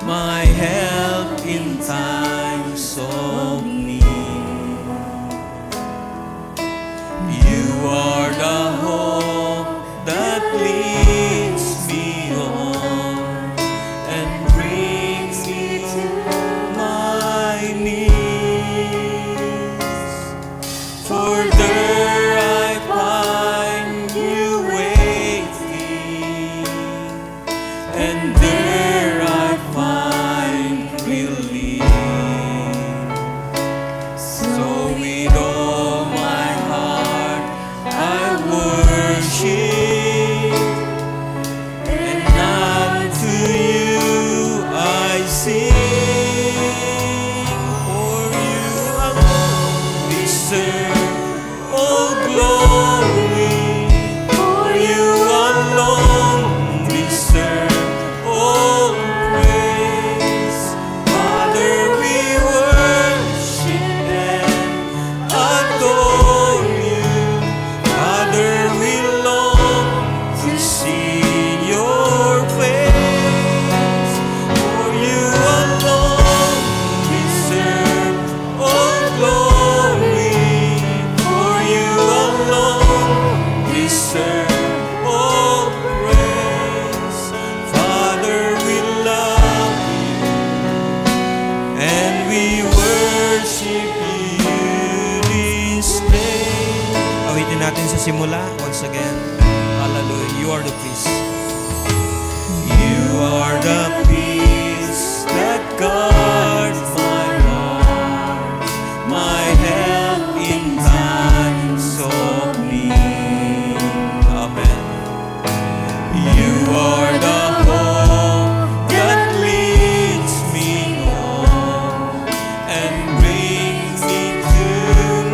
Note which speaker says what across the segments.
Speaker 1: my help in times of need. You are the hope that leads me on and brings me to my knees. For there I find you waiting, and there I find relief. So with all my heart I worship, and unto you I sing. For you alone deserve all glory, for you alone deserve all praise. Father, we worship and adore you. Father, we long to see your face. For you alone deserve all glory, for you alone deserve all praise. Father, we love you and we worship you this day. Awitin natin sa simula once again. Hallelujah. You are the peace. You are the peace that guards my heart, my help in times of need. Amen. You are the hope that leads me on and brings me to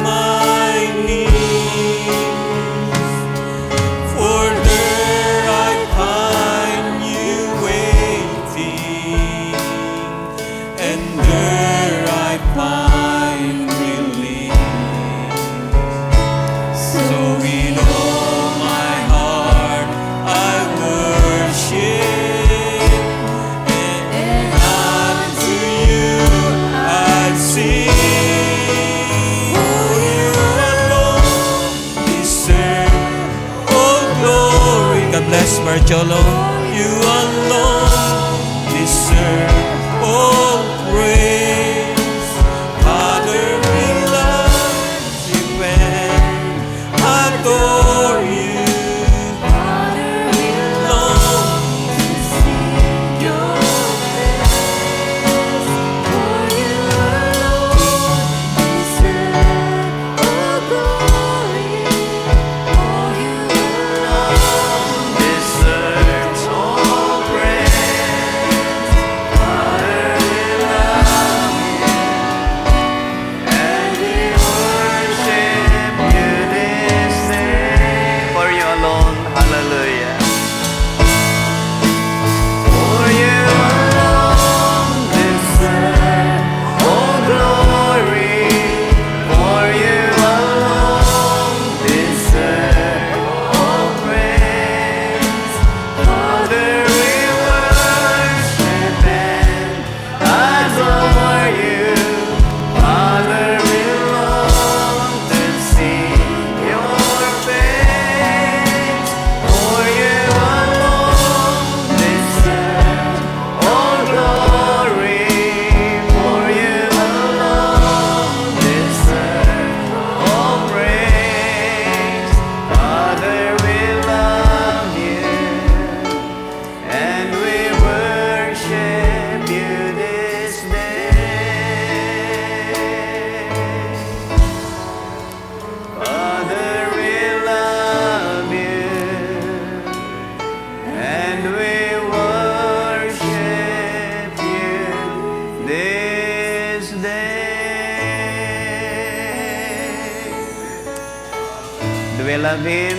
Speaker 1: my knees. For there I find you waiting, and there I find relief. So with all my heart I worship, and unto you I sing. For you alone deserve all glory. God bless Marjolo. You alone deserve all praise. Father, we love you and adore you. Father, we long to see your face. For you alone deserve all glory. For you alone deserves all praise. Father, we love you and we worship you this day.
Speaker 2: For you alone, hallelujah.
Speaker 1: For you alone deserve all glory. For you alone deserve all praise. Father, we worship and adore you. Father, we long to see your face. For you alone deserve all glory. For you alone deserve all praise. Father, we love you and we worship you this day. Father, we love you and we worship you this day.
Speaker 2: Do we love Him?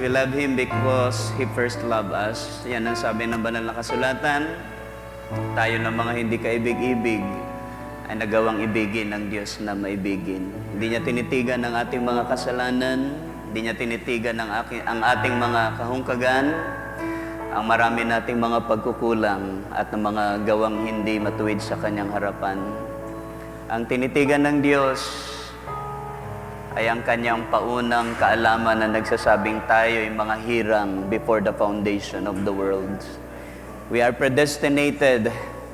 Speaker 2: We love Him because He first loved us. Yan ang sabi ng banal na kasulatan. Tayo ng mga hindi kaibig-ibig ay nagawang ibigin ng Diyos na maibigin. Hindi niya tinitigan ang ating mga kasalanan, hindi niya tinitigan ang ating mga kahungkagan. ang marami nating mga pagkukulang at ng mga gawang hindi matuwid sa Kanyang harapan. Ang tinitigan ng Diyos ay ang Kanyang paunang kaalaman na nagsasabing tayo ay mga hirang before the foundation of the world. We are predestinated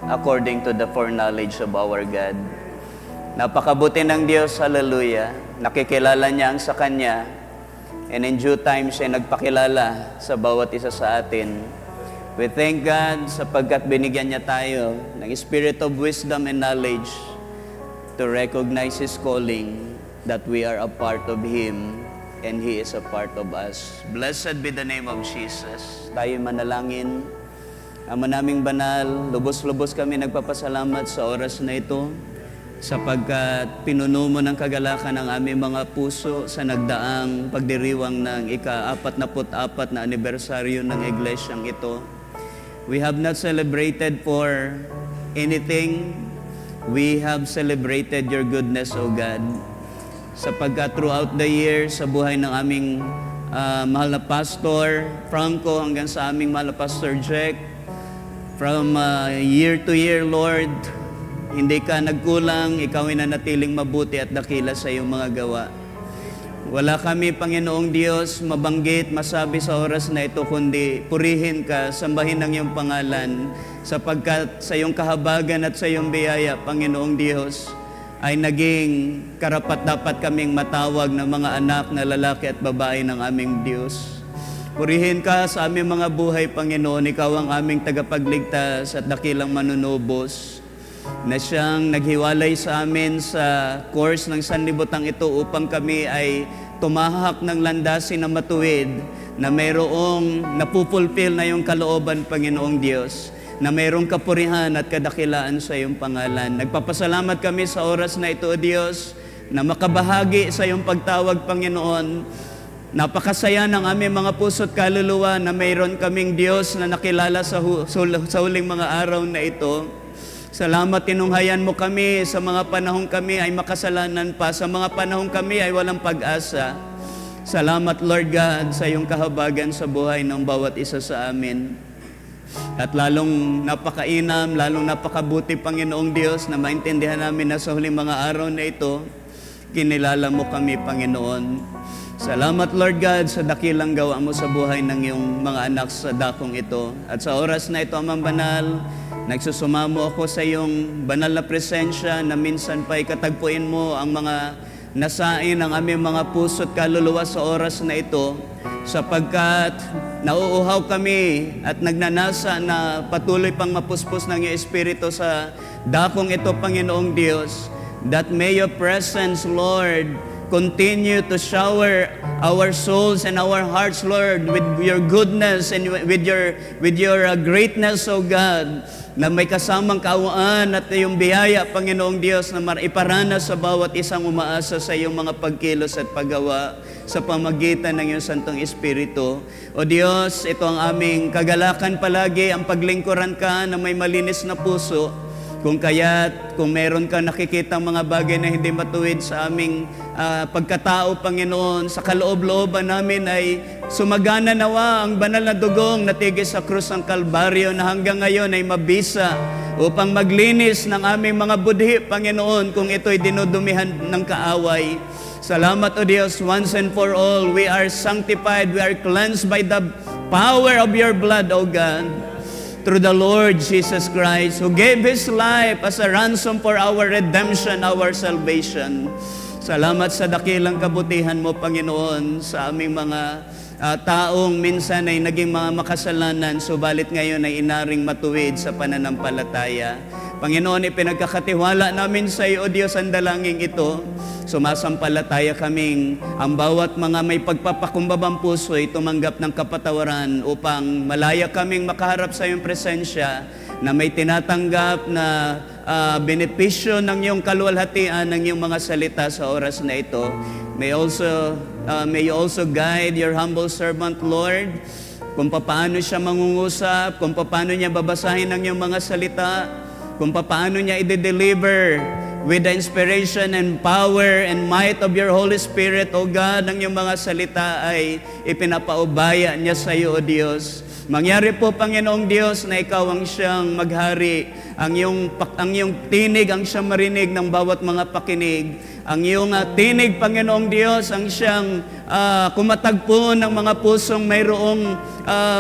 Speaker 2: according to the foreknowledge of our God. Napakabuti ng Diyos, hallelujah. Nakikilala niya ang sa Kanya, and in due time siya nagpakilala sa bawat isa sa atin. We thank God sapagkat binigyan niya tayo ng spirit of wisdom and knowledge to recognize His calling, that we are a part of Him and He is a part of us. Blessed be the name of Jesus. Tayo manalangin. Ama naming banal, lubos-lubos kami nagpapasalamat sa oras na ito sapagkat pinuno mo ng kagalakan ang aming mga puso sa nagdaang pagdiriwang ng ika-44 na anibersaryo ng iglesyang ito. We have not celebrated for anything. We have celebrated your goodness, O God. Sapagkat throughout the years, sa buhay ng aming mahal na Pastor Franco hanggang sa aming mahal na Pastor Jack, from year to year, Lord, hindi ka nagkulang, ikaw ay nanatiling mabuti at dakila sa iyong mga gawa. Wala kami, Panginoong Diyos, mabanggit, masabi sa oras na ito, kundi purihin ka, sambahin ang iyong pangalan, sapagkat sa iyong kahabagan at sa iyong biyaya, Panginoong Diyos, ay naging karapat-dapat kaming matawag ng mga anak na lalaki at babae ng aming Diyos. Purihin ka sa aming mga buhay, Panginoon, ikaw ang aming tagapagligtas at dakilang manunubos, na siyang naghiwalay sa amin sa course ng sanlibutan ito upang kami ay tumahak ng landasin na matuwid, na mayroong napupulfill na yung kalooban, Panginoong Diyos, na mayroong kapurihan at kadakilaan sa iyong pangalan. Nagpapasalamat kami sa oras na ito, O Diyos, na makabahagi sa iyong pagtawag, Panginoon. Napakasaya ng aming mga puso't kaluluwa na mayroon kaming Diyos na nakilala sa huling mga araw na ito. Salamat, tinunghayan mo kami sa mga panahong kami ay makasalanan pa, sa mga panahong kami ay walang pag-asa. Salamat, Lord God, sa iyong kahabagan sa buhay ng bawat isa sa amin. At lalong napakainam, lalong napakabuti, Panginoong Diyos, na maintindihan namin na sa huling mga araw na ito, kinilala mo kami, Panginoon. Salamat, Lord God, sa dakilang gawa mo sa buhay ng iyong mga anak sa dakong ito. At sa oras na ito, Amang Banal, nagsusumamo ako sa iyong banal na presensya na minsan pa'y katagpuin mo ang mga nasain ng aming mga puso't kaluluwa sa oras na ito, sapagkat nauuhaw kami at nagnanasa na patuloy pang mapuspos ng iyong Espiritu sa dakong ito, Panginoong Diyos, that may your presence, Lord, continue to shower our souls and our hearts, Lord, with your goodness and with your greatness, O God, na may kasamang kaawaan at iyong biyaya, Panginoong Diyos, na iparanas sa bawat isang umaasa sa iyong mga pagkilos at paggawa sa pamagitan ng iyong Santong Espiritu. O Diyos, ito ang aming kagalakan palagi, ang paglingkuran ka na may malinis na puso. Kung kaya't, kung meron ka nakikita mga bagay na hindi matuwid sa aming pagkatao, Panginoon, sa kaloob-looban namin ay sumagana nawa ang banal na dugong natigis sa krus ng Kalbaryo na hanggang ngayon ay mabisa upang maglinis ng aming mga budhi, Panginoon, kung ito'y dinudumihan ng kaaway. Salamat, O Diyos, once and for all, we are sanctified, we are cleansed by the power of your blood, O God, through the Lord Jesus Christ, who gave His life as a ransom for our redemption, our salvation. Salamat sa dakilang kabutihan mo, Panginoon, sa aming mga taong minsan ay naging mga makasalanan, subalit ngayon ay inaring matuwid sa pananampalataya. Panginoon, ipinagkakatiwala namin sa iyo, O Diyos, ang dalangin ito. Sumasampalataya kaming ang bawat mga may pagpapakumbabang puso ay tumanggap ng kapatawaran upang malaya kaming makaharap sa iyong presensya na may tinatanggap na benepisyo ng iyong kaluwalhatian ng iyong mga salita sa oras na ito. May you also guide your humble servant, Lord, kung paano siya mangungusap, kung paano niya babasahin ang iyong mga salita, kung paano niya i-deliver with the inspiration and power and might of your Holy Spirit, O God, ang iyong mga salita ay ipinapaubaya niya sa iyo, O Diyos. Mangyari po, Panginoong Diyos, na Ikaw ang siyang maghari, ang iyong tinig ang siyang marinig ng bawat mga pakinig, ang iyong tinig, Panginoong Diyos, ang siyang kumatagpo ng mga pusong mayroong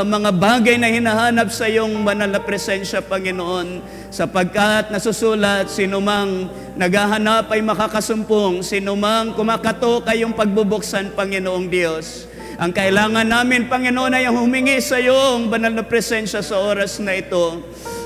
Speaker 2: mga bagay na hinahanap sa iyong banal na presensya, Panginoon, sapagkat nasusulat, sinumang naghahanap ay makakasumpong, sinumang kumakatok ay iyong pagbubuksan, Panginoong Diyos. Ang kailangan namin, Panginoon, ay ang humingi sa iyong banal na presensya sa oras na ito.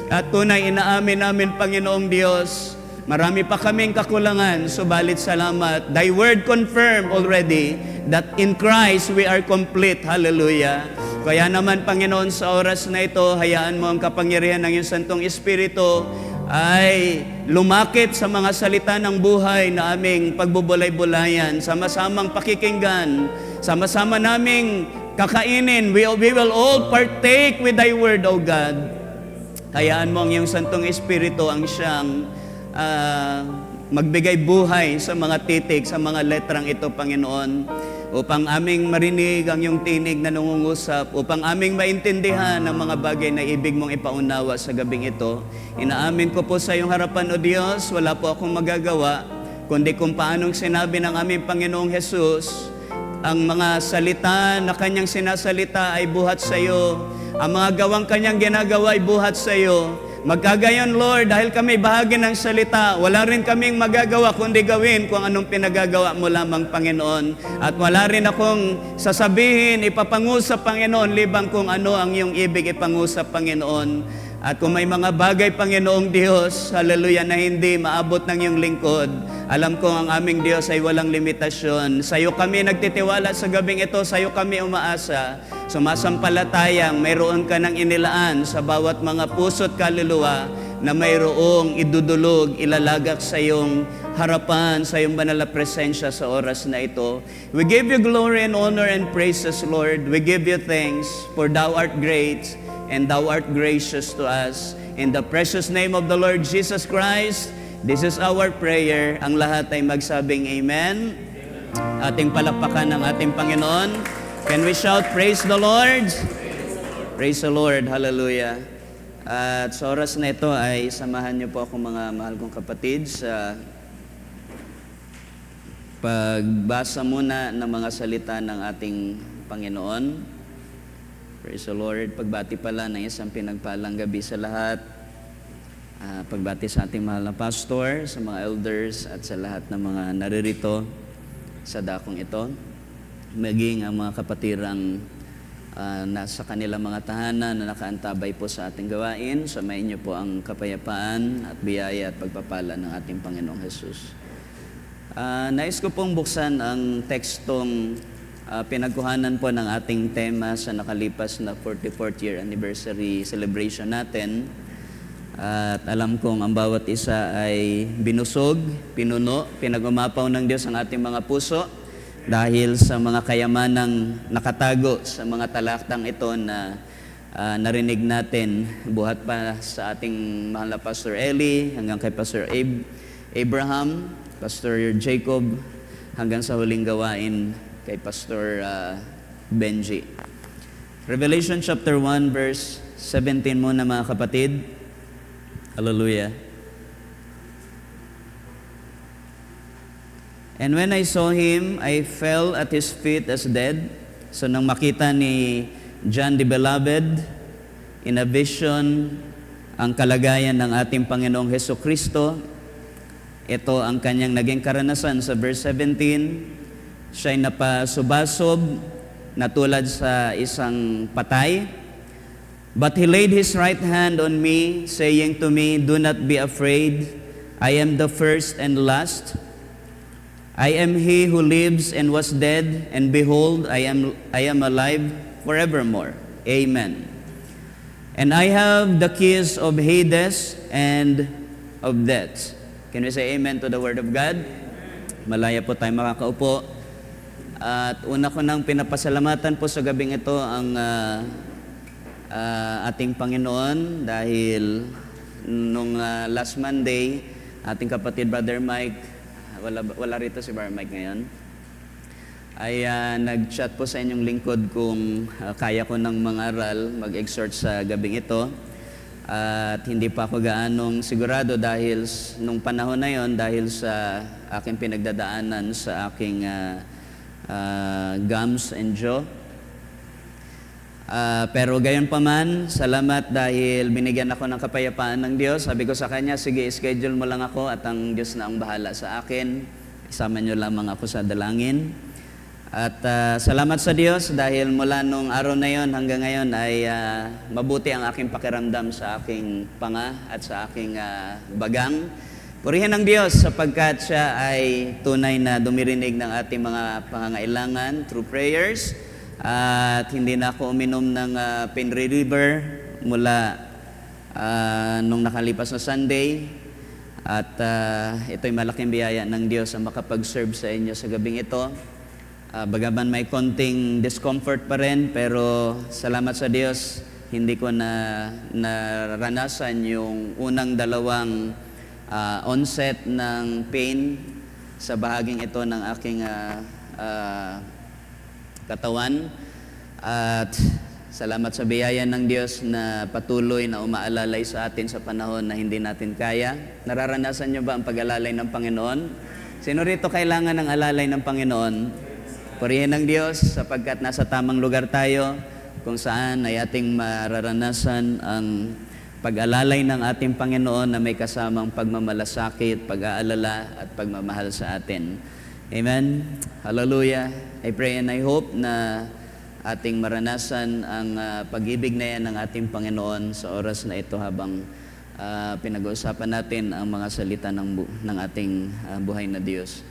Speaker 2: At tunay inaamin namin, Panginoong Diyos, marami pa kaming kakulangan, subalit salamat. Thy word confirmed already that in Christ we are complete. Hallelujah. Kaya naman, Panginoon, sa oras na ito, hayaan mo ang kapangyarihan ng iyong Santong Espiritu ay lumakip sa mga salita ng buhay na aming pagbubulay-bulayan, sama-samang pakikinggan, sama-sama naming kakainin. We will all partake with Thy word, O God. Hayaan mo ang iyong Santong Espiritu ang siyang magbigay buhay sa mga titik, sa mga letrang ito, Panginoon, upang aming marinig ang iyong tinig na nangungusap, upang aming maintindihan ang mga bagay na ibig mong ipaunawa sa gabing ito. Inaamin ko po sa iyong harapan, O Diyos, wala po akong magagawa, kundi kung paanong sinabi ng aming Panginoong Jesus, ang mga salita na kanyang sinasalita ay buhat sa iyo, ang mga gawang kanyang ginagawa ay buhat sa iyo. Magkagayon, Lord, dahil kami bahagi ng salita, wala rin kaming magagawa kundi gawin kung anong pinagagawa mo lamang, Panginoon. At wala rin akong sasabihin, ipapangusap, Panginoon, libang kung ano ang iyong ibig ipangusap, Panginoon. At kung may mga bagay, Panginoong Diyos, hallelujah, na hindi maabot ng iyong lingkod, alam ko ang aming Diyos ay walang limitasyon. Sa iyo kami nagtitiwala sa gabing ito, sa iyo kami umaasa. Sumasampalatayang mayroon ka ng inilaan sa bawat mga puso't kaluluwa na mayroong idudulog, ilalagak sa iyong harapan, sa iyong banal na presensya sa oras na ito. We give you glory and honor and praises, Lord. We give you thanks, for thou art great and thou art gracious to us. In the precious name of the Lord Jesus Christ, this is our prayer. Ang lahat ay magsabing amen. Ating palakpakan ng ating Panginoon. Can we shout, praise the Lord? Praise the Lord. Hallelujah. At sa oras na ito ay samahan niyo po ako, mga mahal kong kapatid, sa pagbasa muna ng mga salita ng ating Panginoon. Praise the Lord. Pagbati pala ng isang pinagpalang gabi sa lahat. Pagbati sa ating mahal na pastor, sa mga elders, at sa lahat ng mga naririto sa dakong ito. Maging ang mga kapatirang nasa kanilang mga tahanan na nakaantabay po sa ating gawain. Samayin niyo po ang kapayapaan at biyaya at pagpapala ng ating Panginoong Jesus. Nais ko pong buksan ang tekstong pinagkuhanan po ng ating tema sa nakalipas na 44th year anniversary celebration natin. At alam kong ang bawat isa ay binusog, pinuno, pinag-umapaw ng Diyos ang ating mga puso dahil sa mga kayamanang nakatago sa mga talaktang ito na narinig natin buhat pa sa ating mahal na Pastor Eli, hanggang kay Pastor Abraham, Pastor Jacob, hanggang sa huling gawain kay Pastor Benji. Revelation chapter 1 verse 17 muna, mga kapatid. Hallelujah. And when I saw him, I fell at his feet as dead. So nang makita ni John the Beloved in a vision ang kalagayan ng ating Panginoong Hesukristo, ito ang kanyang naging karanasan sa verse 17. Siya'y napasubasob na tulad sa isang patay. But he laid his right hand on me, saying to me, do not be afraid. I am the first and last. I am he who lives and was dead, and behold, I am alive forevermore. Amen. And I have the keys of Hades and of death. Can we say amen to the word of God? Malaya po tayo makakaupo. At una ko nang pinapasalamatan po sa gabing ito ang ating Panginoon dahil nung last Monday, ating kapatid Brother Mike, wala rito si Brother Mike ngayon, ay nag-chat po sa inyong lingkod kung kaya ko ng mangaral, mag-exhort sa gabing ito. At hindi pa ako gaanong sigurado dahil nung panahon na yon, dahil sa aking pinagdadaanan sa aking gums and jaw. Pero gayon pa man, salamat dahil binigyan ako ng kapayapaan ng Diyos. Sabi ko sa Kanya, sige, schedule mo lang ako at ang Diyos na ang bahala sa akin. Isama niyo lamang ako sa dalangin. At salamat sa Diyos dahil mula nung araw na yon hanggang ngayon ay mabuti ang aking pakiramdam sa aking panga at sa aking bagang. Purihin ang Diyos sapagkat Siya ay tunay na dumirinig ng ating mga pangangailangan through prayers. At hindi na ako uminom ng pain reliever mula nung nakalipas na Sunday. At ito'y malaking biyaya ng Diyos ang makapag-serve sa inyo sa gabing ito. Bagaman may konting discomfort pa rin, pero salamat sa Diyos, hindi ko na naranasan yung unang dalawang onset ng pain sa bahaging ito ng aking katawan. At salamat sa biyaya ng Diyos na patuloy na umaalalay sa atin sa panahon na hindi natin kaya. Nararanasan nyo ba ang pag-alalay ng Panginoon? Sino rito kailangan ng alalay ng Panginoon? Purihin ng Diyos sapagkat nasa tamang lugar tayo kung saan ay ating mararanasan ang pag-alalay ng ating Panginoon na may kasamang pagmamalasakit, pag-aalala at pagmamahal sa atin. Amen? Hallelujah! I pray and I hope na ating maranasan ang pag-ibig na yan ng ating Panginoon sa oras na ito habang pinag-uusapan natin ang mga salita ng ating buhay na Diyos.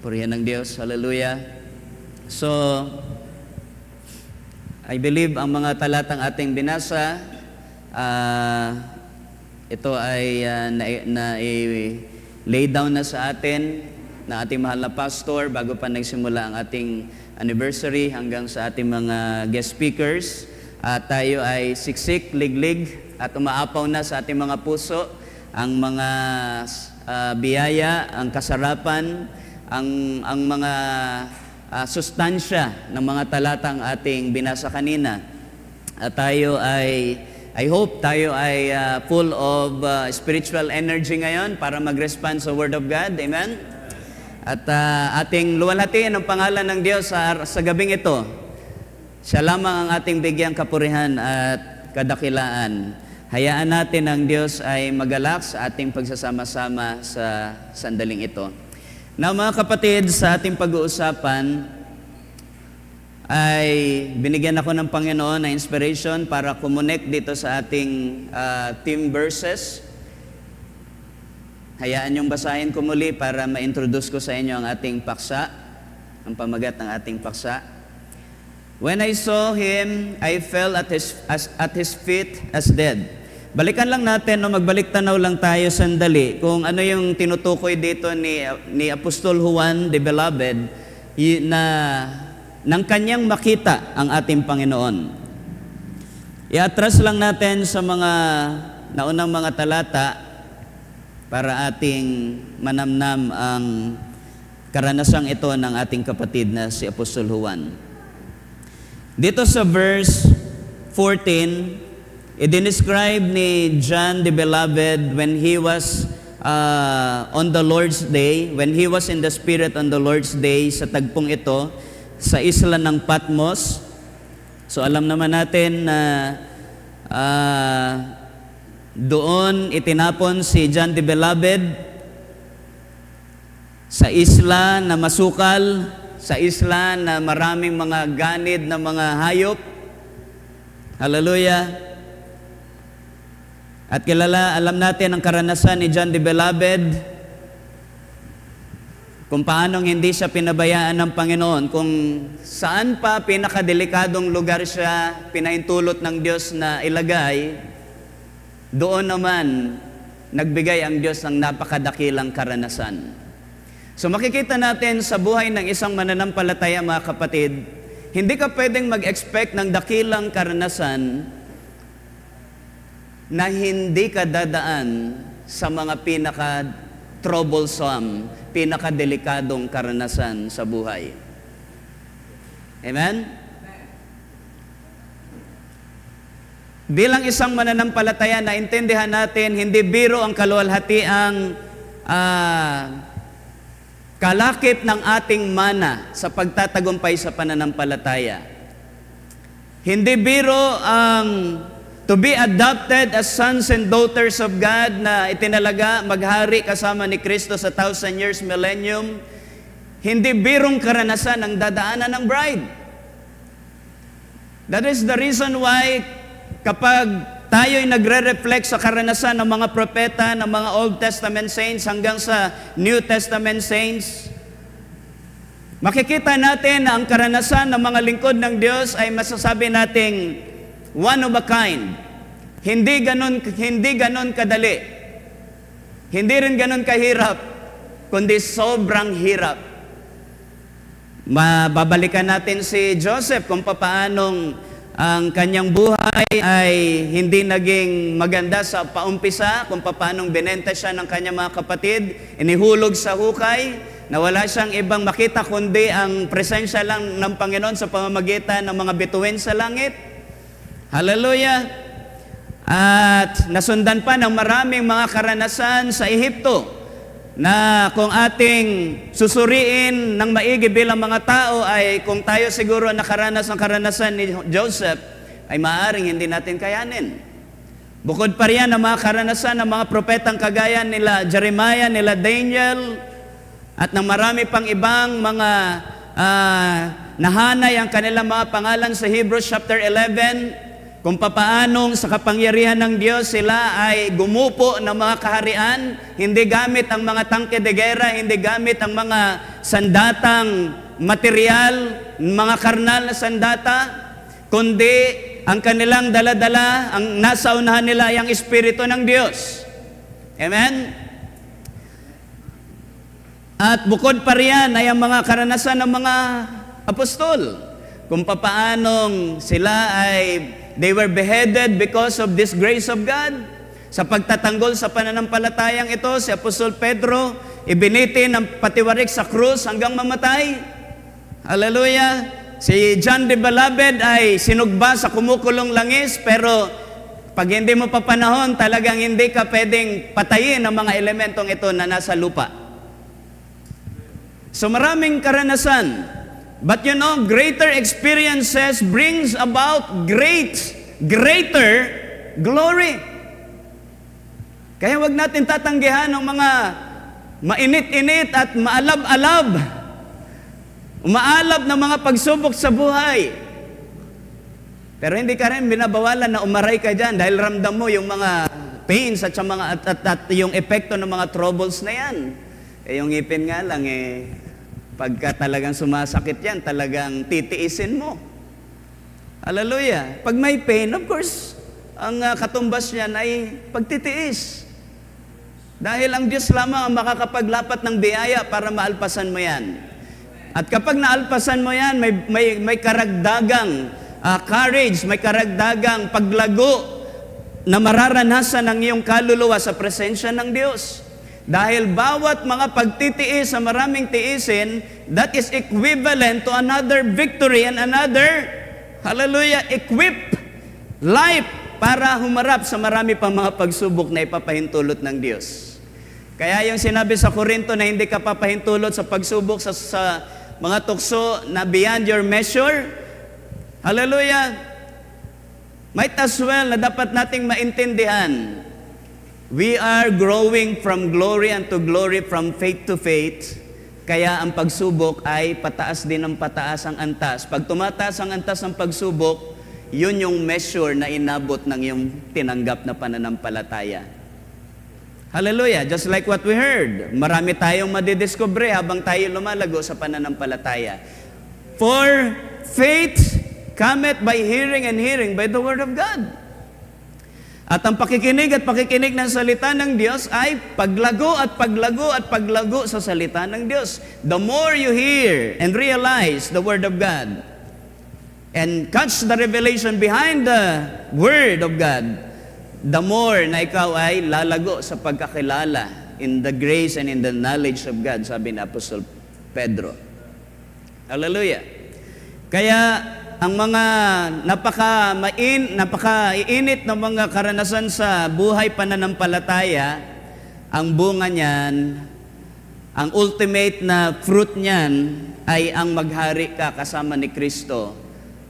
Speaker 2: Purihin ng Diyos. Hallelujah! So, I believe ang mga talatang ating binasa, ito ay lay down na sa atin na ating mahal na pastor bago pa nagsimula ang ating anniversary hanggang sa ating mga guest speakers. Tayo ay siksik, liglig at umaapaw na sa ating mga puso ang mga biyaya, ang kasarapan, ang mga sustansya ng mga talatang ating binasa kanina. At tayo ay, I hope tayo ay full of spiritual energy ngayon para mag-respond sa Word of God. Amen? At ating luwalhatiin ang pangalan ng Diyos sa gabing ito. Siya lamang ang ating bigyang kapurihan at kadakilaan. Hayaan natin ang Diyos ay magalak sa ating pagsasama-sama sa sandaling ito. Now mga kapatid, sa ating pag-uusapan ay binigyan ako ng Panginoon na inspiration para kumonek dito sa ating theme verses. Hayaan niyong basahin ko muli para ma-introduce ko sa inyo ang ating paksa, ang pamagat ng ating paksa. When I saw him, I fell at his feet as dead. Balikan lang natin, magbalik tanaw lang tayo sandali kung ano yung tinutukoy dito ni Apostol Juan the Beloved na nang kanyang makita ang ating Panginoon. I-atras lang natin sa mga naunang mga talata para ating manamnam ang karanasang ito ng ating kapatid na si Apostol Juan. Dito sa verse 14, i-describe ni John the Beloved when he was on the Lord's Day, when he was in the Spirit on the Lord's Day sa tagpong ito, sa isla ng Patmos. So alam naman natin na doon itinapon si John the Beloved sa isla na masukal, sa isla na maraming mga ganid na mga hayop. Hallelujah! At alam natin ang karanasan ni John the Beloved, kung paanong hindi siya pinabayaan ng Panginoon, kung saan pa pinakadelikadong lugar siya pinahintulot ng Diyos na ilagay, doon naman nagbigay ang Diyos ng napakadakilang karanasan. So makikita natin sa buhay ng isang mananampalataya, mga kapatid, hindi ka pwedeng mag-expect ng dakilang karanasan na hindi ka dadaan sa mga pinaka-troublesome, pinaka-delikadong karanasan sa buhay. Amen? Bilang isang mananampalataya, naintindihan natin, hindi biro ang kaluwalhatiang kalakip ng ating mana sa pagtatagumpay sa pananampalataya. Hindi biro ang to be adopted as sons and daughters of God na itinalaga maghari kasama ni Kristo sa 1,000 years millennium. Hindi birong karanasan ang dadaanan ng bride. That is the reason why kapag tayo'y nagre-reflect sa karanasan ng mga propeta, ng mga Old Testament saints hanggang sa New Testament saints, makikita natin na ang karanasan ng mga lingkod ng Diyos ay masasabi nating one of a kind. Hindi ganon kadali. Hindi rin ganon kahirap, kundi sobrang hirap. Mababalikan natin si Joseph kung paanong ang kanyang buhay ay hindi naging maganda sa paumpisa, kung paanong binenta siya ng kanyang mga kapatid, inihulog sa hukay, na wala siyang ibang makita kundi ang presensya lang ng Panginoon sa pamamagitan ng mga bituin sa langit. Hallelujah! At nasundan pa ng maraming mga karanasan sa Ehipto na kung ating susuriin ng maigi bilang mga tao ay kung tayo siguro nakaranas ng karanasan ni Joseph ay maaaring hindi natin kayanin. Bukod pa riyan ang mga karanasan ng mga propetang kagaya nila Jeremiah, nila Daniel at ng marami pang ibang mga nahanay ang kanilang mga pangalan sa Hebrews chapter 11 kung papaanong sa kapangyarihan ng Diyos sila ay gumupo ng mga kaharian, hindi gamit ang mga tangke de gera, hindi gamit ang mga sandatang material, mga karnal na sandata, kundi ang kanilang daladala, ang nasa unahan nila ay ang Espiritu ng Diyos. Amen? At bukod pa riyan ay ang mga karanasan ng mga apostol, kung papaanong sila ay they were beheaded because of this grace of God. Sa pagtatanggol sa pananampalatayang ito, si Apostol Pedro, ibinitin ang patiwarik sa krus hanggang mamatay. Hallelujah! Si John the Beloved ay sinugba sa kumukulong langis, pero pag hindi mo pa panahon, talagang hindi ka pwedeng patayin ang mga elementong ito na nasa lupa. So maraming karanasan. But you know, greater experiences brings about greater glory. Kaya wag natin tatanggihan ng mga mainit-init at maalab-alab, umaalab na mga pagsubok sa buhay. Pero hindi ka rin binabawalan na umaray ka dyan dahil ramdam mo yung mga pains at yung epekto ng mga troubles na yan. Yung ngipin nga lang pagka talagang sumasakit yan, talagang titiisin mo. Hallelujah. Pag may pain, of course, ang katumbas niyan ay pagtitiis. Dahil ang Diyos lamang ang makakapaglapat ng biyaya para maalpasan mo yan. At kapag naalpasan mo yan, may karagdagang courage, may karagdagang paglago na mararanasan ng iyong kaluluwa sa presensya ng Diyos. Dahil bawat mga pagtitiis sa maraming tiisin, that is equivalent to another victory and another, hallelujah, equip life para humarap sa marami pang mga pagsubok na ipapahintulot ng Diyos. Kaya yung sinabi sa Korinto na hindi ka papahintulot sa pagsubok sa mga tukso na beyond your measure, hallelujah, might as well na dapat nating maintindihan. We are growing from glory unto glory, from faith to faith. Kaya ang pagsubok ay pataas din ng pataas ang antas. Pag tumataas ang antas ng pagsubok, yun yung measure na inabot ng yung tinanggap na pananampalataya. Hallelujah! Just like what we heard, marami tayong madidiscover habang tayo lumalago sa pananampalataya. For faith cometh by hearing, and hearing by the word of God. At ang pakikinig ng salita ng Diyos ay paglago at paglago at paglago sa salita ng Diyos. The more you hear and realize the Word of God and catch the revelation behind the Word of God, the more na ikaw ay lalago sa pagkakilala in the grace and in the knowledge of God, sabi ni Apostol Pedro. Hallelujah! Kaya ang mga napaka-iinit na mga karanasan sa buhay pananampalataya, ang bunga niyan, ang ultimate na fruit niyan ay ang maghari ka kasama ni Kristo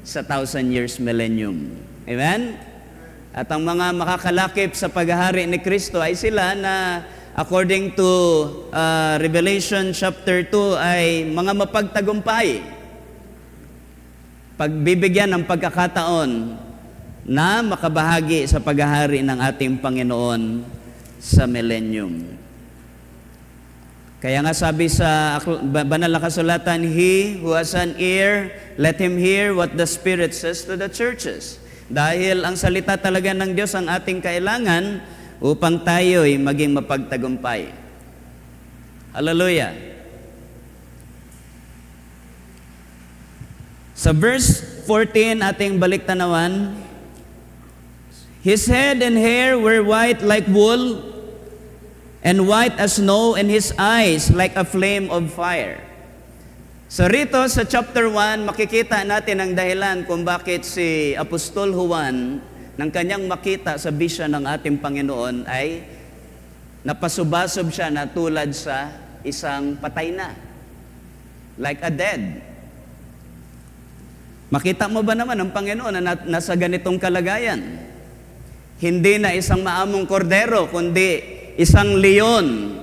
Speaker 2: sa 1,000 years millennium. Amen? At ang mga makakalakip sa paghahari ni Kristo ay sila na according to Revelation chapter 2 ay mga mapagtagumpay. Pagbibigyan ng pagkakataon na makabahagi sa paghahari ng ating Panginoon sa millennium. Kaya nga sabi sa banal na kasulatan, He who has an ear, let him hear what the Spirit says to the churches. Dahil ang salita talaga ng Diyos ang ating kailangan upang tayo'y maging mapagtagumpay. Hallelujah! Sa verse 14, ating baliktanawan, His head and hair were white like wool, and white as snow, and His eyes like a flame of fire. So rito sa chapter 1, makikita natin ang dahilan kung bakit si Apostol Juan, nang kanyang makita sa vision ng ating Panginoon, ay napasubasob siya na tulad sa isang patay na, like a dead. Makita mo ba naman ang Panginoon na nasa ganitong kalagayan? Hindi na isang maamong kordero, kundi isang leon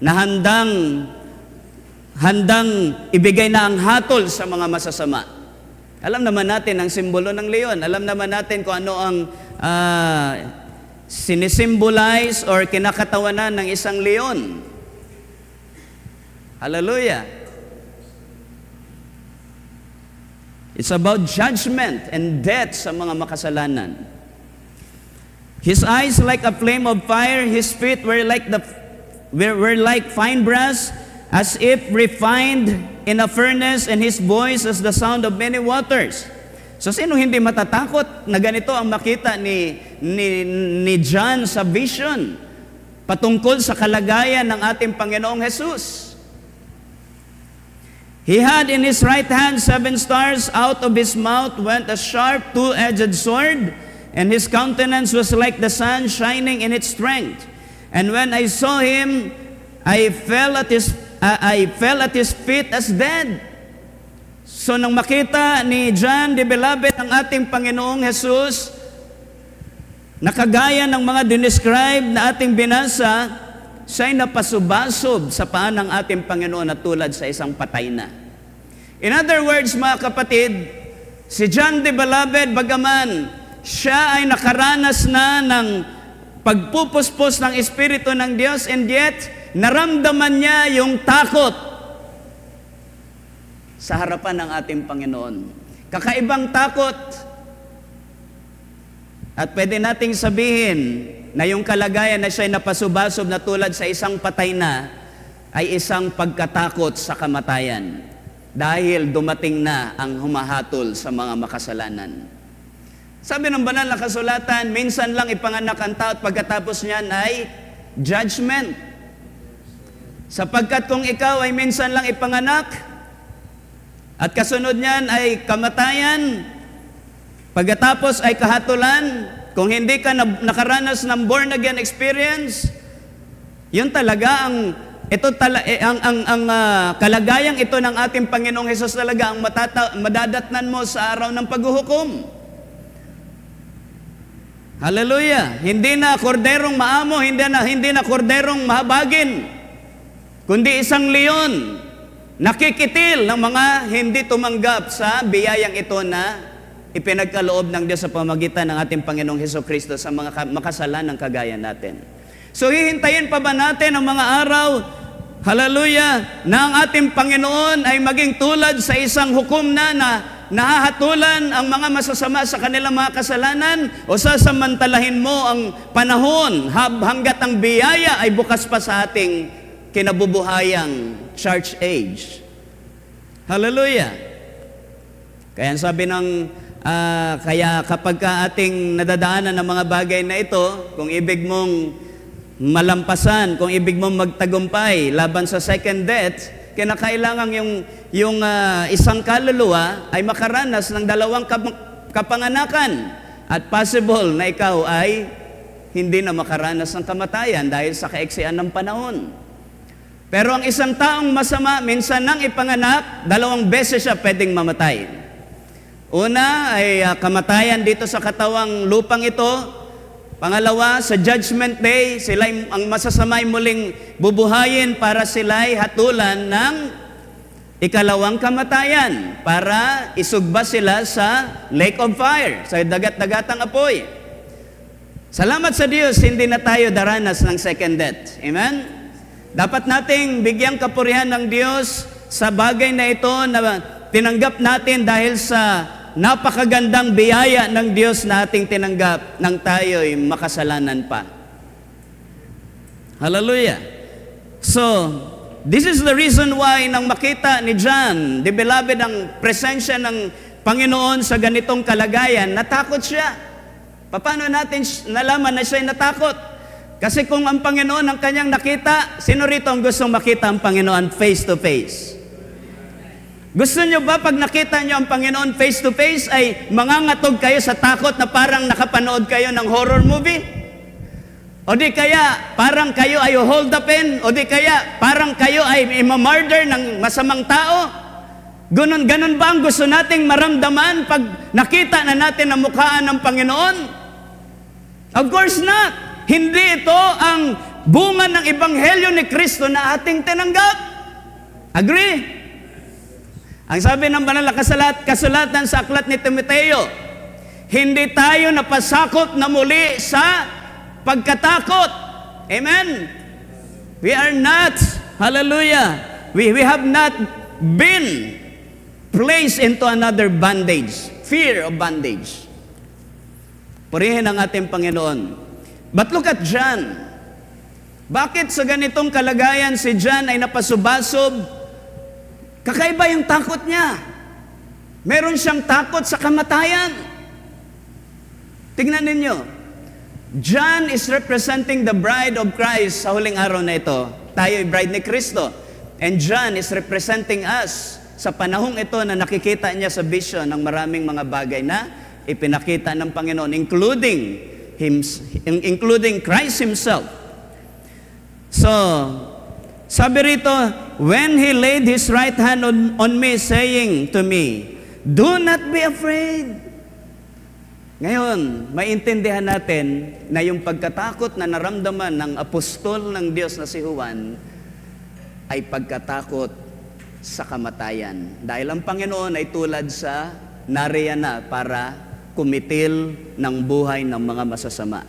Speaker 2: na handang ibigay na ang hatol sa mga masasama. Alam naman natin ang simbolo ng leon. Alam naman natin kung ano ang sinisimbolize or kinakatawanan ng isang leon. Hallelujah! It's about judgment and death sa mga makasalanan. His eyes like a flame of fire, his feet were like fine brass, as if refined in a furnace, and his voice as the sound of many waters. So sino hindi matatakot na ganito ang makita ni John sa vision patungkol sa kalagayan ng ating Panginoong Jesus? He had in his right hand 7 stars, out of his mouth went a sharp two-edged sword, and his countenance was like the sun shining in its strength. And when I saw him, I fell at his feet as dead. So nang makita ni John the Beloved ang ating Panginoong Jesus, nakagaya ng mga dinescribe na ating binasa, siya'y napasubasob sa paan ng ating Panginoon na tulad sa isang patay na. In other words, mga kapatid, si John the Beloved, bagaman siya ay nakaranas na ng pagpupuspos ng Espiritu ng Diyos, and yet, naramdaman niya yung takot sa harapan ng ating Panginoon. Kakaibang takot. At pwede nating sabihin na yung kalagayan na siya'y napasubasob na tulad sa isang patay na ay isang pagkatakot sa kamatayan dahil dumating na ang humahatol sa mga makasalanan. Sabi ng banal na kasulatan, minsan lang ipanganak ang tao at pagkatapos niyan ay judgment. Sapagkat kung ikaw ay minsan lang ipanganak at kasunod niyan ay kamatayan, pagkatapos ay kahatulan, kung hindi ka nakaranas ng born again experience, yun talaga ang kalagayang ito ng ating Panginoong Hesus talaga ang madadatnan mo sa araw ng paghuhukom. Hallelujah! Hindi na korderong maamo, hindi na korderong mahabagin, kundi isang leon, nakikitil ng mga hindi tumanggap sa biyayang ito na ipinagkaloob ng Diyos sa pamagitan ng ating Panginoong Hesukristo sa mga makasalanang kagaya natin. So hihintayin pa ba natin ang mga araw, hallelujah, na ang ating Panginoon ay maging tulad sa isang hukom na nahahatulan ang mga masasama sa kanilang mga kasalanan, o sasamantalahin mo ang panahon hanggat ang biyaya ay bukas pa sa ating kinabubuhayang church age? Hallelujah! Kaya sabi ng kaya kapag ating nadadaanan ng mga bagay na ito, kung ibig mong malampasan, kung ibig mong magtagumpay laban sa second death, kinakailangan yung isang kaluluwa ay makaranas ng dalawang kapanganakan at possible na ikaw ay hindi na makaranas ng kamatayan dahil sa kaeksian ng panahon. Pero ang isang taong masama, minsan nang ipanganak, 2 beses siya pwedeng mamatay. Una ay kamatayan dito sa katawang lupang ito. Pangalawa, sa Judgment Day, ang masasamay muling bubuhayin para sila'y hatulan ng ikalawang kamatayan para isugba sila sa lake of fire, sa dagat-dagatang apoy. Salamat sa Diyos, hindi na tayo daranas ng second death. Amen? Dapat nating bigyang kapurihan ng Diyos sa bagay na ito na tinanggap natin dahil sa napakagandang biyaya ng Diyos na ating tinanggap nang tayo'y makasalanan pa. Hallelujah! So, this is the reason why nang makita ni John, the beloved, ang presensya ng Panginoon sa ganitong kalagayan, natakot siya. Paano natin nalaman na siya'y natakot? Kasi kung ang Panginoon ang kanyang nakita, sino rito ang gustong makita ang Panginoon face to face? Gusto nyo ba pag nakita nyo ang Panginoon face to face ay mangangatog kayo sa takot na parang nakapanood kayo ng horror movie? O di kaya parang kayo ay hold upin? O di kaya parang kayo ay imamurder ng masamang tao? Ganon ba ang gusto nating maramdaman pag nakita na natin ang mukhaan ng Panginoon? Of course not. Hindi ito ang bunga ng Ebanghelyo ni Kristo na ating tinanggap. Agree? Ang sabi ng banal na kasulatan sa aklat ni Timoteo, hindi tayo napasakop na muli sa pagkatakot. Amen? We are not, hallelujah, we have not been placed into another bondage, fear of bondage. Purihin ang ating Panginoon. But look at John. Bakit sa ganitong kalagayan si John ay napasubasob? Kakaiba yung takot niya. Meron siyang takot sa kamatayan. Tingnan ninyo. John is representing the bride of Christ sa huling araw na ito. Tayo ay bride ni Kristo. And John is representing us sa panahong ito na nakikita niya sa vision ng maraming mga bagay na ipinakita ng Panginoon, including Christ Himself. So, sabi rito, when He laid His right hand on me, saying to me, do not be afraid. Ngayon, maintindihan natin na yung pagkatakot na naramdaman ng apostol ng Diyos na si Juan ay pagkatakot sa kamatayan. Dahil ang Panginoon ay tulad sa nariyan na para kumitil ng buhay ng mga masasama.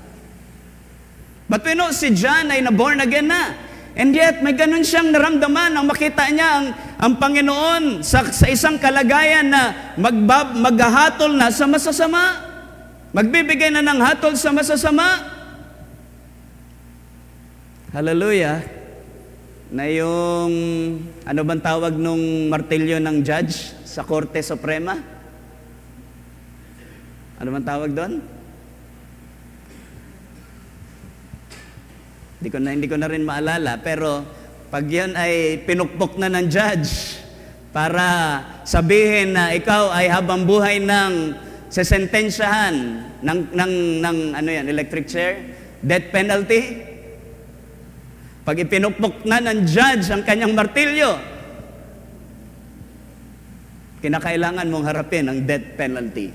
Speaker 2: But we know si John ay na-born again na. And yet, may ganun siyang naramdaman nang makita niya ang Panginoon sa isang kalagayan na maghahatol na sa masasama. Magbibigay na ng hatol sa masasama. Hallelujah. Na yung, ano bang tawag nung martilyo ng judge sa Korte Suprema? Ano bang tawag doon? Hindi ko na rin maalala, pero pag yan ay pinukpok na ng judge para sabihin na ikaw ay habang buhay ng sesentensyahan ng ano yan, electric chair, death penalty. Pag ipinukpok na ng judge ang kanyang martilyo, kinakailangan mong harapin ang death penalty.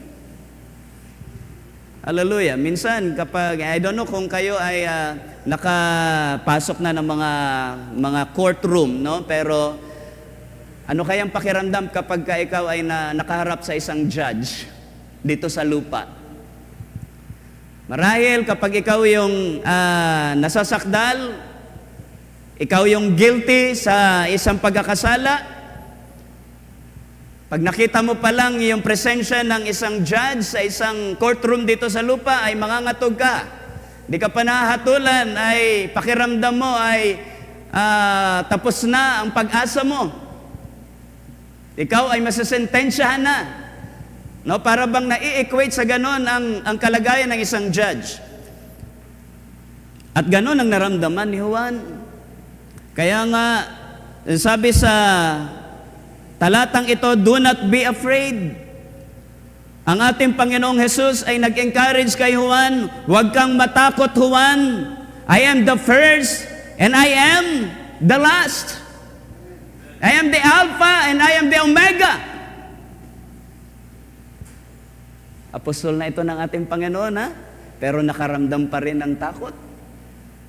Speaker 2: Hallelujah. Minsan kapag, I don't know kung kayo ay nakapasok na ng mga courtroom, no? Pero ano kayang pakiramdam kapag ikaw ay nakaharap sa isang judge dito sa lupa? Marahil kapag ikaw yung nasasakdal, ikaw yung guilty sa isang pagkakasala, pag nakita mo pa lang yung presensya ng isang judge sa isang courtroom dito sa lupa, ay mangangatog ka. Di ka pa nahatulan, ay pakiramdam mo ay tapos na ang pag-asa mo. Ikaw ay masasentensyahan na. No, para bang nai-equate sa ganon ang kalagayan ng isang judge. At ganon ang naramdaman ni Juan. Kaya nga, Sabi sa talatang ito, do not be afraid. Ang ating Panginoong Jesus ay nag-encourage kay Juan, huwag kang matakot, Juan. I am the first and I am the last. I am the Alpha and I am the Omega. Apostol na ito ng ating Panginoon, ha? Pero nakaramdam pa rin ng takot.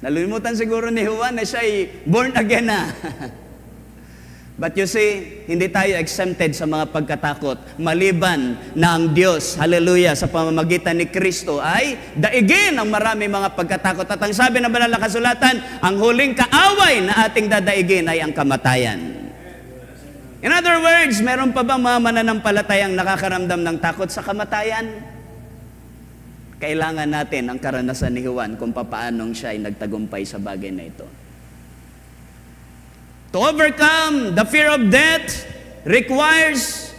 Speaker 2: Nalimutan siguro ni Juan na siya ay born again na. But you see, hindi tayo exempted sa mga pagkatakot. Maliban na ang Diyos, hallelujah, sa pamamagitan ni Kristo ay daigin ang marami mga pagkatakot. At ang sabi ng banal na kasulatan, ang huling kaaway na ating dadaigin ay ang kamatayan. In other words, meron pa bang mga mananampalatayang nakakaramdam ng takot sa kamatayan? Kailangan natin ang karanasan ni Juan kung papaanong siya ay nagtagumpay sa bagay na ito. To overcome the fear of death requires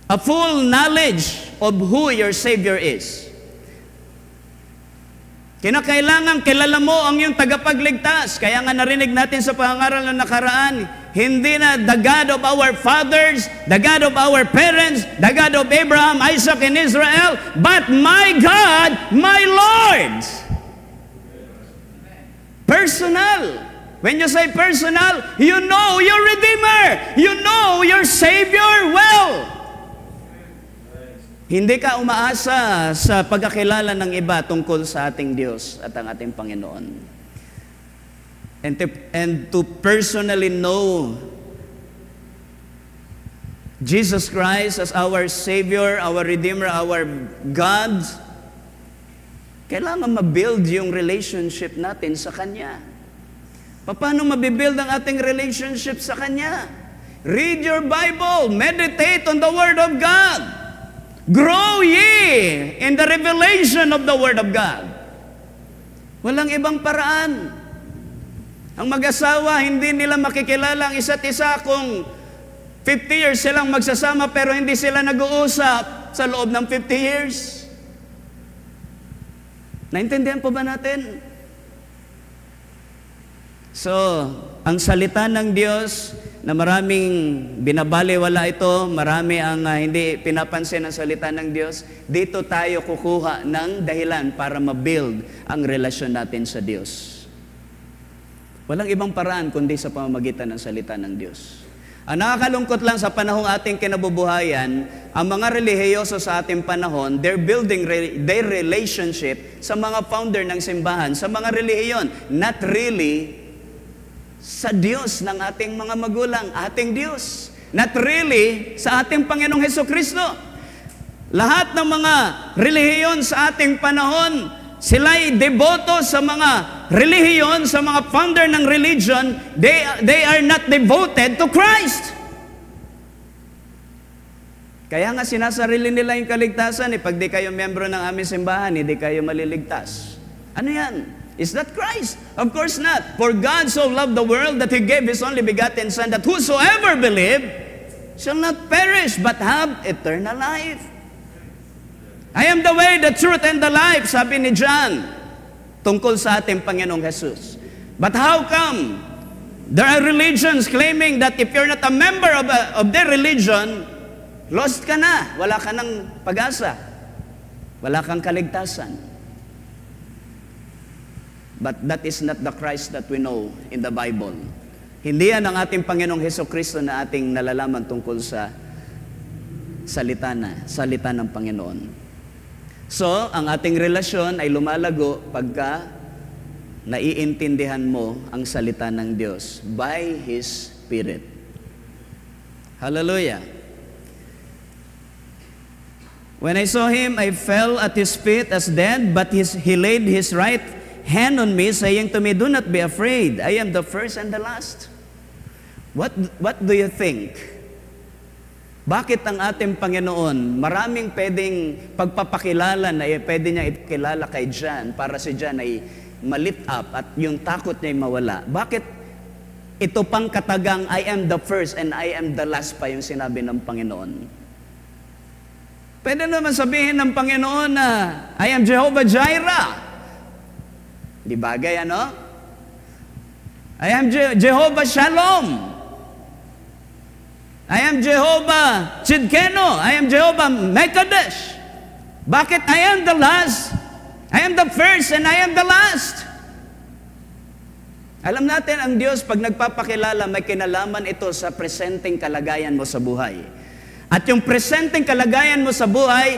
Speaker 2: a full knowledge of who your Savior is. Kinakailangan kilala mo ang iyong tagapagligtas. Kaya nga narinig natin sa pangangaral na nakaraan, hindi na the God of our fathers, the God of our parents, the God of Abraham, Isaac, and Israel, but my God, my Lord. Personal. When you say personal, you know your Redeemer. You know your Savior well. Hindi ka umaasa sa pagkakilala ng iba tungkol sa ating Diyos at ang ating Panginoon. And to personally know Jesus Christ as our Savior, our Redeemer, our God, kailangan ma-build yung relationship natin sa Kanya. Paano mabibuild ang ating relationship sa Kanya? Read your Bible. Meditate on the Word of God. Grow ye in the revelation of the Word of God. Walang ibang paraan. Ang mag-asawa, hindi nila makikilala ang isa't isa kung 50 years silang magsasama pero hindi sila nag-uusap sa loob ng 50 years. Naintindihan po ba natin? So, ang salita ng Diyos na maraming binabaliwala ito, marami ang hindi pinapansin ang salita ng Diyos, dito tayo kukuha ng dahilan para ma-build ang relasyon natin sa Diyos. Walang ibang paraan kundi sa pamamagitan ng salita ng Diyos. Ang nakakalungkot lang sa panahong ating kinabubuhayan, ang mga relihiyoso sa ating panahon, they're building their relationship sa mga founder ng simbahan, sa mga relihiyon, not really sa Diyos ng ating mga magulang, ating Diyos. Not really sa ating Panginoong Hesukristo. Lahat ng mga relihiyon sa ating panahon, sila'y deboto sa mga relihiyon, sa mga founder ng religion, they are not devoted to Christ. Kaya nga sinasarili nila yung kaligtasan, pag di kayo membro ng aming simbahan, hindi kayo maliligtas. Ano yan? Is that Christ? Of course not. For God so loved the world that He gave His only begotten Son, that whosoever believe shall not perish, but have eternal life. I am the way, the truth, and the life, sabi ni John, tungkol sa ating Panginoong Jesus. But how come there are religions claiming that if you're not a member of their religion, lost ka na, wala ka ng pag-asa, wala kang kaligtasan. But that is not the Christ that we know in the Bible. Hindi yan ang ating Panginoong Hesukristo na ating nalalaman tungkol sa salita ng Panginoon. So, ang ating relasyon ay lumalago pagka naiintindihan mo ang salita ng Diyos by His Spirit. Hallelujah. When I saw Him, I fell at His feet as dead, but He laid His right hand on me, saying to me, do not be afraid. I am the first and the last. What do you think? Bakit ang ating Panginoon, maraming pwedeng pagpapakilala na pwede niya ipakilala kay John para si John ay malit up at yung takot niya ay mawala. Bakit ito pang katagang, I am the first and I am the last pa yung sinabi ng Panginoon? Pwede naman sabihin ng Panginoon na, I am Jehovah Jireh. Di bagay, ano? I am Jehovah Shalom. I am Jehovah Chidkeno. I am Jehovah Mekadesh. Bakit I am the last? I am the first and I am the last. Alam natin ang Diyos, pag nagpapakilala, may kinalaman ito sa presenteng kalagayan mo sa buhay. At yung presenteng kalagayan mo sa buhay,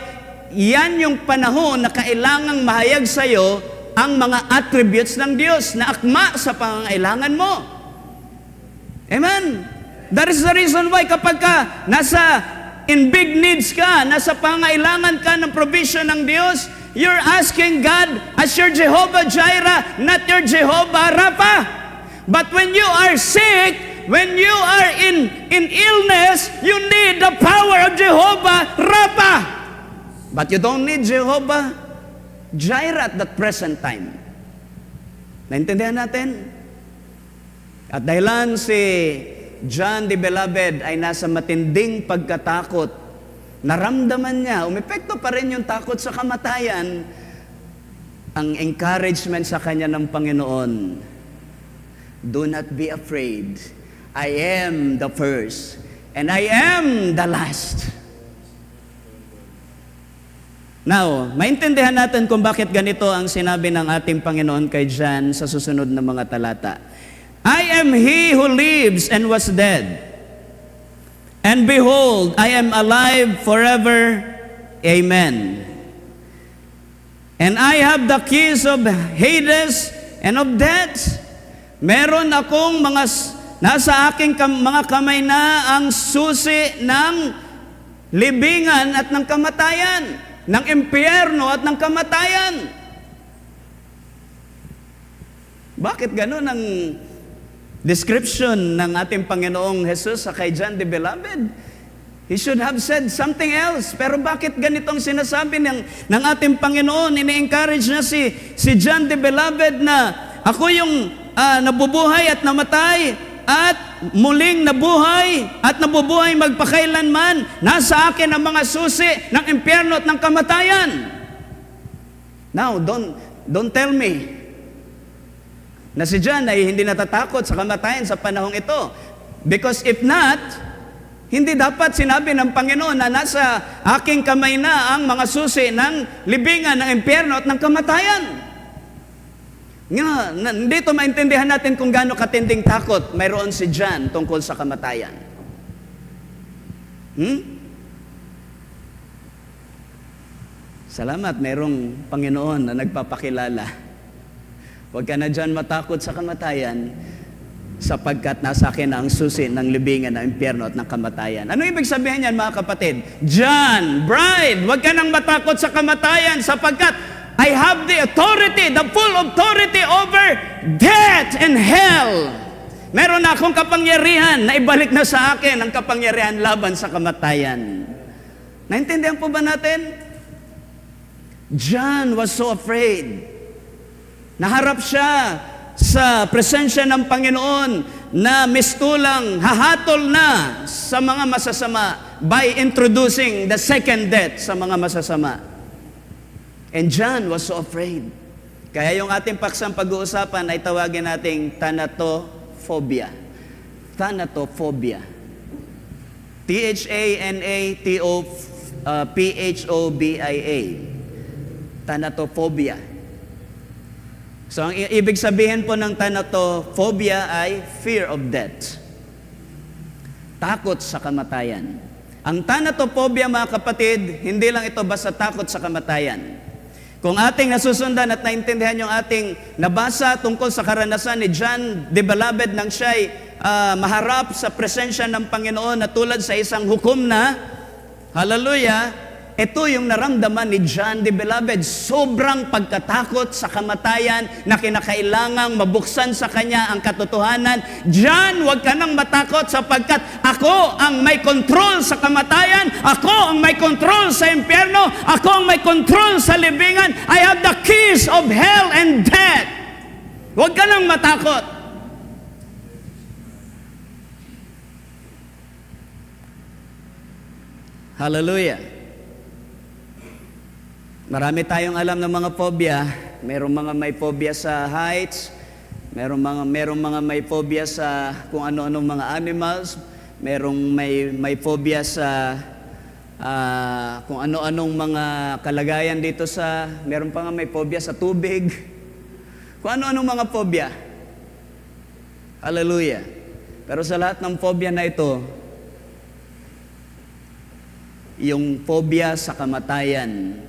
Speaker 2: yan yung panahon na kailangang mahayag sa iyo ang mga attributes ng Diyos na akma sa pangangailangan mo. Amen? That is the reason why kapag ka nasa in big needs ka, nasa pangailangan ka ng provision ng Diyos, you're asking God as your Jehovah Jireh, not your Jehovah Rapha. But when you are sick, when you are in illness, you need the power of Jehovah Rapha. But you don't need Jehovah Jireh at that present time. Naintindihan natin? At dahilan si John the Beloved ay nasa matinding pagkatakot, naramdaman niya, umepekto pa rin yung takot sa kamatayan, ang encouragement sa kanya ng Panginoon, do not be afraid. I am the first and I am the last. Now, maintindihan natin kung bakit ganito ang sinabi ng ating Panginoon kay John sa susunod na mga talata. I am he who lives and was dead. And behold, I am alive forever. Amen. And I have the keys of Hades and of death. Meron akong nasa aking mga kamay na ang susi ng libingan at ng kamatayan, ng impyerno at ng kamatayan. Bakit ganun ang description ng ating Panginoong Jesus sa kay John the Beloved? He should have said something else. Pero bakit ganitong sinasabi ng ating Panginoon? Ini-encourage na si John the Beloved na ako yung nabubuhay at namatay at muling nabuhay at nabubuhay magpakailanman. Nasa akin ang mga susi ng impyerno at ng kamatayan. Now, don't tell me na si John ay hindi natatakot sa kamatayan sa panahong ito. Because if not, hindi dapat sinabi ng Panginoon na nasa aking kamay na ang mga susi ng libingan, ng impyerno at ng kamatayan. Dito maintindihan natin kung gaano katinding takot mayroon si John tungkol sa kamatayan. Salamat, mayroong Panginoon na nagpapakilala. Huwag ka na dyan matakot sa kamatayan sapagkat nasa akin ang susi ng libingan ng impyerno at ng kamatayan. Ano ibig sabihin yan, mga kapatid? John, bride, huwag ka nang matakot sa kamatayan sapagkat I have the authority, the full authority over death and hell. Meron akong kapangyarihan na ibalik na sa akin ang kapangyarihan laban sa kamatayan. Naintindihan po ba natin? John was so afraid. Naharap siya sa presensya ng Panginoon na mistulang hahatol na sa mga masasama by introducing the second death sa mga masasama. And John was so afraid. Kaya yung ating paksang pag-uusapan ay tawagin nating thanatophobia. Thanatophobia. Thanatophobia. Thanatophobia. So, ang ibig sabihin po ng thanatophobia ay fear of death. Takot sa kamatayan. Ang thanatophobia, mga kapatid, hindi lang ito basta takot sa kamatayan. Kung ating nasusundan at naintindihan yung ating nabasa tungkol sa karanasan ni John the Beloved nang siya'y maharap sa presensya ng Panginoon na tulad sa isang hukom na, hallelujah, ito yung naramdaman ni John the Beloved. Sobrang pagkatakot sa kamatayan na kinakailangang mabuksan sa kanya ang katotohanan. John, huwag ka nang matakot sapagkat ako ang may control sa kamatayan. Ako ang may control sa impyerno. Ako ang may control sa libingan. I have the keys of hell and death. Huwag ka nang matakot. Hallelujah. Marami tayong alam ng mga phobia. Mayroong mga may phobia sa heights, Merong mga may phobia sa kung ano-anong mga animals, merong may phobia sa kung ano-anong mga kalagayan dito meron pa nga may phobia sa tubig. Kung ano-anong mga phobia. Hallelujah. Pero sa lahat ng phobia na ito, yung phobia sa kamatayan,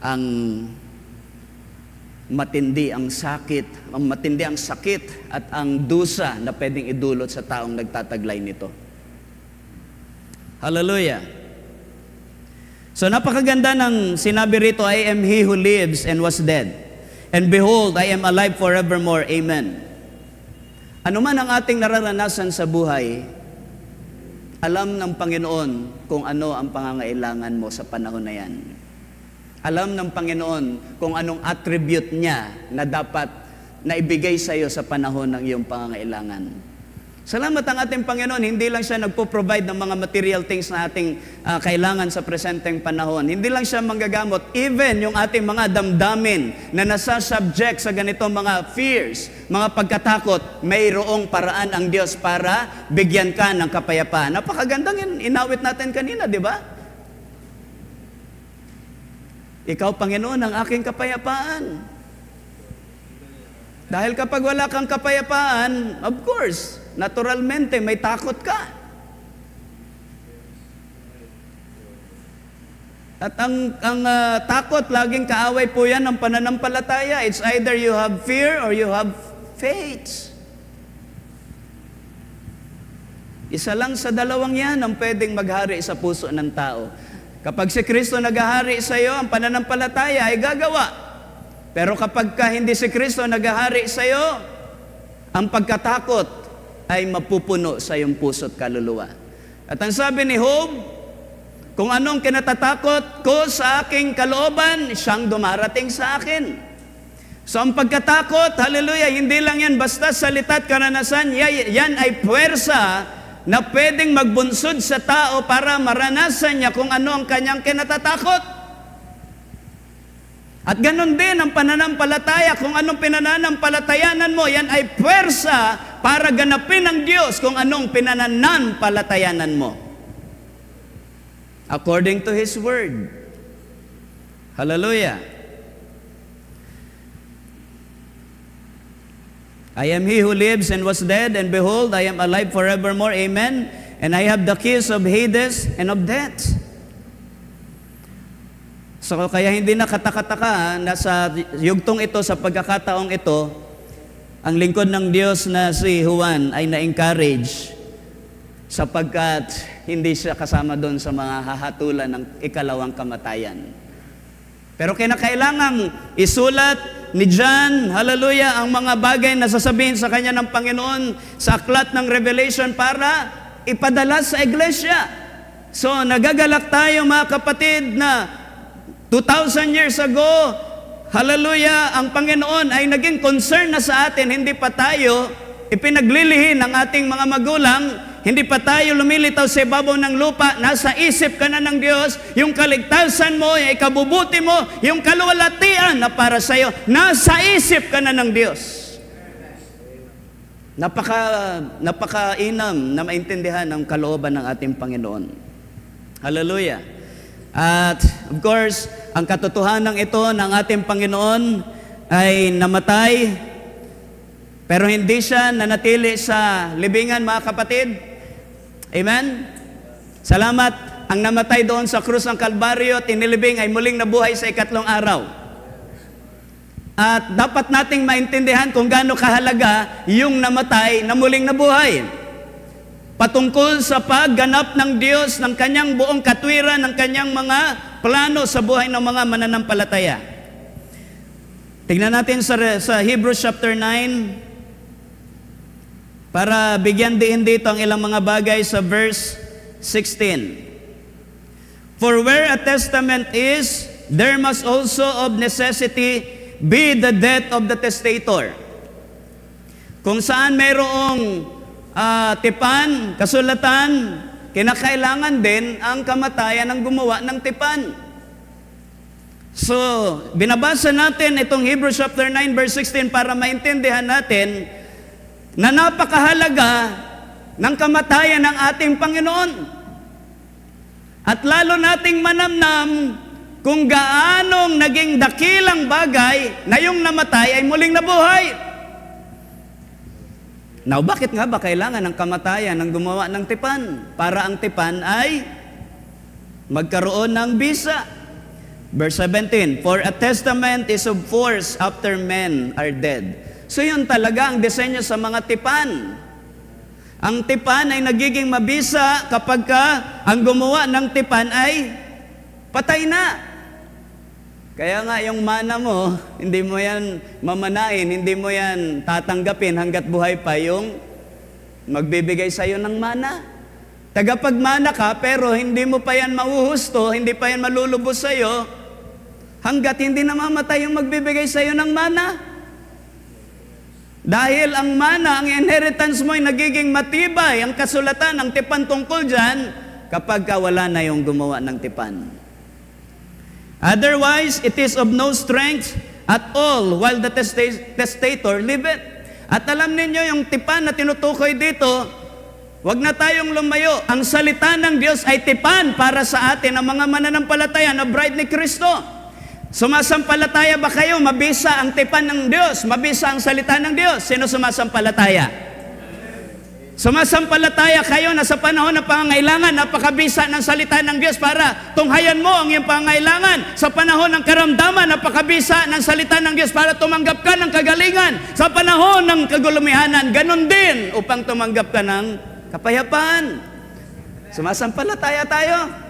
Speaker 2: ang matindi ang sakit at ang dusa na pwedeng idulot sa taong nagtataglay nito. Hallelujah. So napakaganda ng sinabi rito, I am he who lives and was dead. And behold, I am alive forevermore. Amen. Ano man ang ating nararanasan sa buhay, alam ng Panginoon kung ano ang pangangailangan mo sa panahon na yan. Alam ng Panginoon kung anong attribute niya na dapat na ibigay sa iyo sa panahon ng iyong pangangailangan. Salamat ang ating Panginoon, hindi lang siya nagpo-provide ng mga material things na ating kailangan sa presenteng panahon. Hindi lang siya manggagamot, even yung ating mga damdamin na nasa-subject sa ganitong mga fears, mga pagkatakot, mayroong paraan ang Diyos para bigyan ka ng kapayapaan. Napakagandang inawit natin kanina, di ba? Ikaw, Panginoon, ang aking kapayapaan. Dahil kapag wala kang kapayapaan, of course, naturalmente, may takot ka. At ang takot, laging kaaway po yan ng pananampalataya. It's either you have fear or you have faith. Isa lang sa dalawang yan ang pwedeng maghari sa puso ng tao. Kapag si Kristo naghahari sa iyo, ang pananampalataya ay gagawa. Pero kapag hindi si Kristo naghahari sa iyo, ang pagkatakot ay mapupuno sa iyong puso at kaluluwa. At ang sabi ni Job, kung anong kinatatakot ko sa aking kalooban, siyang dumarating sa akin. So ang pagkatakot, hallelujah, hindi lang yan basta salita at karanasan, yan ay puwersa na pwedeng magbunsod sa tao para maranasan niya kung ano ang kanyang kinatatakot. At ganun din ang pananampalataya, kung anong pinananampalatayanan mo, yan ay puwersa para ganapin ng Diyos kung anong pinananampalatayanan mo. According to His Word. Hallelujah. I am he who lives and was dead, and behold, I am alive forevermore. Amen. And I have the keys of Hades and of death. So kaya hindi na katakataka na sa yugtong ito, sa pagkakataong ito, ang lingkod ng Diyos na si Juan ay na-encourage sapagkat hindi siya kasama doon sa mga hahatulan ng ikalawang kamatayan. Pero kinakailangang isulat ni John, hallelujah, ang mga bagay na sasabihin sa kanya ng Panginoon sa aklat ng Revelation para ipadala sa iglesia. So, nagagalak tayo mga kapatid na 2,000 years ago, hallelujah, ang Panginoon ay naging concern na sa atin, hindi pa tayo ipinaglilihin ng ating mga magulang, hindi pa tayo lumilitaw sa ibabaw ng lupa, nasa isip ka na ng Diyos, yung kaligtasan mo, yung ikabubuti mo, yung kaluwalhatian na para sa iyo, nasa isip ka na ng Diyos. Napakainam na maintindihan ang kalooban ng ating Panginoon. Hallelujah. At of course, ang katotohanan ito ng ating Panginoon ay namatay, pero hindi siya nanatili sa libingan, mga kapatid. Amen? Salamat. Ang namatay doon sa krus ng Kalbaryo at inilibing ay muling nabuhay sa ikatlong araw. At dapat nating maintindihan kung gaano kahalaga yung namatay na muling nabuhay. Patungkol sa pagganap ng Diyos ng kanyang buong katwiran, ng kanyang mga plano sa buhay ng mga mananampalataya. Tingnan natin sa Hebrews chapter 9, para bigyan din dito ang ilang mga bagay sa verse 16. For where a testament is, there must also of necessity be the death of the testator. Kung saan mayroong tipan, kasulatan, kinakailangan din ang kamatayan ng gumawa ng tipan. So, binabasa natin itong Hebrews chapter 9 verse 16 para maintindihan natin na napakahalaga ng kamatayan ng ating Panginoon. At lalo nating manamnam kung gaanong naging dakilang bagay na yung namatay ay muling nabuhay. Now, bakit nga ba kailangan ng kamatayan ng gumawa ng tipan? Para ang tipan ay magkaroon ng bisa. Verse 17, for a testament is of force after men are dead. So yun talaga ang disenyo sa mga tipan. Ang tipan ay nagiging mabisa kapag ang gumawa ng tipan ay patay na. Kaya nga yung mana mo, hindi mo yan mamanain, hindi mo yan tatanggapin hanggat buhay pa yung magbibigay sa'yo ng mana. Tagapagmana ka, pero hindi mo pa yan mauhusto, hindi pa yan malulubos sa'yo, hanggat hindi namamatay yung magbibigay sa'yo ng mana. Dahil ang mana, ang inheritance mo ay nagiging matibay, ang kasulatan, ang tipan tungkol dyan, kapag wala na yung gumawa ng tipan. Otherwise, it is of no strength at all while the testator liveth. At alam ninyo, yung tipan na tinutukoy dito, wag na tayong lumayo. Ang salita ng Diyos ay tipan para sa atin, ang mga mananampalataya na bride ni Kristo. Sumasampalataya ba kayo? Mabisa ang tipan ng Diyos, mabisa ang salita ng Diyos. Sino sumasampalataya? Sumasampalataya kayo na sa panahon ng pangangailangan, napakabisa ng salita ng Diyos para tunghayan mo ang iyong pangangailangan. Sa panahon ng karamdaman, napakabisa ng salita ng Diyos para tumanggap ka ng kagalingan. Sa panahon ng kagulumihanan, ganun din upang tumanggap ka ng kapayapaan. Sumasampalataya tayo.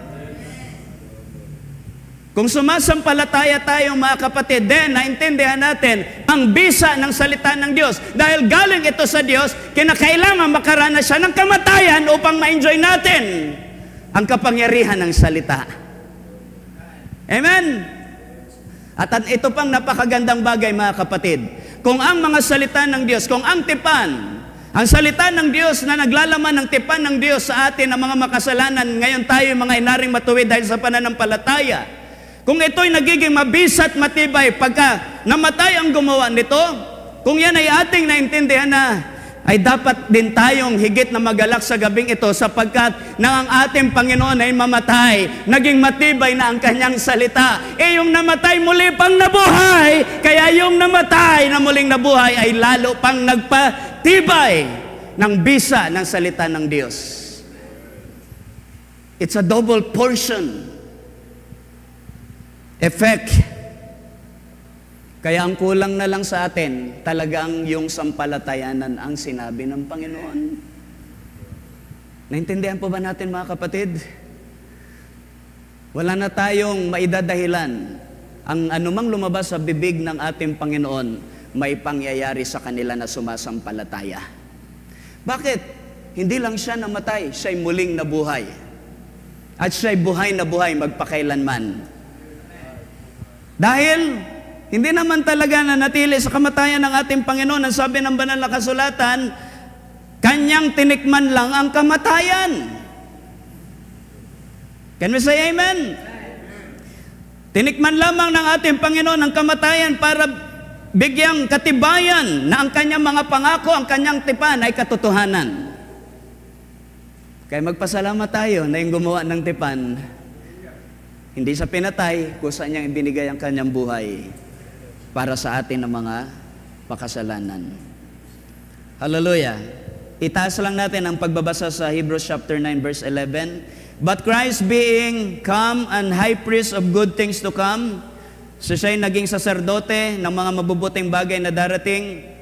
Speaker 2: Kung sumasampalataya tayo mga kapatid, then naintindihan natin ang bisa ng salita ng Diyos. Dahil galing ito sa Diyos, kinakailangan makaranas siya ng kamatayan upang ma-enjoy natin ang kapangyarihan ng salita. Amen? At ito pang napakagandang bagay mga kapatid. Kung ang mga salita ng Diyos, kung ang tipan, ang salita ng Diyos na naglalaman ng tipan ng Diyos sa atin ng mga makasalanan, ngayon tayo mga inaring matuwid dahil sa pananampalataya. Kung ito'y nagiging mabisa at matibay pagka namatay ang gumawa nito, kung yan ay ating naintindihan na, ay dapat din tayong higit na magalak sa gabing ito sapagkat nang ang ating Panginoon ay mamatay, naging matibay na ang kanyang salita. Yung namatay muli pang nabuhay, kaya yung namatay na muling nabuhay ay lalo pang nagpatibay ng bisa ng salita ng Diyos. It's a double portion effect. Kaya ang kulang na lang sa atin, talagang yung sampalatayanan ang sinabi ng Panginoon. Naintindihan po ba natin mga kapatid? Wala na tayong maidadahilan. Ang anumang lumabas sa bibig ng ating Panginoon, may pangyayari sa kanila na sumasampalataya. Bakit? Hindi lang siya namatay, siya'y muling nabuhay. At siya'y buhay na buhay magpakailanman. Dahil hindi naman talaga nanatili sa kamatayan ng ating Panginoon. Ang sabi ng banal na kasulatan, kanyang tinikman lang ang kamatayan. Can we say amen? Tinikman lamang ng ating Panginoon ang kamatayan para bigyang katibayan na ang kanyang mga pangako, ang kanyang tipan ay katotohanan. Kaya magpasalamat tayo na yung gumawa ng tipan, hindi sa pinatay, kusa niyang ibinigay ang kanyang buhay para sa atin ng mga makasalanan. Hallelujah. Itaas lang natin ang pagbabasa sa Hebrews chapter 9 verse 11. But Christ being come and high priest of good things to come, so siya'y naging saserdote ng mga mabubuting bagay na darating.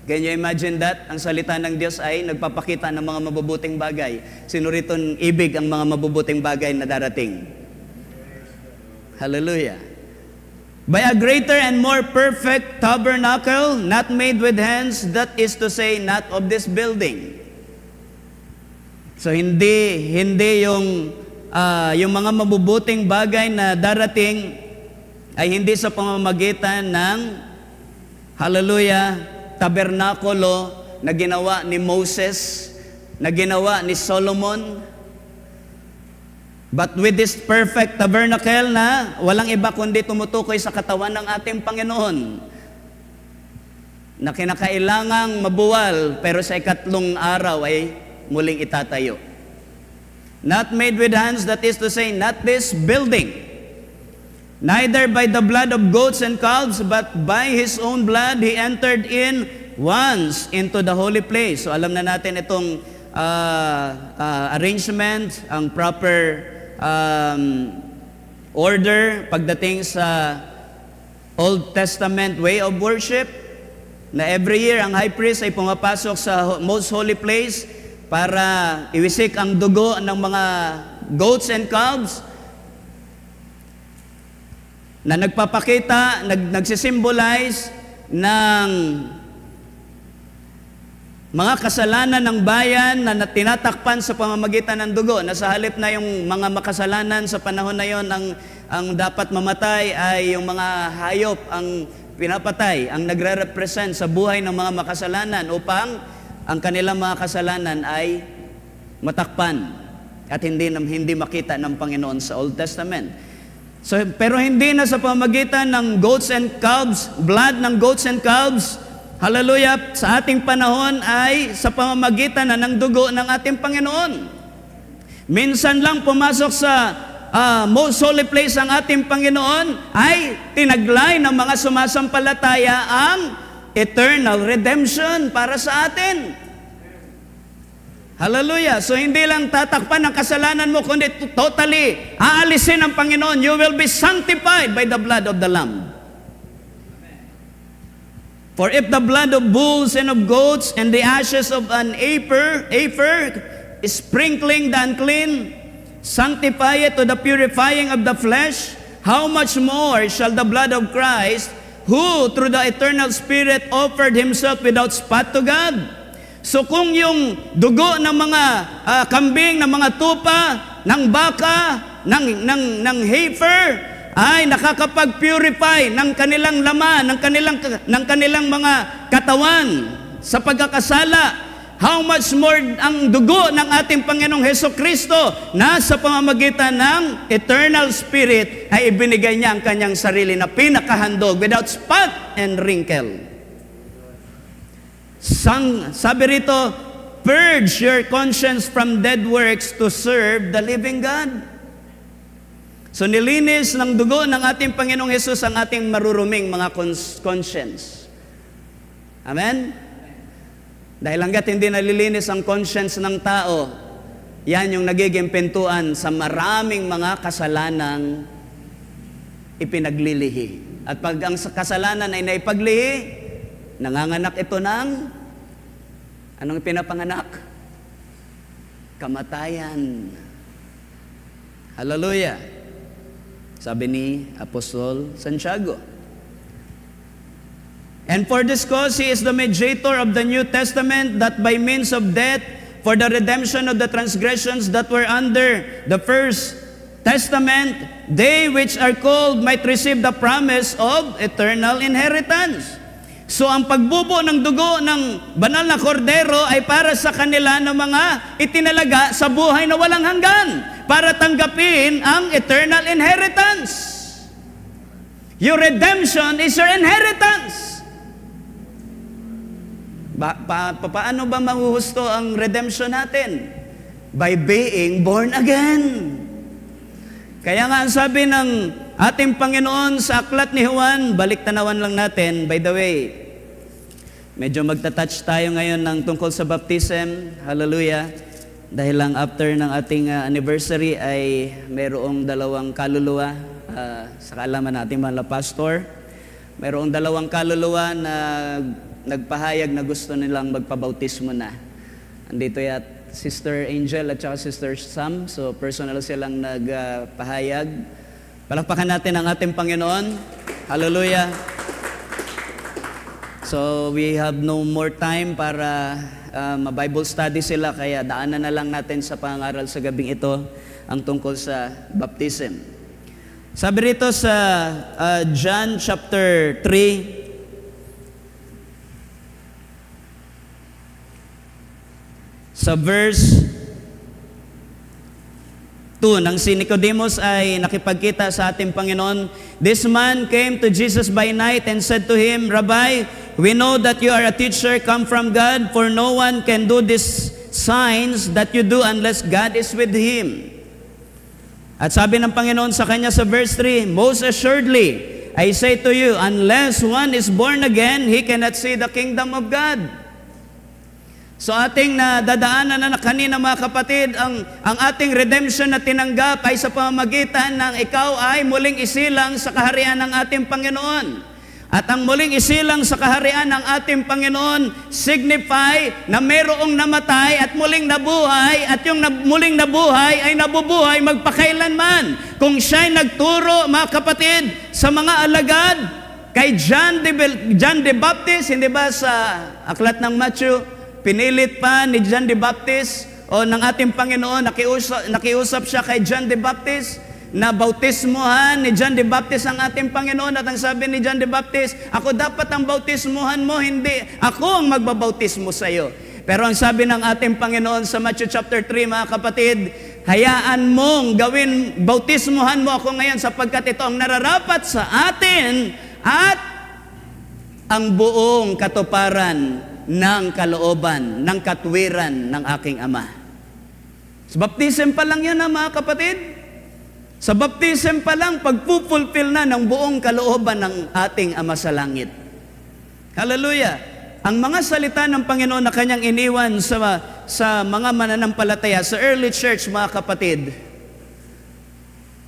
Speaker 2: Can you imagine that? Ang salita ng Diyos ay nagpapakita ng mga mabubuting bagay. Sino rito ibig ang mga mabubuting bagay na darating? Hallelujah. By a greater and more perfect tabernacle, not made with hands, that is to say, not of this building. So hindi yung mga mabubuting bagay na darating ay hindi sa pamamagitan ng hallelujah, tabernakulo na ginawa ni Moses, na ginawa ni Solomon. But with this perfect tabernacle na walang iba kundi tumutukoy sa katawan ng ating Panginoon, na kinakailangang mabuwal pero sa ikatlong araw ay muling itatayo. Not made with hands, that is to say, not this building, neither by the blood of goats and calves, but by His own blood He entered in once into the holy place. So alam na natin itong arrangement, ang proper order pagdating sa Old Testament way of worship, na every year ang high priest ay pumapasok sa most holy place para iwisik ang dugo ng mga goats and calves na nagpapakita, nagsisimbolize ng mga kasalanan ng bayan na tinatakpan sa pamamagitan ng dugo, na sa halip na yung mga makasalanan sa panahon na yon, ang dapat mamatay ay yung mga hayop ang pinapatay, ang nagre-represent sa buhay ng mga makasalanan upang ang kanilang mga kasalanan ay matakpan at hindi makita ng Panginoon sa Old Testament. So, pero hindi na sa pamamagitan ng goats and calves, blood ng goats and calves, hallelujah, sa ating panahon ay sa pamamagitan na ng dugo ng ating Panginoon. Minsan lang pumasok sa most holy place ang ating Panginoon, ay tinaglay ng mga sumasampalataya ang eternal redemption para sa atin. Hallelujah. So hindi lang tatakpan ang kasalanan mo, kundi totally aalisin ng Panginoon. You will be sanctified by the blood of the Lamb. For if the blood of bulls and of goats and the ashes of an heifer sprinkling the unclean sanctify it to the purifying of the flesh, how much more shall the blood of Christ, who through the eternal Spirit offered Himself without spot to God. So kung yung dugo ng mga kambing, ng mga tupa, ng baka, ng heifer ay nakakapag-purify ng kanilang laman, ng kanilang mga katawan sa pagkakasala, how much more ang dugo ng ating Panginoong Hesukristo na sa pamamagitan ng eternal Spirit ay ibinigay niya ang kanyang sarili na pinakahandog without spot and wrinkle. Sabi rito, purge your conscience from dead works to serve the living God. So nilinis ng dugo ng ating Panginoong Hesus ang ating maruruming mga conscience. Amen? Dahil hanggat hindi nalilinis ang conscience ng tao, yan yung nagiging pintuan sa maraming mga kasalanang ipinaglilihi. At pag ang kasalanan ay naipaglihi, nanganganak ito ng, anong pinapanganak? Kamatayan. Hallelujah. Sabi ni Apostol Santiago. And for this cause, He is the mediator of the New Testament, that by means of death, for the redemption of the transgressions that were under the first Testament, they which are called might receive the promise of eternal inheritance. So ang pagbubo ng dugo ng banal na kordero ay para sa kanila ng mga itinalaga sa buhay na walang hanggan, para tanggapin ang eternal inheritance. Your redemption is your inheritance. Paano ba mahuhusto ang redemption natin? By being born again. Kaya nga ang sabi ng ating Panginoon sa aklat ni Juan, balik tanawan lang natin, by the way, medyo magta-touch tayo ngayon ng tungkol sa baptism, hallelujah, dahil lang after ng ating anniversary ay mayroong dalawang kaluluwa, sa kaalaman natin mga pastor, mayroong dalawang kaluluwa na nagpahayag na gusto nilang magpabautismo na. Andito yat Sister Angel at saka Sister Sam, so personal silang nagpahayag. Palakpakan natin ang ating Panginoon. Hallelujah. So we have no more time para ma-Bible study sila, kaya daanan na lang natin sa pangaral sa gabing ito ang tungkol sa baptism. Sabi rito sa John chapter 3, sa verse
Speaker 3: 2, nang si Nicodemus ay nakipagkita sa ating Panginoon, this man came to Jesus by night and said to him, Rabbi, we know that you are a teacher come from God, for no one can do these signs that you do unless God is with him. At sabi ng Panginoon sa kanya sa verse 3, most assuredly, I say to you, unless one is born again, he cannot see the kingdom of God. So ating nadadaanan na kanina mga kapatid, ang ating redemption na tinanggap ay sa pamamagitan ng ikaw ay muling isilang sa kaharian ng ating Panginoon. At ang muling isilang sa kaharian ng ating Panginoon signify na mayroong namatay at muling nabuhay, at yung muling nabuhay ay nabubuhay magpakailanman. Kung siya'y nagturo mga kapatid sa mga alagad kay John the Baptist, hindi ba sa aklat ng Matthew, pinilit pa ni John the Baptist o ng ating Panginoon, nakiusap siya kay John the Baptist na bautismuhan ni John the Baptist ang ating Panginoon. At ang sabi ni John the Baptist, ako dapat ang bautismuhan mo, hindi ako ang magbabautismo sa iyo. Pero ang sabi ng ating Panginoon sa Matthew chapter 3, mga kapatid, hayaan mong gawin, bautismuhan mo ako ngayon sapagkat ito ang nararapat sa atin at ang buong katuparan ng kalooban, ng katwiran ng aking Ama. Sa baptism pa lang yan, mga kapatid. Sa baptism pa lang, pagpupulfill na ng buong kalooban ng ating Ama sa langit. Hallelujah! Ang mga salita ng Panginoon na kanyang iniwan sa mga mananampalataya, sa early church, mga kapatid,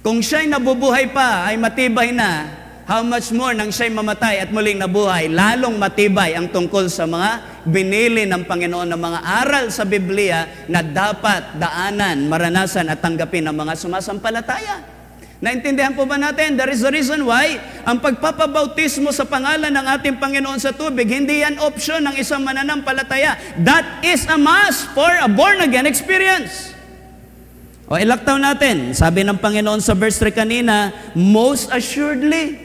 Speaker 3: kung siya'y nabubuhay pa, ay matibay na, how much more nang siya'y mamatay at muling nabuhay, lalong matibay ang tungkol sa mga binili ng Panginoon ng mga aral sa Biblia na dapat daanan, maranasan at tanggapin ng mga sumasampalataya. Naintindihan po ba natin? There is a reason why ang pagpapabautismo sa pangalan ng ating Panginoon sa tubig, hindi yan option ng isang mananampalataya. That is a must for a born-again experience. O ilaktaw natin, sabi ng Panginoon sa verse 3 kanina, most assuredly,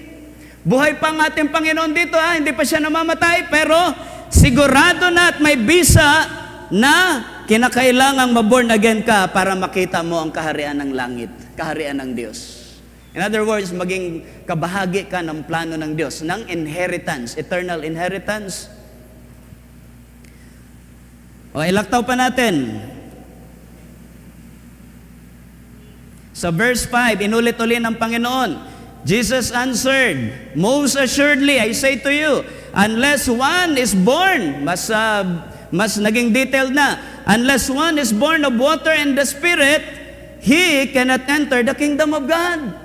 Speaker 3: buhay pa ang ating Panginoon dito, hindi pa siya namamatay, pero sigurado na at may bisa na kinakailangang maborn again ka para makita mo ang kaharian ng langit, kaharian ng Diyos. In other words, maging kabahagi ka ng plano ng Diyos, ng inheritance, eternal inheritance. O ilaktaw pa natin. Sa verse 5, inulit-ulit ng Panginoon, Jesus answered, most assuredly, I say to you, unless one is born, mas naging detailed na, unless one is born of water and the Spirit, he cannot enter the kingdom of God.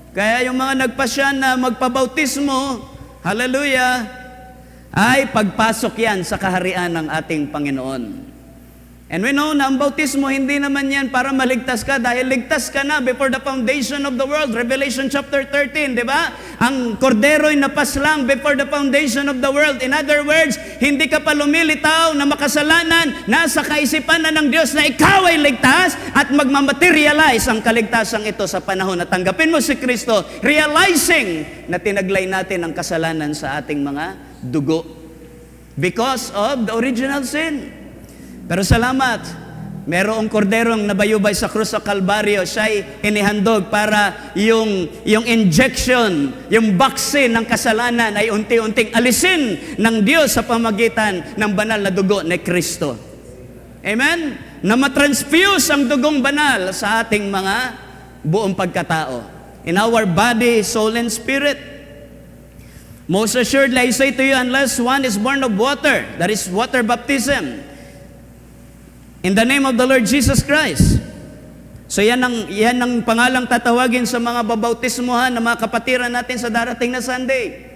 Speaker 3: Kaya yung mga nagpasya na magpabautismo, hallelujah, ay pagpasok yan sa kaharian ng ating Panginoon. And we know na ang bautismo, hindi naman yan para maligtas ka, dahil ligtas ka na before the foundation of the world. Revelation chapter 13, di ba? Ang kordero'y napaslang before the foundation of the world. In other words, hindi ka pa lumilitaw na makasalanan, nasa kaisipan na ng Diyos na ikaw ay ligtas at magmamaterialize ang kaligtasan ito sa panahon na tanggapin mo si Kristo, realizing na tinaglay natin ang kasalanan sa ating mga dugo because of the original sin. Pero salamat, merong korderong nabayubay sa krus sa Kalbaryo, siya'y inihandog para yung injection, yung vaccine ng kasalanan ay unti-unting alisin ng Diyos sa pamagitan ng banal na dugo ni Kristo. Amen? Na matransfuse ang dugong banal sa ating mga buong pagkatao. In our body, soul, and spirit. Most assuredly, I say to you, unless one is born of water, that is water baptism, in the name of the Lord Jesus Christ. So yan ang pangalang tatawagin sa mga babautismuhan na mga kapatiran natin sa darating na Sunday.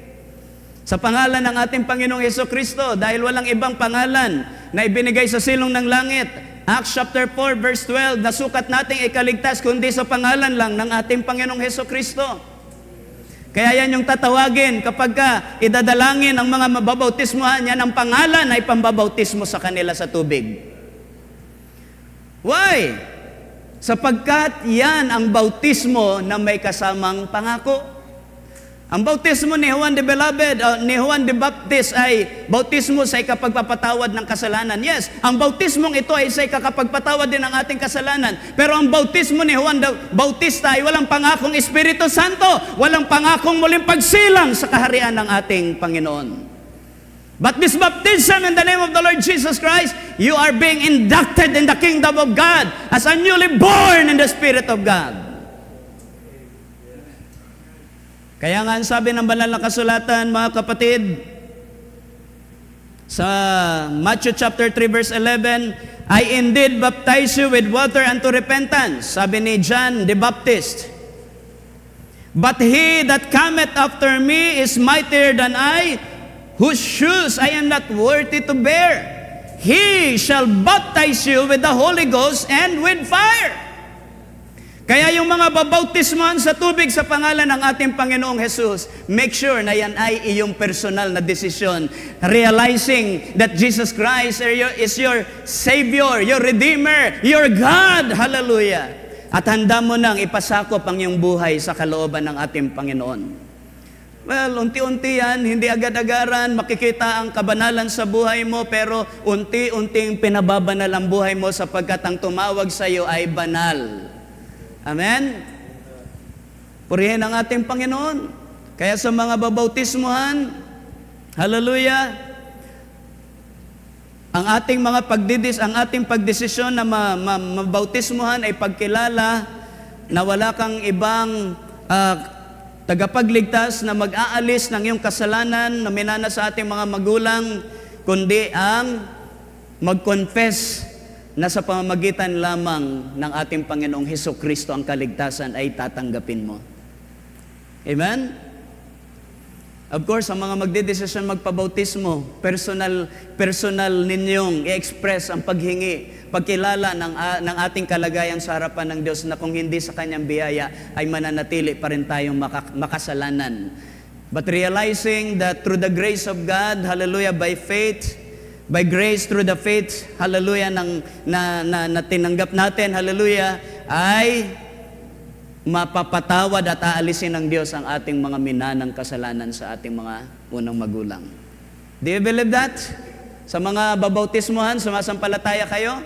Speaker 3: Sa pangalan ng ating Panginoong Hesus Kristo, dahil walang ibang pangalan na ibinigay sa silong ng langit. Acts chapter 4 verse 12, nasukat nating ikaligtas kundi sa pangalan lang ng ating Panginoong Hesus Kristo. Kaya yan yung tatawagin kapag idadalangin ang mga mababautismuhan, yan ang pangalan na ipambabautismo sa kanila sa tubig. Why? Sapagkat yan ang bautismo na may kasamang pangako. Ang bautismo ni Juan the Beloved, ni Juan the Baptist ay bautismo sa ikapagpapatawad ng kasalanan. Yes, ang bautismong ito ay sa ikakapagpatawad din ng ating kasalanan. Pero ang bautismo ni Juan the Bautista ay walang pangakong Espiritu Santo, walang pangakong muling pagsilang sa kaharian ng ating Panginoon. But this baptism in the name of the Lord Jesus Christ, you are being inducted in the kingdom of God as a newly born in the Spirit of God. Kaya nga ang sabi ng banal na kasulatan, mga kapatid, sa Matthew chapter 3 verse 11, I indeed baptize you with water unto repentance, sabi ni John the Baptist. But he that cometh after me is mightier than I, whose shoes I am not worthy to bear. He shall baptize you with the Holy Ghost and with fire. Kaya yung mga babautismohan sa tubig sa pangalan ng ating Panginoong Jesus, make sure na yan ay iyong personal na desisyon. Realizing that Jesus Christ is your Savior, your Redeemer, your God. Hallelujah. At handa mo nang ipasakop ang iyong buhay sa kalooban ng ating Panginoon. Well, unti-unti yan, hindi agad-agaran, makikita ang kabanalan sa buhay mo, pero unti-unting pinababanal ang buhay mo sapagkat ang tumawag sa iyo ay banal. Amen? Purihin ang ating Panginoon. Kaya sa mga babautismuhan, hallelujah, ang ating pagdesisyon na mabautismuhan ay pagkilala na wala kang ibang tagapagligtas na mag-aalis ng iyong kasalanan na minana sa ating mga magulang, kundi ang mag-confess na sa pamamagitan lamang ng ating Panginoong Hesukristo ang kaligtasan ay tatanggapin mo. Amen? Of course, ang mga magdedesisyon magpabautismo, personal ninyong i-express ang paghingi, pagkilala ng ating kalagayan sa harapan ng Diyos na kung hindi sa Kanyang biyaya ay mananatili pa rin tayong makasalanan. But realizing that through the grace of God, hallelujah, by faith, by grace through the faith, hallelujah, na tinanggap natin, hallelujah, ay mapapatawad at aalisin ng Diyos ang ating mga minanang kasalanan sa ating mga unang magulang. Do you believe that? Sa mga babautismuhan, sumasampalataya kayo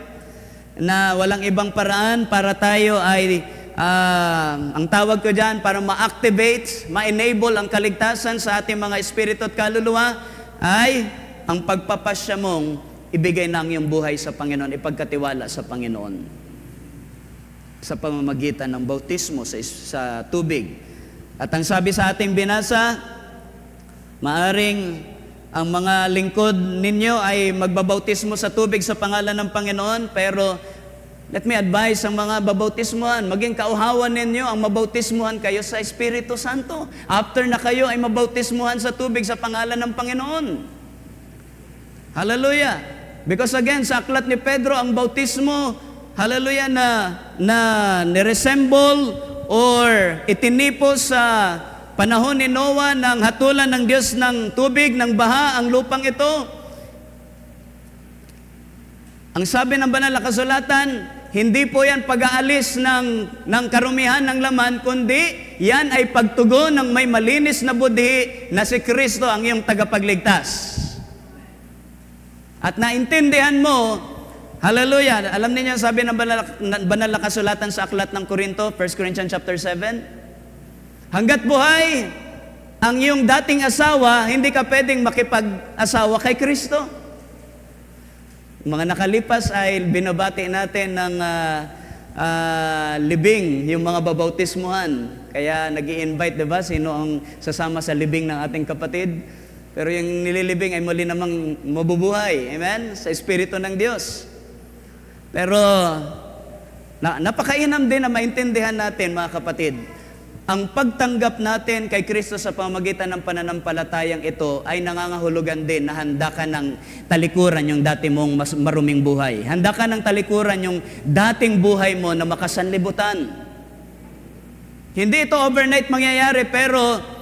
Speaker 3: na walang ibang paraan para tayo ay, ang tawag ko dyan, para ma-activate, ma-enable ang kaligtasan sa ating mga espiritu at kaluluwa, ay ang pagpapasya mong ibigay na ang iyong buhay sa Panginoon, ipagkatiwala sa Panginoon sa pamamagitan ng bautismo sa tubig. At ang sabi sa ating binasa, maaring ang mga lingkod ninyo ay magbabautismo sa tubig sa pangalan ng Panginoon, pero let me advise ang mga babautismuhan, maging kauhawan ninyo ang mabautismuhan kayo sa Espiritu Santo. After na kayo ay mabautismuhan sa tubig sa pangalan ng Panginoon. Hallelujah. Because again, sa aklat ni Pedro, ang bautismo, hallelujah, na niresemble or itinipos sa panahon ni Noah ng hatulan ng Diyos ng tubig, ng baha, ang lupang ito. Ang sabi ng banal na kasulatan, hindi po yan pag-aalis ng karumihan ng laman, kundi yan ay pagtugon ng may malinis na budhi na si Kristo ang iyong tagapagligtas. At naintindihan mo, hallelujah, alam niyo sabi ng banal na kasulatan sa aklat ng Korinto, 1 Corinthians chapter 7, hanggat buhay ang iyong dating asawa, hindi ka pwedeng makipag-asawa kay Kristo. Mga nakalipas ay binabati natin ng libing, yung mga babautismuhan. Kaya nag-i-invite, diba, sino ang sasama sa libing ng ating kapatid. Pero yung nililibing ay muli namang mabubuhay. Amen? Sa Espiritu ng Diyos. Pero napakainam din na maintindihan natin, mga kapatid, ang pagtanggap natin kay Kristo sa pamamagitan ng pananampalatayang ito ay nangangahulugan din na handa ka ng talikuran yung dati mong maruming buhay. Handa ka ng talikuran yung dating buhay mo na makasanlibutan. Hindi ito overnight mangyayari, pero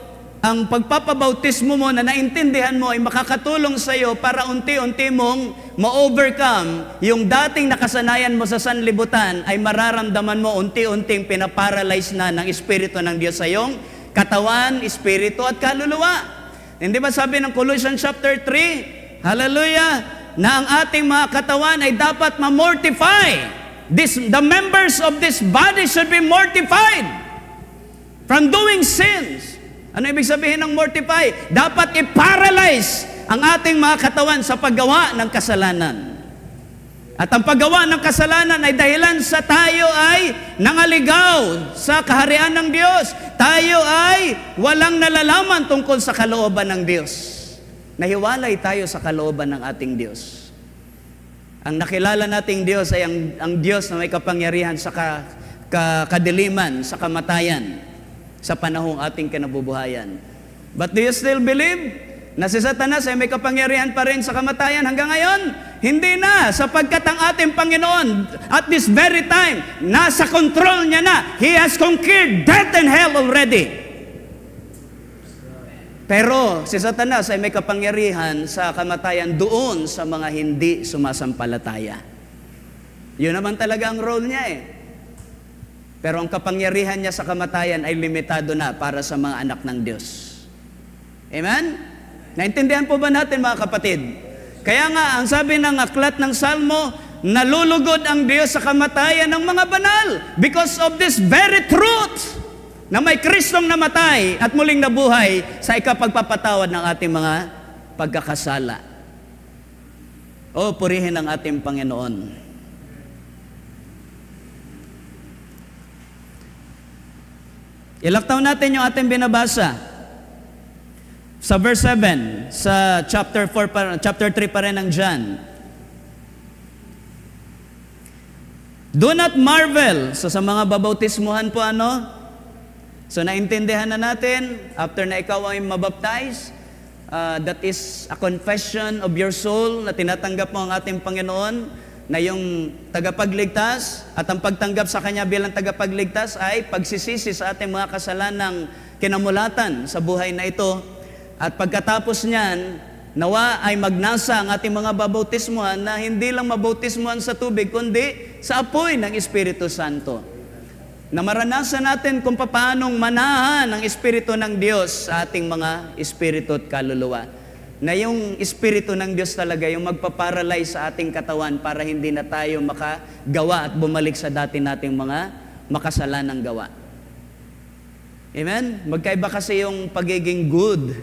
Speaker 3: ang pagpapabautismo mo na naintindihan mo ay makakatulong sa iyo para unti-unti mong ma-overcome yung dating nakasanayan mo sa sanlibutan ay mararamdaman mo unti-unting pinaparalyze na ng Espiritu ng Diyos sa iyong katawan, espiritu at kaluluwa. Hindi ba sabi ng Colossians chapter 3, hallelujah, na ang ating mga katawan ay dapat ma-mortify. The members of this body should be mortified from doing sins. Ano ibig sabihin ng mortify? Dapat i-paralyze ang ating mga katawan sa paggawa ng kasalanan. At ang paggawa ng kasalanan ay dahilan sa tayo ay nangaligaw sa kaharian ng Diyos. Tayo ay walang nalalaman tungkol sa kalooban ng Diyos. Nahiwalay tayo sa kalooban ng ating Diyos. Ang nakilala nating Diyos ay ang Diyos na may kapangyarihan sa kadiliman, sa kamatayan, sa panahong ating kinabubuhayan. But do you still believe na si Satanas ay may kapangyarihan pa rin sa kamatayan hanggang ngayon? Hindi na, sapagkat ang ating Panginoon at this very time, nasa control niya na. He has conquered death and hell already. Pero si Satanas ay may kapangyarihan sa kamatayan doon sa mga hindi sumasampalataya. Yun naman talaga ang role niya eh. Pero ang kapangyarihan niya sa kamatayan ay limitado na para sa mga anak ng Diyos. Amen? Naintindihan po ba natin mga kapatid? Kaya nga, ang sabi ng aklat ng Salmo, nalulugod ang Diyos sa kamatayan ng mga banal because of this very truth na may Kristong namatay at muling nabuhay sa ikapagpapatawad ng ating mga pagkakasala. O, purihin ang ating Panginoon. Ilaktaw natin yung ating binabasa. Sa verse 7, sa chapter 3 pa rin ng John. Do not marvel. So sa mga babautismuhan po So naintindihan na natin, after na ikaw ay mabaptize, that is a confession of your soul na tinatanggap mo ang ating Panginoon na yung tagapagligtas at ang pagtanggap sa Kanya bilang tagapagligtas ay pagsisisi sa ating mga kasalanang kinamulatan sa buhay na ito. At pagkatapos niyan, nawa ay magnasa ang ating mga babautismuhan na hindi lang mabautismuhan sa tubig, kundi sa apoy ng Espiritu Santo. Na maranasan natin kung paanong manahan ang Espiritu ng Diyos sa ating mga espiritu at kaluluwa. Na yung Espiritu ng Diyos talaga yung magpaparalyze sa ating katawan para hindi na tayo makagawa at bumalik sa dati nating mga makasalanang gawa. Amen? Magkaiba kasi yung pagiging good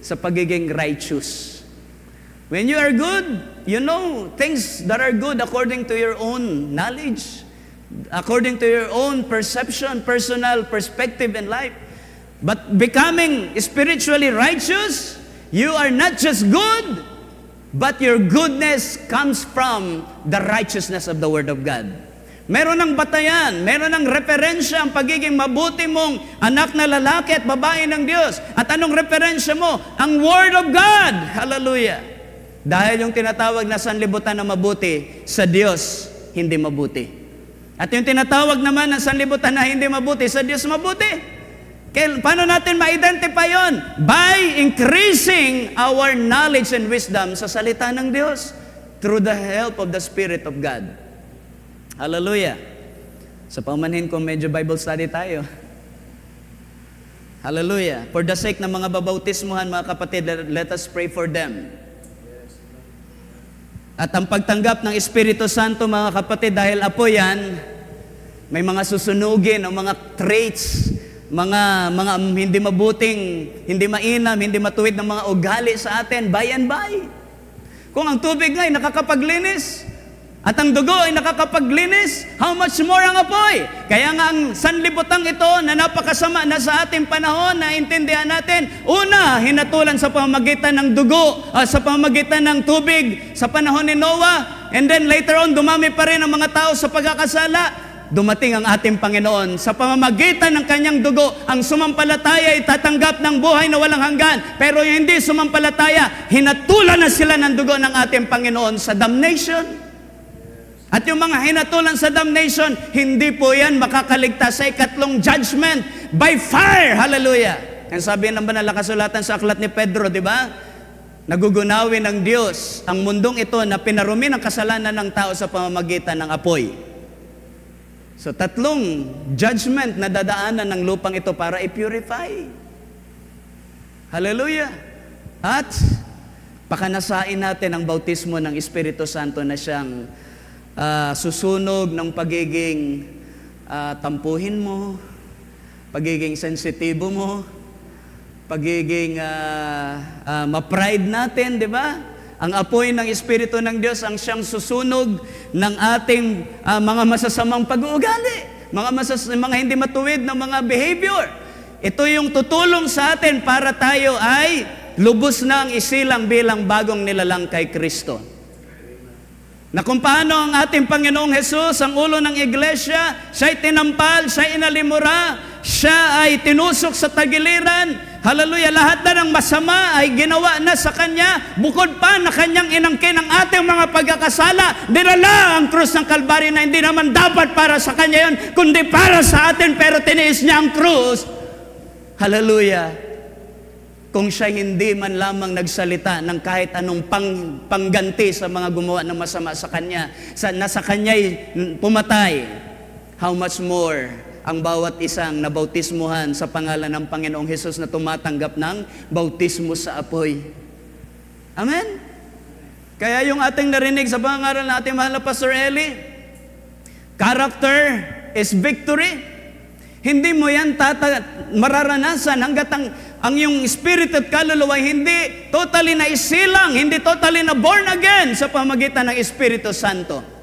Speaker 3: sa pagiging righteous. When you are good, you know things that are good according to your own knowledge, according to your own perception, personal perspective in life. But becoming spiritually righteous, you are not just good, but your goodness comes from the righteousness of the Word of God. Meron ng batayan, meron ng referensya ang pagiging mabuti mong anak na lalaki at babae ng Diyos. At anong referensya mo? Ang Word of God. Hallelujah. Dahil yung tinatawag na sanlibutan na mabuti, sa Diyos, hindi mabuti. At yung tinatawag naman na sanlibutan na hindi mabuti, sa Diyos mabuti. Kaya paano natin ma-identify yun? By increasing our knowledge and wisdom sa salita ng Diyos through the help of the Spirit of God. Hallelujah. Sa pamanhin ko, medyo Bible study tayo. Hallelujah. For the sake ng mga babautismuhan, mga kapatid, let us pray for them. At ang pagtanggap ng Espiritu Santo, mga kapatid, dahil apo yan, may mga susunugin o mga traits, mga hindi mabuting, hindi mainam, hindi matuwid ng mga ugali sa atin, by and by. Kung ang tubig nga ay nakakapaglinis, at ang dugo ay nakakapaglinis, how much more ang apoy? Kaya nga ang sanlibutang ito na napakasama na sa ating panahon na intindihan natin, una, hinatulan sa pamamagitan ng dugo, sa pamamagitan ng tubig sa panahon ni Noah, and then later on, dumami pa rin ang mga tao sa pagkakasala. Dumating ang ating Panginoon. Sa pamamagitan ng kanyang dugo, ang sumampalataya ay tatanggap ng buhay na walang hanggan. Pero yung hindi sumampalataya, hinatulan na sila ng dugo ng ating Panginoon sa damnation. At yung mga hinatulan sa damnation, hindi po yan makakaligtas sa ikatlong judgment by fire. Hallelujah. Ang sabi ng banal na kasulatan sa aklat ni Pedro, di ba? Nagugunawin ng Diyos ang mundong ito na pinarumi ng kasalanan ng tao sa pamamagitan ng apoy. So, 3 judgment na dadaanan ng lupang ito para i-purify. Hallelujah! At, pakanasain natin ang bautismo ng Espiritu Santo na siyang susunog ng pagiging tampuhin mo, pagiging sensitibo mo, pagiging ma-pride natin, di ba? Ang apoy ng Espiritu ng Diyos ang siyang susunog ng ating mga masasamang pag-uugali, mga hindi matuwid na mga behavior. Ito yung tutulong sa atin para tayo ay lubos na ang isilang bilang bagong nilalang kay Kristo. Na kung paano ang ating Panginoong Hesus, ang ulo ng iglesia, siya'y tinampal, siya'y inalimura, siya ay tinusok sa tagiliran. Hallelujah, lahat na ng masama ay ginawa na sa Kanya, bukod pa na Kanyang inangkin ang ating mga pagkakasala, dinala ang krus ng Kalbaryo na hindi naman dapat para sa Kanya yun, kundi para sa atin, pero tiniis niya ang krus. Hallelujah. Kung siya hindi man lamang nagsalita ng kahit anong pangganti sa mga gumawa ng masama sa Kanya, nasa Kanya'y pumatay, how much more ang bawat isang nabautismuhan sa pangalan ng Panginoong Hesus na tumatanggap ng bautismo sa apoy. Amen? Kaya yung ating narinig sa pangaral ng ating mahal na Pastor Eli, character is victory. Hindi mo yan mararanasan hanggat ang iyong spirit at kaluluwa hindi totally na isilang, hindi totally na born again sa pamagitan ng Espiritu Santo.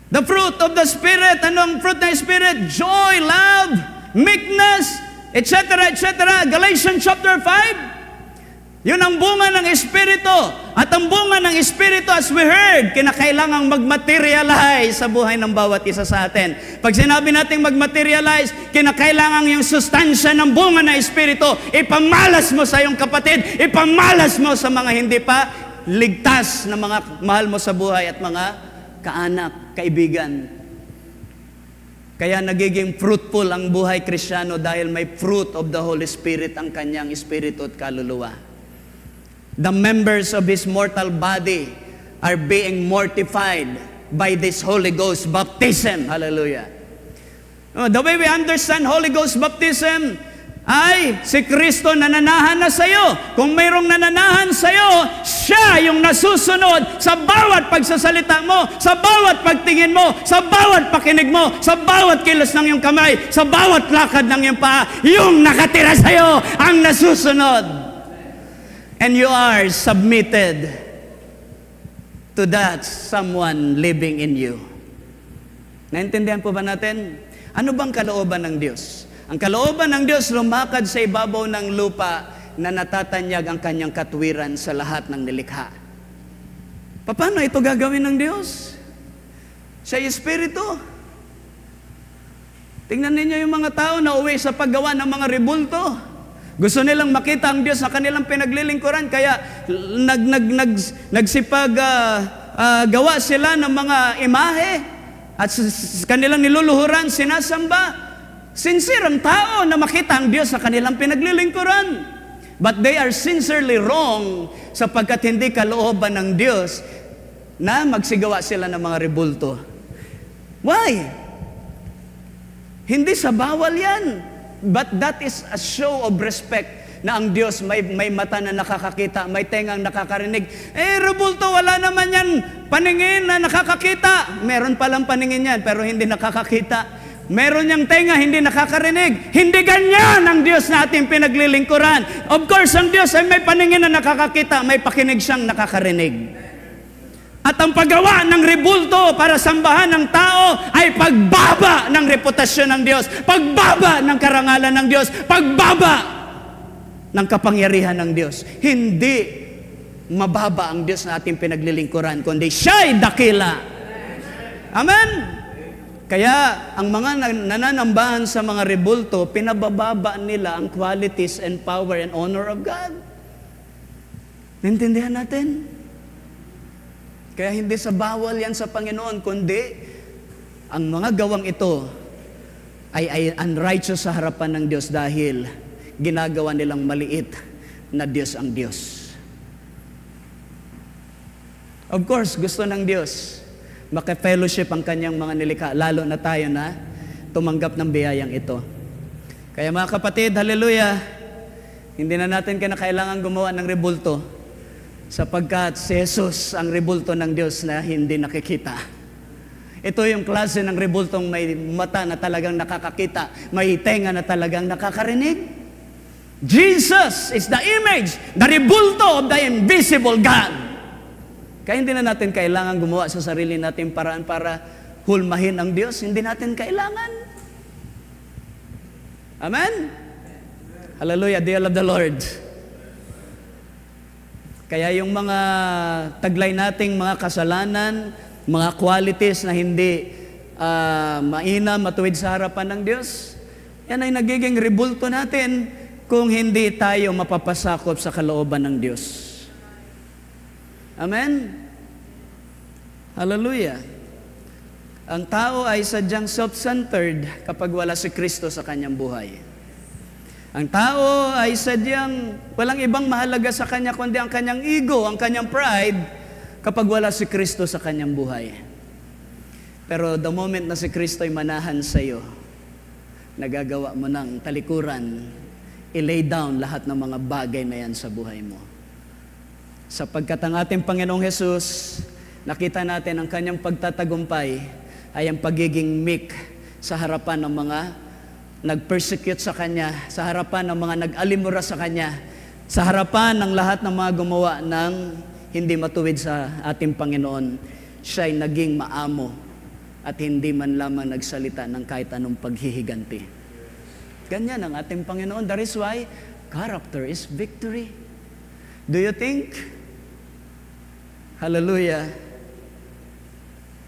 Speaker 3: The fruit of the Spirit, anong fruit ng Spirit? Joy, love, meekness, etc., etc. Galatians chapter 5. Yun ang bunga ng Espiritu. At ang bunga ng Espiritu, as we heard, kinakailangang mag-materialize sa buhay ng bawat isa sa atin. Pag sinabi natin mag-materialize, kinakailangan yung sustansya ng bunga ng Espiritu. Ipamalas mo sa iyong kapatid, ipamalas mo sa mga hindi pa ligtas na mga mahal mo sa buhay at mga kaanak, kaibigan. Kaya nagiging fruitful ang buhay Kristiyano dahil may fruit of the Holy Spirit ang kanyang espiritu at kaluluwa. The members of His mortal body are being mortified by this Holy Ghost baptism. Hallelujah. The way we understand Holy Ghost baptism ay si Kristo nananahan na sa'yo. Kung mayroong nananahan sa'yo, siya yung nasusunod sa bawat pagsasalita mo, sa bawat pagtingin mo, sa bawat pakinig mo, sa bawat kilos ng iyong kamay, sa bawat lakad ng iyong paa. Yung nakatira sa'yo ang nasusunod. And you are submitted to that someone living in you. Naintindihan po ba natin? Ano bang kalooban ng Diyos? Ang kalooban ng Diyos, lumakad sa ibabaw ng lupa na natatanyag ang kanyang katwiran sa lahat ng nilikha. Paano ito gagawin ng Diyos? Siya ay Espiritu. Tingnan ninyo yung mga tao na uwi sa paggawa ng mga rebulto. Gusto nilang makita ang Diyos sa kanilang pinaglilingkuran, kaya gawa sila ng mga imahe at kanilang niluluhuran, sinasamba. Sincere ang tao na makita ang Diyos sa kanilang pinaglilingkuran. But they are sincerely wrong sapagkat hindi kalooban ng Diyos na magsigawa sila ng mga rebulto. Why? Hindi sa bawal yan. But that is a show of respect na ang Diyos may mata na nakakakita, may tengang nakakarinig. Rebulto, wala naman yan paningin na nakakakita. Meron palang paningin yan, pero hindi nakakakita. Meron niyang tenga, hindi nakakarinig. Hindi ganyan ang Diyos na ating pinaglilingkuran. Of course, ang Diyos ay may paningin na nakakakita, may pakinig siyang nakakarinig. At ang paggawa ng rebulto para sambahan ng tao ay pagbaba ng reputasyon ng Diyos, pagbaba ng karangalan ng Diyos, pagbaba ng kapangyarihan ng Diyos. Hindi mababa ang Diyos na ating pinaglilingkuran, kundi siya'y dakila. Amen? Kaya ang mga nananambahan sa mga rebulto, pinabababa nila ang qualities and power and honor of God. Naintindihan natin? Kaya hindi sa bawal yan sa Panginoon, kundi ang mga gawang ito ay unrighteous sa harapan ng Diyos dahil ginagawa nilang maliit na Diyos ang Diyos. Of course, gusto ng Diyos maka-fellowship ang kanyang mga nilikha, lalo na tayo na tumanggap ng biyayang ito. Kaya mga kapatid, hallelujah, hindi na natin kailangan gumawa ng rebulto sapagkat si Jesus ang rebulto ng Diyos na hindi nakikita. Ito yung klase ng rebultong may mata na talagang nakakakita, may tenga na talagang nakakarinig. Jesus is the image, the rebulto of the invisible God. Kaya hindi na natin kailangan gumawa sa sarili natin paraan para hulmahin ang Diyos. Hindi natin kailangan. Amen? Hallelujah, dear of the Lord. Kaya yung mga taglay nating mga kasalanan, mga qualities na hindi mainam, matuwid sa harapan ng Diyos, yan ay nagiging rebulto natin kung hindi tayo mapapasakop sa kalooban ng Diyos. Amen? Hallelujah. Ang tao ay sadyang self-centered kapag wala si Kristo sa kanyang buhay. Ang tao ay sadyang walang ibang mahalaga sa kanya kundi ang kanyang ego, ang kanyang pride, kapag wala si Kristo sa kanyang buhay. Pero the moment na si Kristo ay manahan sa iyo, nagagawa mo ng talikuran, i-lay down lahat ng mga bagay na yan sa buhay mo. Sapagkat ang ating Panginoong Jesus, nakita natin ang kanyang pagtatagumpay ay ang pagiging meek sa harapan ng mga nag-persecute sa kanya, sa harapan ng mga nag-alimura sa kanya, sa harapan ng lahat ng mga gumawa ng hindi matuwid sa ating Panginoon. Siya'y naging maamo at hindi man lamang nagsalita ng kahit anong paghihiganti. Ganyan ang ating Panginoon. That is why character is victory. Do you think, hallelujah,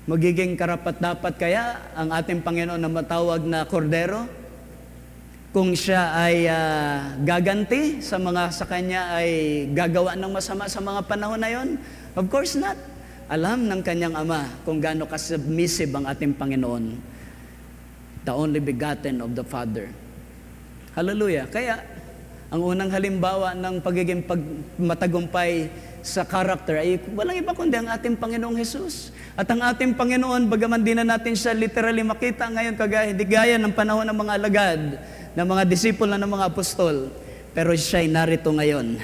Speaker 3: magiging karapat-dapat kaya ang ating Panginoon na matawag na kordero? Kung siya ay gaganti sa mga sa kanya ay gagawa ng masama sa mga panahon na yon? Of course not. Alam ng kanyang ama kung gaano ka-submissive ang ating Panginoon, the only begotten of the Father. Hallelujah. Kaya, ang unang halimbawa ng pagiging matagumpay sa character ay walang iba kundi ang ating Panginoong Jesus. At ang ating Panginoon, bagaman di na natin siya literally makita ngayon, hindi gaya ng panahon ng mga alagad, ng mga disipulo ng mga apostol, pero siya'y narito ngayon.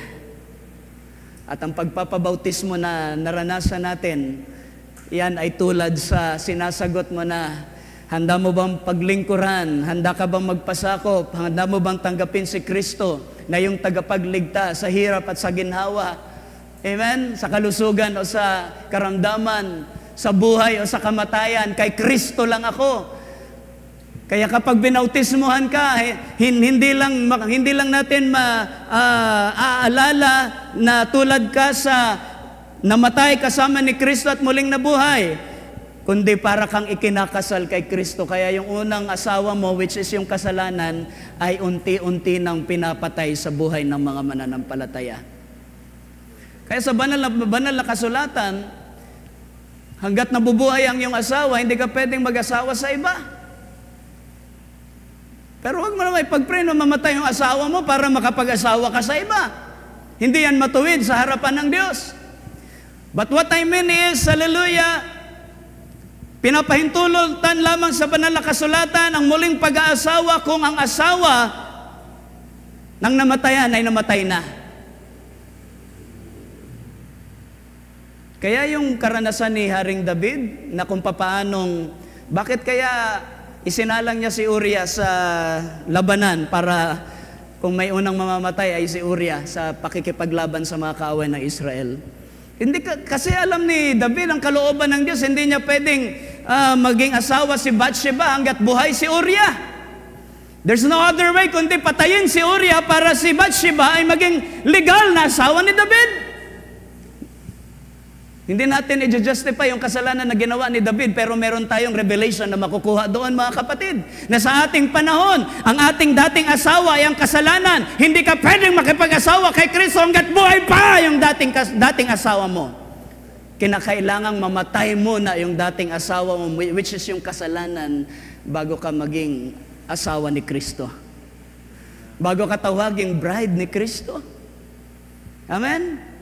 Speaker 3: At ang pagpapabautismo na naranasan natin, yan ay tulad sa sinasagot mo na, handa mo bang paglingkuran? Handa ka bang magpasakop? Handa mo bang tanggapin si Kristo na yung tagapagligtas sa hirap at sa ginhawa? Amen? Sa kalusugan o sa karamdaman, sa buhay o sa kamatayan, kay Kristo lang ako. Kaya kapag binautismuhan ka, hindi lang natin maaalala na tulad ka sa namatay kasama ni Kristo at muling nabuhay, kundi para kang ikinakasal kay Kristo. Kaya yung unang asawa mo, which is yung kasalanan, ay unti-unti nang pinapatay sa buhay ng mga mananampalataya. Kaya sa banal na kasulatan, hanggat nabubuhay ang iyong asawa, hindi ka pwedeng mag-asawa sa iba. Pero huwag mo naman ipag-pray na mamatay yung asawa mo para makapag-asawa ka sa iba. Hindi yan matuwid sa harapan ng Diyos. But what I mean is, hallelujah, pinapahintulutan lamang sa banal na kasulatan ang muling pag-aasawa kung ang asawa ng namatayan ay namatay na. Kaya yung karanasan ni Haring David na kung papaanong, bakit kaya isinalang niya si Uriah sa labanan para kung may unang mamamatay ay si Uriah sa pakikipaglaban sa mga kaaway ng Israel. Hindi kasi alam ni David ang kalooban ng Diyos, hindi niya pwedeng maging asawa si Bathsheba hanggat buhay si Uriah. There's no other way kundi patayin si Uriah para si Bathsheba ay maging legal na asawa ni David. Hindi natin i-justify yung kasalanan na ginawa ni David, pero meron tayong revelation na makukuha doon, mga kapatid, na sa ating panahon, ang ating dating asawa ay ang kasalanan. Hindi ka pwedeng makipag-asawa kay Kristo hanggat buhay pa yung dating asawa mo. Kinakailangang mamatay muna yung dating asawa mo, which is yung kasalanan, bago ka maging asawa ni Kristo. Bago ka tawaging bride ni Kristo. Amen?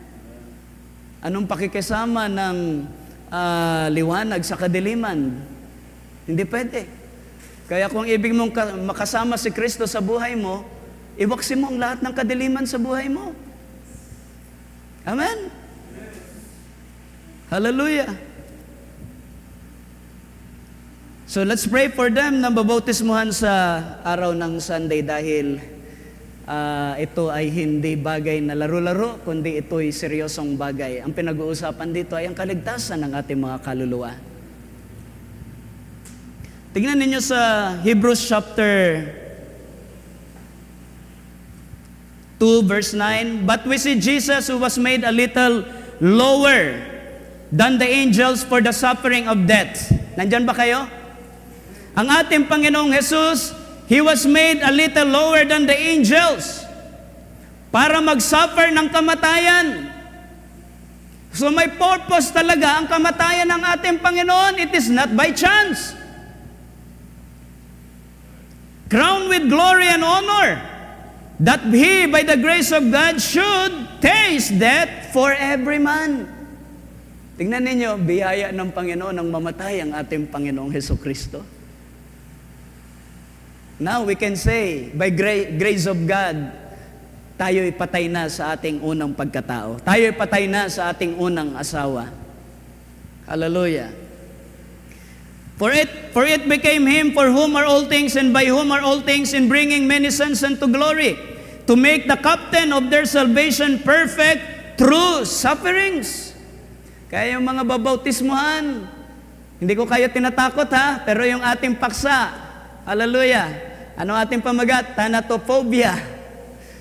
Speaker 3: Anong pakikisama ng liwanag sa kadiliman. Hindi pwede. Kaya kung ibig mong makasama si Kristo sa buhay mo, iwaksin mo ang lahat ng kadiliman sa buhay mo. Amen? Hallelujah. So let's pray for them na babautismuhan sa araw ng Sunday dahil ito ay hindi bagay na laro-laro, kundi ito ay seryosong bagay. Ang pinag-uusapan dito ay ang kaligtasan ng ating mga kaluluwa. Tingnan ninyo sa Hebrews chapter 2 verse 9, "But we see Jesus who was made a little lower than the angels for the suffering of death." Nandyan ba kayo? Ang ating Panginoong Jesus, He was made a little lower than the angels para mag-suffer ng kamatayan. So may purpose talaga ang kamatayan ng ating Panginoon. It is not by chance. Crowned with glory and honor, that He, by the grace of God, should taste death for every man. Tingnan ninyo, biyaya ng Panginoon ang mamatay ang ating Panginoong Hesukristo. Now we can say, by grace of God, tayo'y patay na sa ating unang pagkatao. Tayo'y patay na sa ating unang asawa. Hallelujah. For it became Him for whom are all things and by whom are all things, in bringing many sons unto glory, to make the captain of their salvation perfect through sufferings. Kaya yung mga babautismuhan, hindi ko kayo tinatakot ha, pero yung ating paksa, hallelujah, ano ating pamagat? Thanatophobia,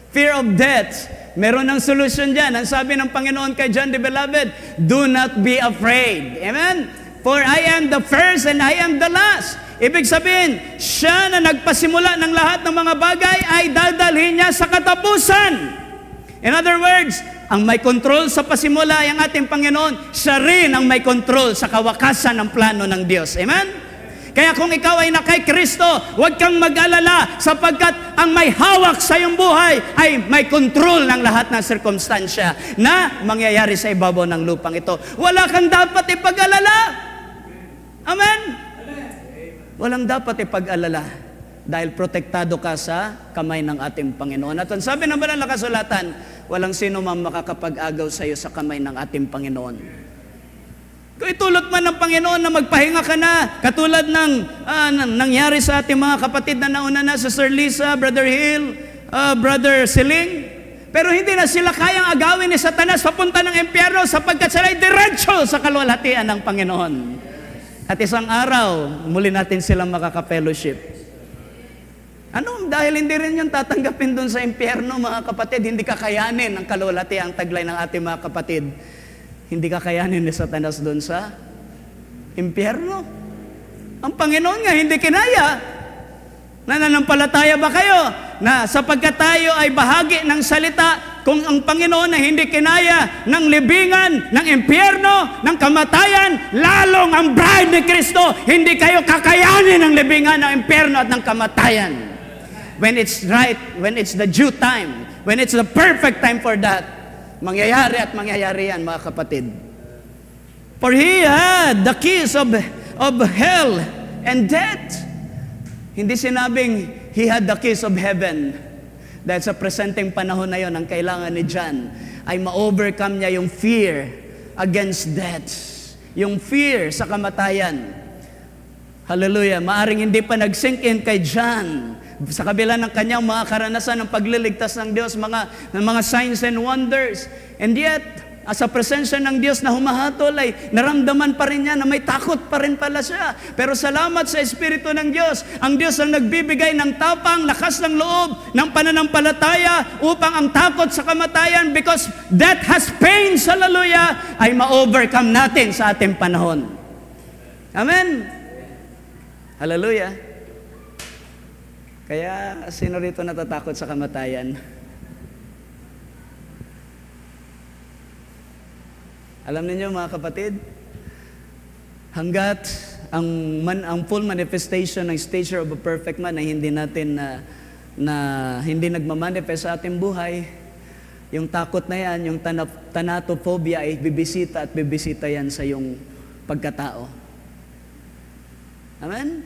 Speaker 3: fear of death. Meron ng solusyon dyan. Ang sabi ng Panginoon kay John the Beloved, "Do not be afraid." Amen? "For I am the first and I am the last." Ibig sabihin, siya na nagpasimula ng lahat ng mga bagay ay dadalhin niya sa katapusan. In other words, ang may control sa pasimula ay ang ating Panginoon. Siya rin ang may control sa kawakasan ng plano ng Diyos. Amen? Kaya kung ikaw ay na kay Kristo, huwag kang mag-alala sapagkat ang may hawak sa iyong buhay ay may control ng lahat ng sirkumstansya na mangyayari sa ibabaw ng lupang ito. Wala kang dapat ipag-alala. Amen? Walang dapat ipag-alala dahil protektado ka sa kamay ng ating Panginoon. At ang sabi ng banal na kasulatan, walang sino man makakapag-agaw sa iyo sa kamay ng ating Panginoon. Kung itulot man ng Panginoon na magpahinga ka na, katulad ng nangyari sa ating mga kapatid na nauna na, sa Sir Lisa, Brother Hill, Brother Siling, pero hindi na sila kayang agawin ni Satanas papunta ng impyerno sapagkat sila ay diretso sa kalwalhatian ng Panginoon. At isang araw, muli natin silang makaka-fellowship. Dahil hindi rin yung tatanggapin doon sa impyerno, mga kapatid, hindi kakayanin ang kalwalhatian, ang taglay ng ating mga kapatid. Hindi kakayanin ni Satanas doon sa impyerno. Ang Panginoon nga hindi kinaya. Nananampalataya ba kayo na sapagkat tayo ay bahagi ng salita, kung ang Panginoon na hindi kinaya ng libingan, ng impyerno, ng kamatayan, lalong ang bride ni Kristo, hindi kayo kakayanin ng libingan, ng impyerno at ng kamatayan. When it's right, when it's the due time, when it's the perfect time for that, mangyayari at mangyayari yan, mga kapatid. For He had the keys of hell and death. Hindi sinabing He had the keys of heaven. Dahil sa presenteng panahon na yon, ang kailangan ni John ay ma-overcome niya yung fear against death. Yung fear sa kamatayan. Hallelujah. Maaring hindi pa nag-sink in kay John sa kabila ng kanyang mga karanasan ng pagliligtas ng Diyos, mga signs and wonders. And yet, sa presensya ng Diyos na humahatol ay naramdaman pa rin niya na may takot pa rin pala siya. Pero salamat sa Espiritu ng Diyos. Ang Diyos ang nagbibigay ng tapang, lakas ng loob, ng pananampalataya upang ang takot sa kamatayan, because death has pains, hallelujah, ay ma-overcome natin sa ating panahon. Amen? Hallelujah. Kaya sino rito natatakot sa kamatayan? Alam niyo mga kapatid, hanggat ang full manifestation ng stature of a perfect man ay hindi natin na hindi nagmamanifest sa ating buhay, yung takot na yan, yung thanatophobia ay bibisita at bibisita yan sa yung pagkatao. Amen?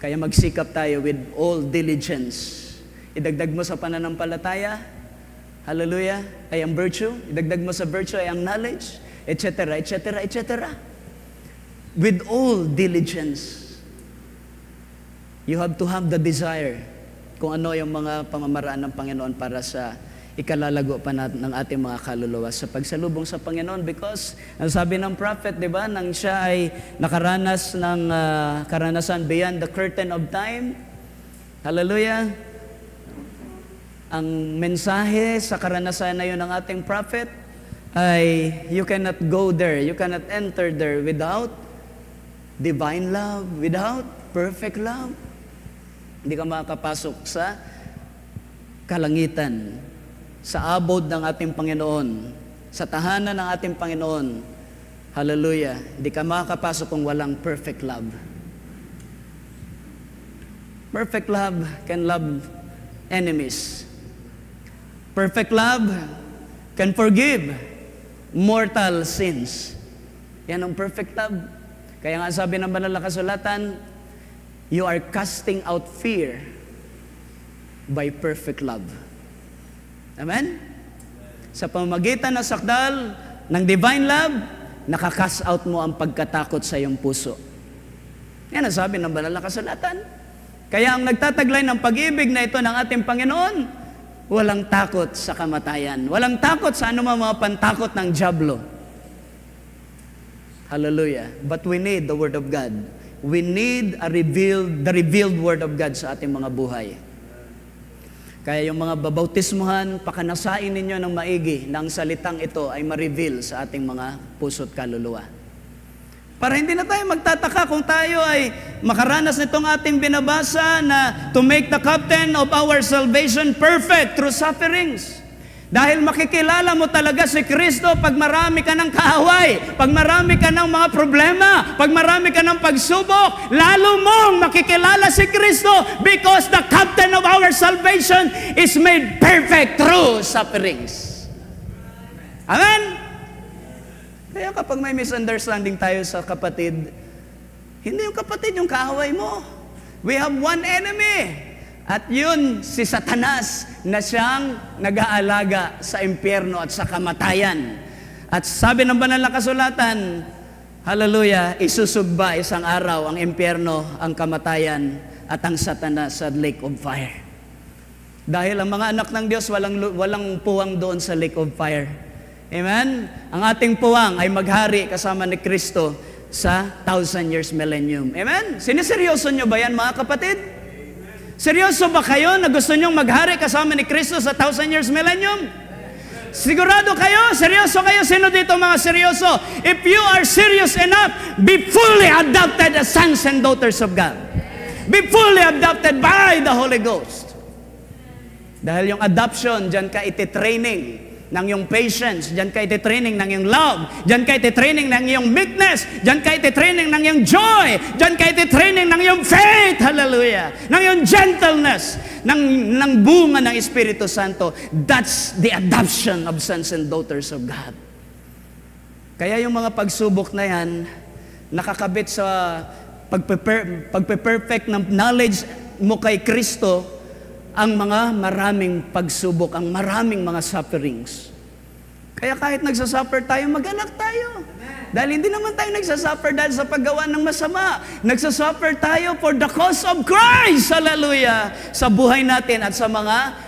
Speaker 3: Kaya magsikap tayo with all diligence. Idagdag mo sa pananampalataya, hallelujah, ay ang virtue. Idagdag mo sa virtue ay ang knowledge, etc., etc., etc. With all diligence. You have to have the desire kung ano yung mga pamamaraan ng Panginoon para sa ikalalago pa natin ng ating mga kaluluwa sa pagsalubong sa Panginoon, because ang sabi ng prophet, di ba, nang siya ay nakaranas ng karanasan beyond the curtain of time, hallelujah, ang mensahe sa karanasan na yun ng ating prophet ay you cannot go there, you cannot enter there without divine love, without perfect love. Hindi ka makakapasok sa kalangitan, sa abode ng ating Panginoon, sa tahanan ng ating Panginoon. Hallelujah. Hindi ka makakapasok kung walang perfect love. Perfect love can love enemies. Perfect love can forgive mortal sins. Yan ang perfect love. Kaya nga sabi ng banal na kasulatan, you are casting out fear by perfect love. Amen? Sa pamamagitan ng sakdal ng divine love, nakakast out mo ang pagkatakot sa iyong puso. Yan ang sabi ng banal na kasulatan. Kaya ang nagtataglay ng pag-ibig na ito ng ating Panginoon, walang takot sa kamatayan. Walang takot sa anumang mga pantakot ng dyablo. Hallelujah. But we need the Word of God. We need the revealed Word of God sa ating mga buhay. Kaya yung mga babautismuhan, pakanasain ninyo ng maigi na ang salitang ito ay ma-reveal sa ating mga puso't kaluluwa. Para hindi na tayo magtataka kung tayo ay makaranas nitong ating binabasa na to make the captain of our salvation perfect through sufferings. Dahil makikilala mo talaga si Kristo pag marami ka ng kaaway, pag marami ka ng mga problema, pag marami ka ng pagsubok, lalo mong makikilala si Kristo because the captain of our salvation is made perfect through sufferings. Amen? Kaya kapag may misunderstanding tayo sa kapatid, hindi yung kapatid yung kaaway mo. We have one enemy. At yun, si Satanas na siyang nag-aalaga sa impyerno at sa kamatayan. At sabi ng banal na kasulatan, hallelujah, isusugba isang araw ang impyerno, ang kamatayan, at ang Satanas sa lake of fire. Dahil ang mga anak ng Diyos walang puwang doon sa lake of fire. Amen? Ang ating puwang ay maghari kasama ni Kristo sa 1,000 years millennium. Amen? Siniseryoso nyo ba yan, mga kapatid? Seryoso ba kayo na gusto nyong maghari kasama ni Kristo sa 1,000 years millennium? Sigurado kayo? Seryoso kayo? Sino dito mga seryoso? If you are serious enough, be fully adopted as sons and daughters of God. Be fully adopted by the Holy Ghost. Dahil yung adoption, dyan ka iti-training ng iyong patience, dyan ka iti-training ng iyong love, dyan ka iti-training ng iyong meekness, dyan ka iti-training ng iyong joy, dyan ka iti-training ng iyong faith, hallelujah, ng iyong gentleness, ng bunga ng Espiritu Santo. That's the adoption of sons and daughters of God. Kaya yung mga pagsubok na yan, nakakabit sa pagpe-perfect ng knowledge mo kay Kristo, ang mga maraming pagsubok, ang maraming mga sufferings. Kaya kahit nagsasuffer tayo, mag-anak tayo. Dahil hindi naman tayo nagsasuffer dahil sa paggawa ng masama. Nagsasuffer tayo for the cause of Christ. Hallelujah! Sa buhay natin at sa mga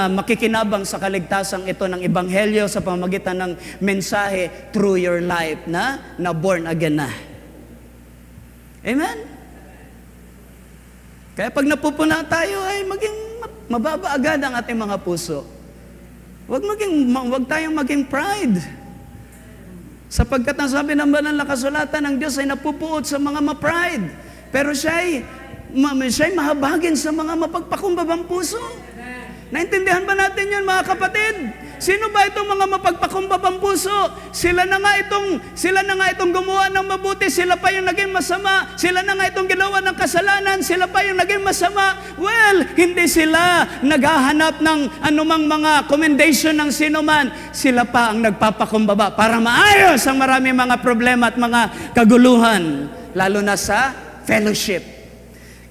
Speaker 3: makikinabang sa kaligtasang ito ng Ebanghelyo sa pamamagitan ng mensahe through your life na born again na. Amen? Kaya pag napupuna tayo ay maging mababa agad ang ating mga puso. Huwag tayong maging pride. Sapagkat ang sabi ng banal na kasulatan ng Diyos ay napupuot sa mga ma-pride. Pero siya'y mahabagin sa mga mapagpakumbabang puso. Naintindihan ba natin yun, mga kapatid? Sino ba itong mga mapagpakumbabang puso? Sila na nga itong gumawa ng mabuti, sila pa yung naging masama. Sila na nga itong ginawa ng kasalanan, sila pa yung naging masama. Well, hindi sila naghahanap ng anumang mga commendation ng sino man. Sila pa ang nagpapakumbaba para maayos ang maraming mga problema at mga kaguluhan, lalo na sa fellowship.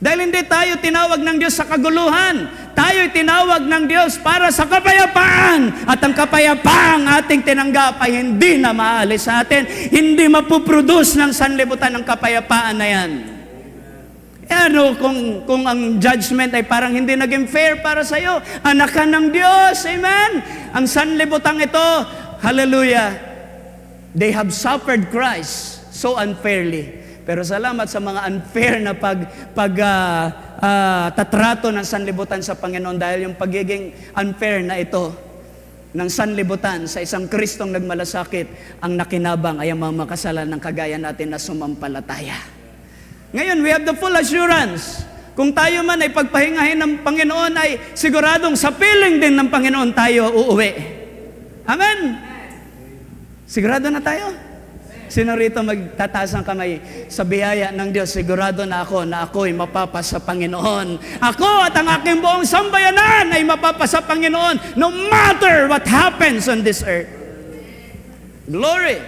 Speaker 3: Dahil hindi tayo tinawag ng Diyos sa kaguluhan, tayo'y tinawag ng Diyos para sa kapayapaan. At ang kapayapaang ating tinanggap ay hindi na maalis sa atin, hindi mapuproduce ng sanlibutan ng kapayapaan na yan. Ano kung ang judgment ay parang hindi naging fair para sa iyo? Anak ka ng Diyos, amen? Ang sanlibutan ito, hallelujah, they have suffered Christ so unfairly. Pero salamat sa mga unfair na tatrato ng sanlibutan sa Panginoon, dahil yung pagiging unfair na ito ng sanlibutan sa isang Kristong nagmalasakit, ang nakinabang ay ang mga makasalanan ng kagaya natin na sumampalataya. Ngayon, we have the full assurance. Kung tayo man ay pagpahingahin ng Panginoon, ay siguradong sa piling din ng Panginoon tayo uuwi. Amen? Sigurado na tayo? Sino rito magtataas ng kamay sa biyaya ng Diyos? Sigurado na ako'y mapapasa sa Panginoon. Ako at ang aking buong sambayanan ay mapapasa sa Panginoon no matter what happens on this earth. Glory!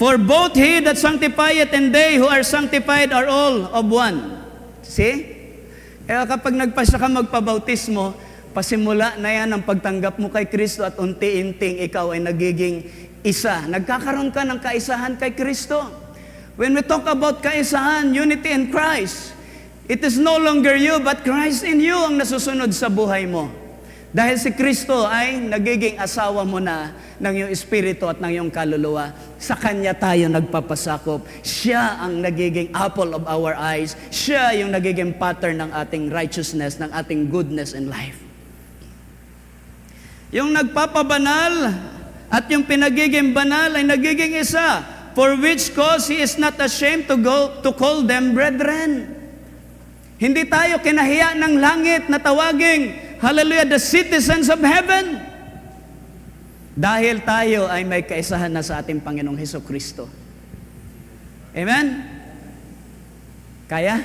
Speaker 3: For both He that sanctifieth and they who are sanctified are all of one. See? Kaya kapag nagpasya ka magpabautismo, pasimula na yan ang pagtanggap mo kay Kristo at unti-unting ikaw ay nagiging isa. Nagkakaroon ka ng kaisahan kay Kristo. When we talk about kaisahan, unity in Christ, it is no longer you but Christ in you ang nasusunod sa buhay mo. Dahil si Kristo ay nagiging asawa mo na ng iyong espiritu at ng iyong kaluluwa. Sa Kanya tayo nagpapasakop. Siya ang nagiging apple of our eyes. Siya yung nagiging pattern ng ating righteousness, ng ating goodness in life. Yung nagpapabanal at yung pinagiging banal ay nagiging isa, for which cause He is not ashamed to call them brethren. Hindi tayo kinahiya ng langit na tawaging, hallelujah, the citizens of heaven. Dahil tayo ay may kaisahan na sa ating Panginoong Hesukristo. Amen? Kaya?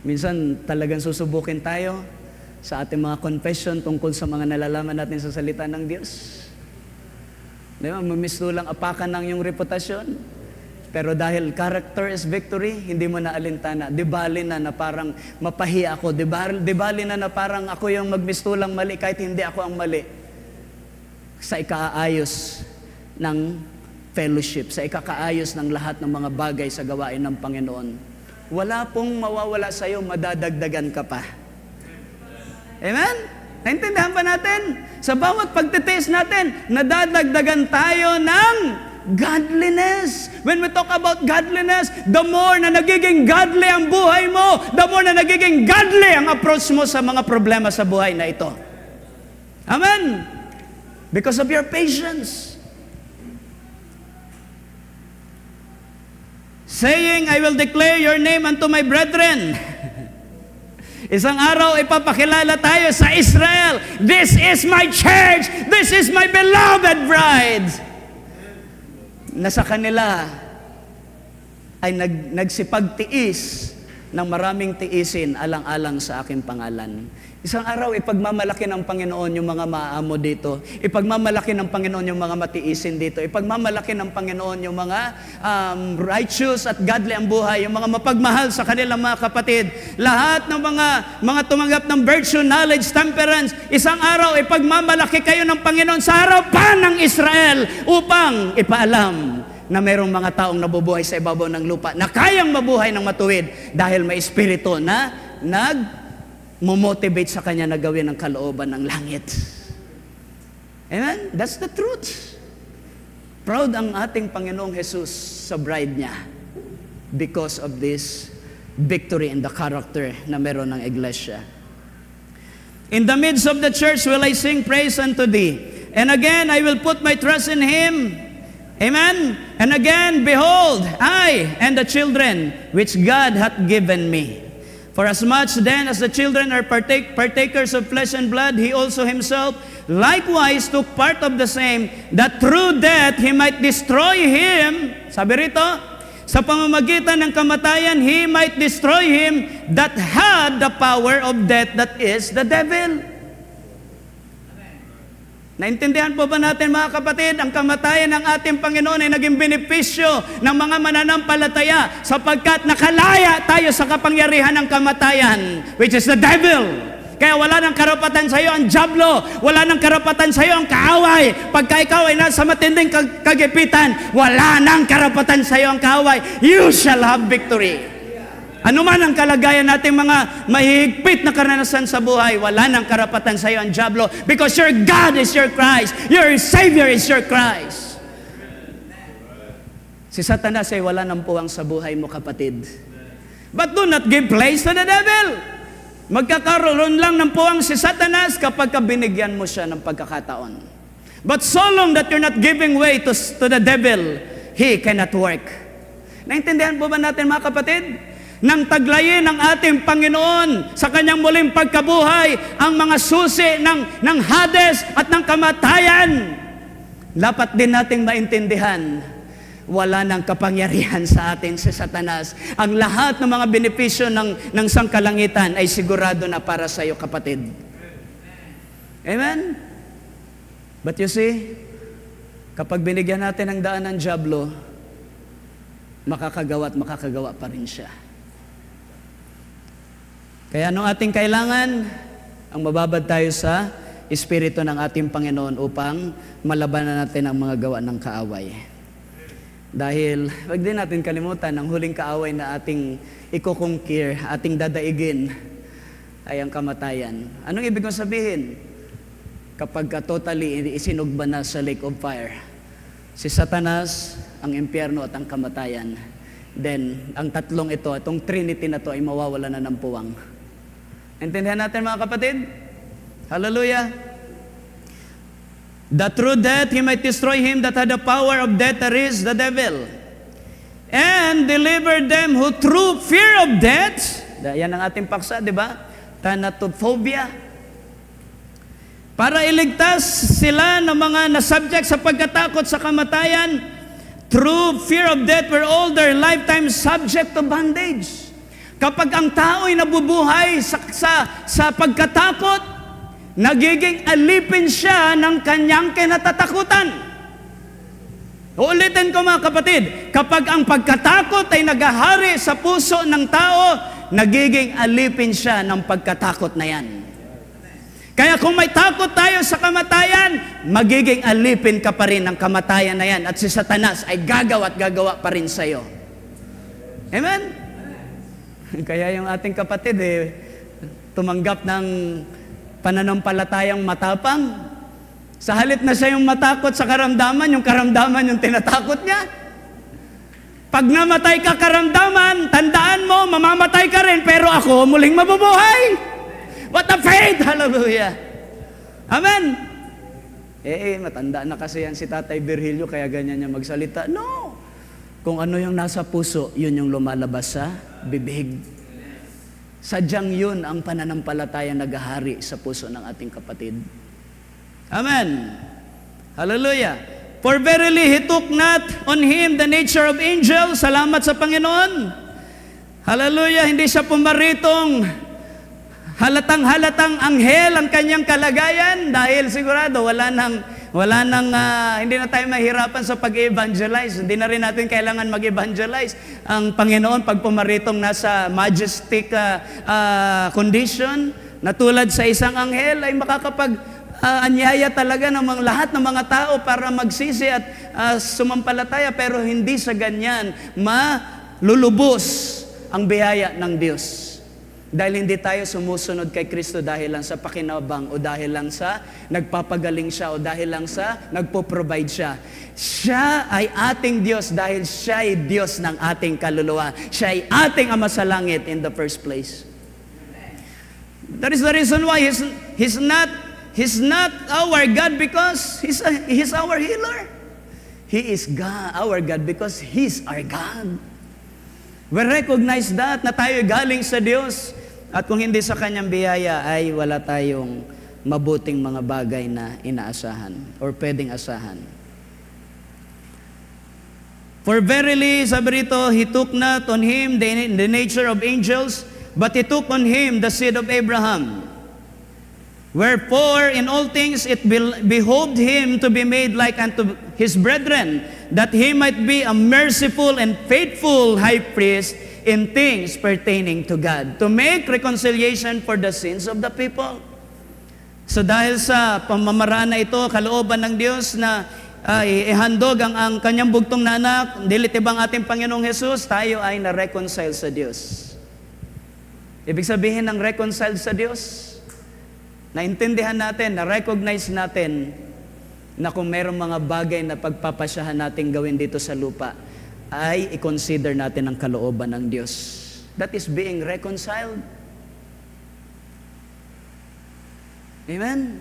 Speaker 3: Minsan talagang susubukin tayo sa ating mga confession tungkol sa mga nalalaman natin sa salita ng Diyos. Di ba? Mamistulang apakan ng iyong reputasyon. Pero dahil character is victory, hindi mo na alintana. Di bali na parang mapahi ako. Di bali na parang ako yung magmistulang mali kahit hindi ako ang mali. Sa ikaayos ng fellowship, sa ikakaayos ng lahat ng mga bagay sa gawain ng Panginoon. Wala pong mawawala sa iyo, madadagdagan ka pa. Amen? Naintindihan ba natin? Sa bawat pagtitiis natin, nadadagdagan tayo ng godliness. When we talk about godliness, the more na nagiging godly ang buhay mo, the more na nagiging godly ang approach mo sa mga problema sa buhay na ito. Amen? Because of your patience. Saying, I will declare your name unto my brethren. Isang araw, ipapakilala tayo sa Israel. This is my church. This is my beloved bride. Na sa kanila ay nagsipagtiis ng maraming tiisin alang-alang sa aking pangalan. Isang araw, ipagmamalaki ng Panginoon yung mga maamo dito. Ipagmamalaki ng Panginoon yung mga matiisin dito. Ipagmamalaki ng Panginoon yung mga righteous at godly ang buhay, yung mga mapagmahal sa kanilang mga kapatid. Lahat ng mga tumanggap ng virtue, knowledge, temperance. Isang araw, ipagmamalaki kayo ng Panginoon sa harapan ng Israel upang ipaalam na mayroong mga taong nabubuhay sa ibabaw ng lupa na kayang mabuhay ng matuwid dahil may espiritu na motivate sa kanya na gawin ang kalooban ng langit. Amen? That's the truth. Proud ang ating Panginoong Jesus sa bride niya because of this victory in the character na meron ng iglesia. In the midst of the church will I sing praise unto thee. And again, I will put my trust in Him. Amen? And again, behold, I and the children which God hath given me. For as much then as the children are partakers of flesh and blood, he also himself likewise took part of the same, that through death he might destroy him, sabi rito, sa pamamagitan ng kamatayan, he might destroy him that had the power of death, that is the devil. Naintindihan po ba natin mga kapatid, ang kamatayan ng ating Panginoon ay naging benepisyo ng mga mananampalataya sapagkat nakalaya tayo sa kapangyarihan ng kamatayan, which is the devil. Kaya wala nang karapatan sa iyo ang dyablo, wala nang karapatan sa iyo ang kaaway. Pagka ikaw ay nasa matinding kagipitan, wala nang karapatan sa iyo ang kaaway. You shall have victory. Ano man ang kalagayan nating mga mahihigpit na karanasan sa buhay, wala nang karapatan sa iyo ang dyablo because your God is your Christ. Your Savior is your Christ. Si Satanas ay wala nang puwang sa buhay mo, kapatid. But do not give place to the devil. Magkakaroon lang ng puwang si Satanas kapag binigyan mo siya ng pagkakataon. But so long that you're not giving way to the devil, he cannot work. Naintindihan po ba natin mga kapatid? Nang taglayin ng ating Panginoon sa kanyang muling pagkabuhay ang mga susi ng Hades at ng kamatayan, dapat din nating maintindihan, wala nang kapangyarihan sa atin si Satanas. Ang lahat ng mga benepisyo ng sangkalangitan ay sigurado na para sa iyo, kapatid. Amen? But you see, kapag binigyan natin ng daan ng dyablo, makakagawa at makakagawa pa rin siya. Kaya anong ating kailangan? Ang mababad tayo sa Espiritu ng ating Panginoon upang malabanan natin ang mga gawa ng kaaway. Dahil, wag din natin kalimutan, ang huling kaaway na ating ikukungkir, ating dadaigin, ay ang kamatayan. Anong ibig kong sabihin? Kapag totally isinugba na sa lake of fire, si Satanas, ang impyerno at ang kamatayan, then ang tatlong ito, itong Trinity na to ay mawawala na ng puwang. Intindihan natin mga kapatid? Hallelujah! That through death he might destroy him that had the power of death, that is the devil, and deliver them who through fear of death, yan ang ating paksa, di ba? Thanatophobia. Para iligtas sila ng mga nasubject sa pagkatakot sa kamatayan, through fear of death were all their lifetime subject to bondage. Kapag ang tao'y nabubuhay sa pagkatakot, nagiging alipin siya ng kanyang kinatatakutan. Uulitin ko mga kapatid, kapag ang pagkatakot ay naghahari sa puso ng tao, nagiging alipin siya ng pagkatakot na yan. Kaya kung may takot tayo sa kamatayan, magiging alipin ka pa rin ng kamatayan na yan at si Satanas ay gagawa at gagawa pa rin sa iyo. Amen? Kaya yung ating kapatid tumanggap ng pananampalatayang matapang. Sa halip na siya yung matakot sa karamdaman, yung karamdaman yung tinatakot niya. Pag namatay ka karamdaman, tandaan mo, mamamatay ka rin, pero ako muling mabubuhay. What a faith! Hallelujah! Amen! Matanda na kasi yan si Tatay Virgilio, kaya ganyan niya magsalita. No! Kung ano yung nasa puso, yun yung lumalabas sa bibig. Sadyang yun ang pananampalataya naghahari sa puso ng ating kapatid. Amen! Hallelujah! For verily he took not on him the nature of angels. Salamat sa Panginoon. Hallelujah! Hindi siya pumaritong halatang anghel ang kanyang kalagayan dahil sigurado hindi na tayo mahirapan sa pag-evangelize. Hindi na rin natin kailangan mag-evangelize. Ang Panginoon, pag pumaritong nasa majestic condition, na tulad sa isang anghel, ay makakapag-anyaya talaga ng lahat ng mga tao para magsisi at sumampalataya. Pero hindi sa ganyan malulubos ang biyaya ng Diyos. Dahil hindi tayo sumusunod kay Kristo dahil lang sa pakinabang o dahil lang sa nagpapagaling siya o dahil lang sa nagpo-provide siya. Siya ay ating Diyos dahil siya ay Diyos ng ating kaluluwa. Siya ay ating Ama sa langit in the first place. That is the reason why He's not our God because He's our healer. He is God, our God because He's our God. We recognize that na tayo galing sa Diyos At kung hindi sa kanyang biyaya, ay wala tayong mabuting mga bagay na inaasahan or pwedeng asahan. For verily, sabi rito, He took not on Him the nature of angels, but He took on Him the seed of Abraham. Wherefore, in all things it behoved Him to be made like unto His brethren, that He might be a merciful and faithful high priest in things pertaining to God, to make reconciliation for the sins of the people. So dahil sa pamamaraan na ito, kalooban ng Diyos na ihandog ang kanyang bugtong na anak, dilitibang ating Panginoong Hesus, tayo ay na-reconcile sa Diyos. Ibig sabihin ng reconcile sa Diyos, naintindihan natin, na-recognize natin na kung mayroong mga bagay na pagpapasyahan natin gawin dito sa lupa, ay i-consider natin ang kalooban ng Diyos. That is being reconciled. Amen?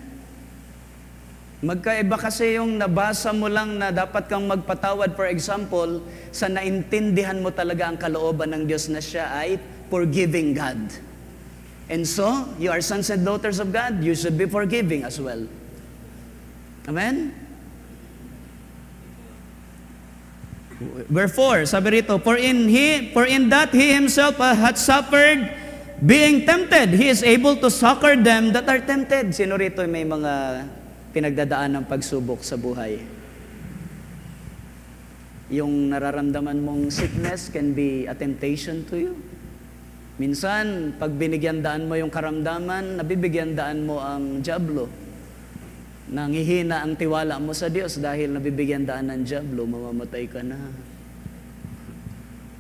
Speaker 3: Magkaiba kasi yung nabasa mo lang na dapat kang magpatawad, for example, sa naintindihan mo talaga ang kalooban ng Diyos na siya ay forgiving God. And so, you are sons and daughters of God, you should be forgiving as well. Amen? Wherefore, sabi rito, for in that He Himself hath suffered, being tempted, He is able to succor them that are tempted. Sino rito may mga pinagdadaan ng pagsubok sa buhay? Yung nararamdaman mong sickness can be a temptation to you. Minsan, pag binigyan daan mo yung karamdaman, nabibigyan daan mo ang dyablo. Nangihina ang tiwala mo sa Diyos dahil nabibigyan daan ng dyablo, mamamatay ka na.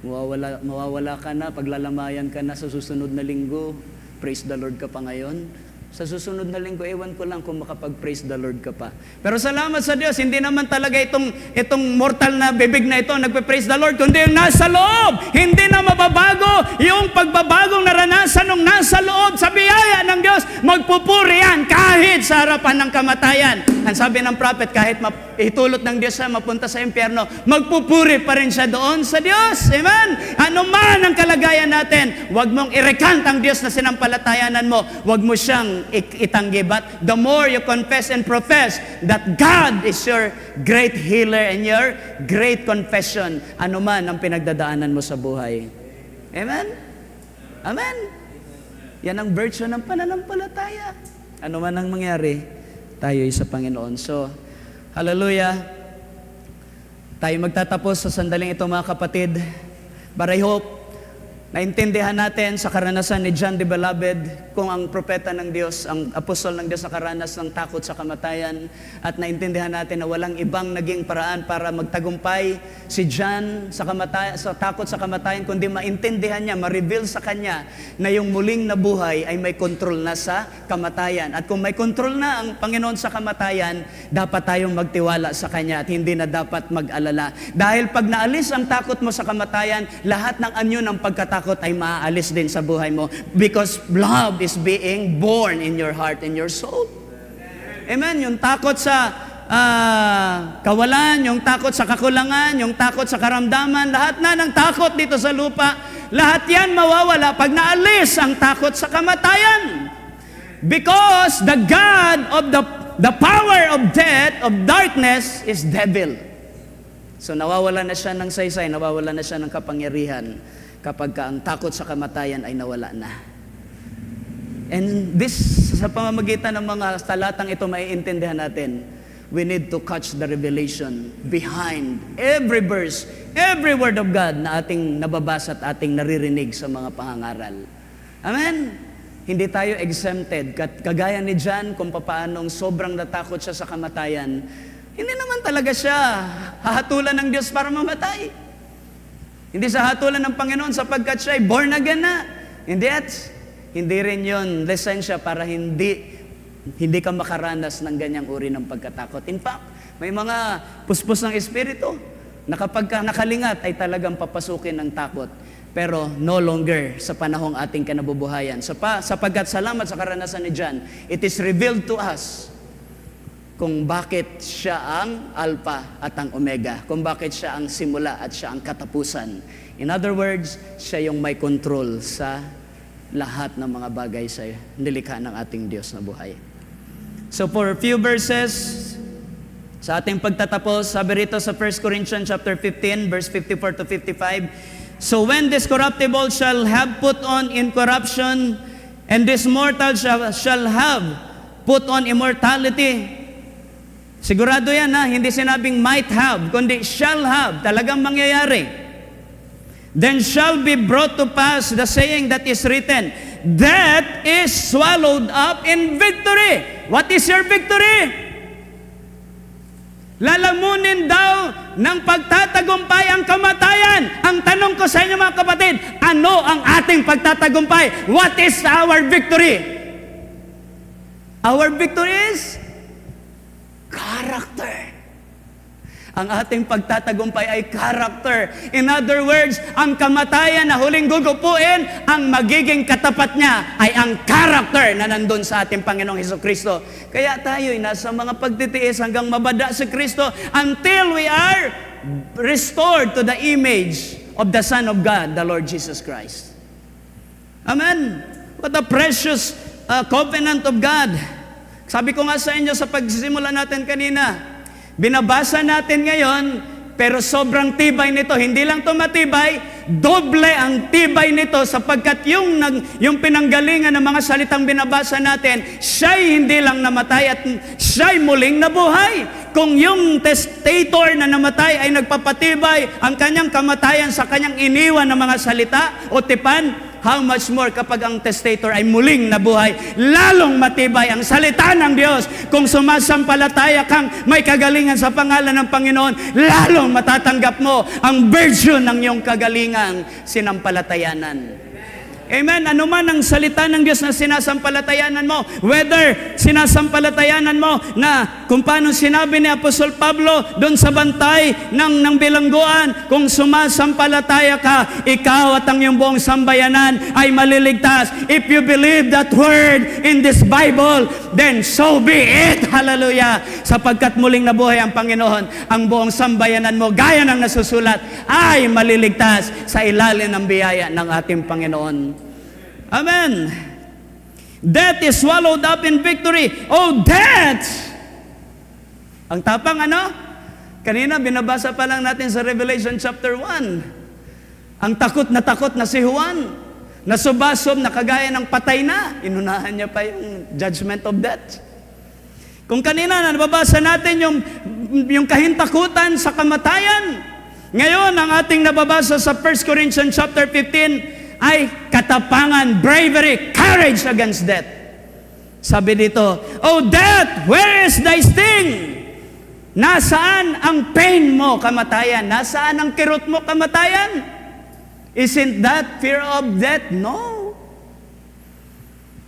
Speaker 3: Mawawala ka na, paglalamayan ka na sa susunod na linggo. Praise the Lord ka pa ngayon. Sa susunod na linggo, ewan ko lang kung makapag-praise the Lord ka pa. Pero salamat sa Diyos, hindi naman talaga itong mortal na bibig na ito nagpe-praise the Lord, kundi yung nasa loob. Hindi na mababago yung pagbabagong naranasan nung nasa loob sa biyaya ng Diyos. Magpupuri yan kahit sa harapan ng kamatayan. Ang sabi ng prophet, kahit itulot ng Diyos siya mapunta sa impyerno, magpupuri pa rin siya doon sa Diyos. Amen? Ano man ang kalagayan natin, huwag mong irekant ang Diyos na sinampalatayanan mo. Huwag mo siyang itanggi. But the more you confess and profess that God is your great healer and your great confession, ano man ang pinagdadaanan mo sa buhay. Amen? Amen? Yan ang virtue ng pananampalataya. Ano man ang mangyari, tayo ay sa Panginoon. So, hallelujah. Tayo magtatapos sa sandaling ito, mga kapatid. But I hope naintindihan natin sa karanasan ni John the Beloved kung ang propeta ng Diyos, ang apostol ng Diyos nakaranas ng takot sa kamatayan, at naintindihan natin na walang ibang naging paraan para magtagumpay si John sa takot sa kamatayan, kundi maintindihan niya, ma-reveal sa kanya na yung muling nabuhay ay may control na sa kamatayan. At kung may control na ang Panginoon sa kamatayan, dapat tayong magtiwala sa Kanya at hindi na dapat mag-alala. Dahil pag naalis ang takot mo sa kamatayan, lahat ng anyo ng pagkatakot ay maaalis din sa buhay mo, because love is being born in your heart and your soul. Amen? Yung takot sa kawalan, yung takot sa kakulangan, yung takot sa karamdaman, lahat na ng takot dito sa lupa, lahat yan mawawala pag naalis ang takot sa kamatayan. Because the God of the power of death, of darkness, is devil. So nawawala na siya ng saysay, nawawala na siya ng kapangyarihan kapag ang takot sa kamatayan ay nawala na. And this, sa pamamagitan ng mga talatang ito, maiintindihan natin, we need to catch the revelation behind every verse, every word of God na ating nababasa at ating naririnig sa mga pangangaral. Amen? Hindi tayo exempted. Kagaya ni John, kung paanong sobrang natakot siya sa kamatayan, hindi naman talaga siya hahatulan ng Diyos para mamatay. Hindi sa hatulan ng Panginoon sapagkat siya ay born again na. Hindi rin yun lisensya para hindi ka makaranas ng ganyang uri ng pagkatakot. In fact, may mga puspos ng Espiritu na kapag nakalingat ay talagang papasukin ng takot. Pero no longer sa panahong ating kinabubuhayan. Sapagkat salamat sa karanasan ni John, it is revealed to us kung bakit siya ang Alpha at ang Omega, kung bakit siya ang simula at siya ang katapusan. In other words, siya yung may control sa lahat ng mga bagay sa nilikha ng ating Diyos na buhay. So for a few verses, sa ating pagtatapos, sabi rito sa 1 Corinthians chapter 15, verse 54 to 55, so when this corruptible shall have put on incorruption, and this mortal shall have put on immortality. Sigurado yan ha, hindi sinabing might have, kundi shall have, talagang mangyayari. Then shall be brought to pass the saying that is written, death is swallowed up in victory. What is your victory? Lalamunin daw ng pagtatagumpay ang kamatayan. Ang tanong ko sa inyo mga kapatid, ano ang ating pagtatagumpay? What is our victory? Our victory is character. Ang ating pagtatagumpay ay character. In other words, ang kamatayan na huling gugupuin, ang magiging katapat niya ay ang character na nandun sa ating Panginoong Hesukristo. Kaya tayo'y nasa mga pagtitiis hanggang mabada si Kristo until we are restored to the image of the Son of God, the Lord Jesus Christ. Amen. What a precious covenant of God. Sabi ko nga sa inyo sa pagsisimula natin kanina, binabasa natin ngayon, pero sobrang tibay nito. Hindi lang ito matibay, doble ang tibay nito sapagkat yung pinanggalingan ng mga salitang binabasa natin, siya'y hindi lang namatay at siya'y muling nabuhay. Kung yung testator na namatay ay nagpapatibay ang kanyang kamatayan sa kanyang iniwan ng mga salita o tipan, how much more kapag ang testator ay muling nabuhay, lalong matibay ang salita ng Diyos. Kung sumasampalataya kang may kagalingan sa pangalan ng Panginoon, lalong matatanggap mo ang virtue ng iyong kagalingang sinampalatayanan. Amen. Ano man ang salita ng Diyos na sinasampalatayanan mo, whether sinasampalatayanan mo na kung paano sinabi ni Apostol Pablo doon sa bantay ng bilangguan, kung sumasampalataya ka, ikaw at ang iyong buong sambayanan ay maliligtas. If you believe that word in this Bible, then so be it. Hallelujah. Sapagkat muling nabuhay ang Panginoon, ang buong sambayanan mo, gaya ng nasusulat, ay maliligtas sa ilalim ng biyaya ng ating Panginoon. Amen. Death is swallowed up in victory. Oh, death! Ang tapang ano? Kanina binabasa pa lang natin sa Revelation chapter 1. Ang takot na si Juan, na subasob na kagaya ng patay na. Inunahan niya pa yung judgment of death. Kung kanina nababasa natin yung kahintakutan sa kamatayan, ngayon ang ating nababasa sa 1 Corinthians chapter 15 ay katapangan, bravery, courage against death. Sabi dito, oh death, where is thy sting? Nasaan ang pain mo, kamatayan? Nasaan ang kirot mo, kamatayan? Isn't that fear of death? No.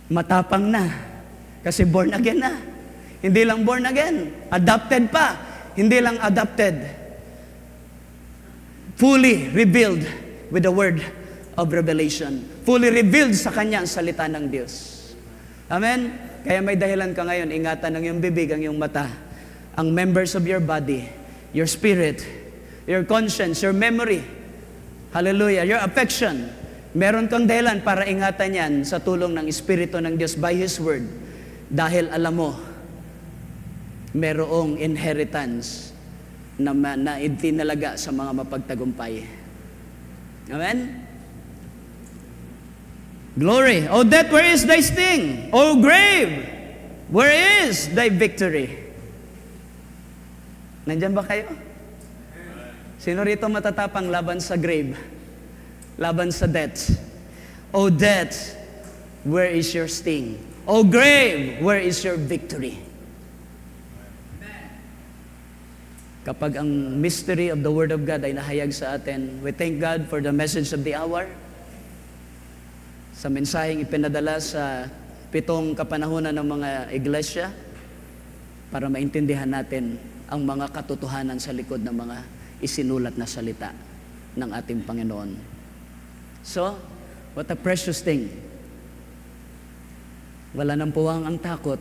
Speaker 3: Matapang na. Kasi born again na. Hindi lang born again, adopted pa. Hindi lang adopted. Fully revealed with the word of revelation. Fully revealed sa kanya ang salita ng Diyos. Amen? Kaya may dahilan ka ngayon, ingatan ng iyong bibig, ang iyong mata, ang members of your body, your spirit, your conscience, your memory, hallelujah, your affection. Meron kang dahilan para ingatan yan sa tulong ng Espiritu ng Diyos by His Word. Dahil alam mo, merong inheritance na itinalaga sa mga mapagtagumpay. Amen? Glory. O death, where is thy sting? O grave, where is thy victory? Nandyan ba kayo? Sino rito matatapang laban sa grave? Laban sa death? O death, where is your sting? O grave, where is your victory? Kapag ang mystery of the Word of God ay nahayag sa atin, we thank God for the message of the hour. Sa mensaheng ipinadala sa 7 kapanahunan ng mga iglesia para maintindihan natin ang mga katotohanan sa likod ng mga isinulat na salita ng ating Panginoon. So, what a precious thing. Wala nang puwang ang takot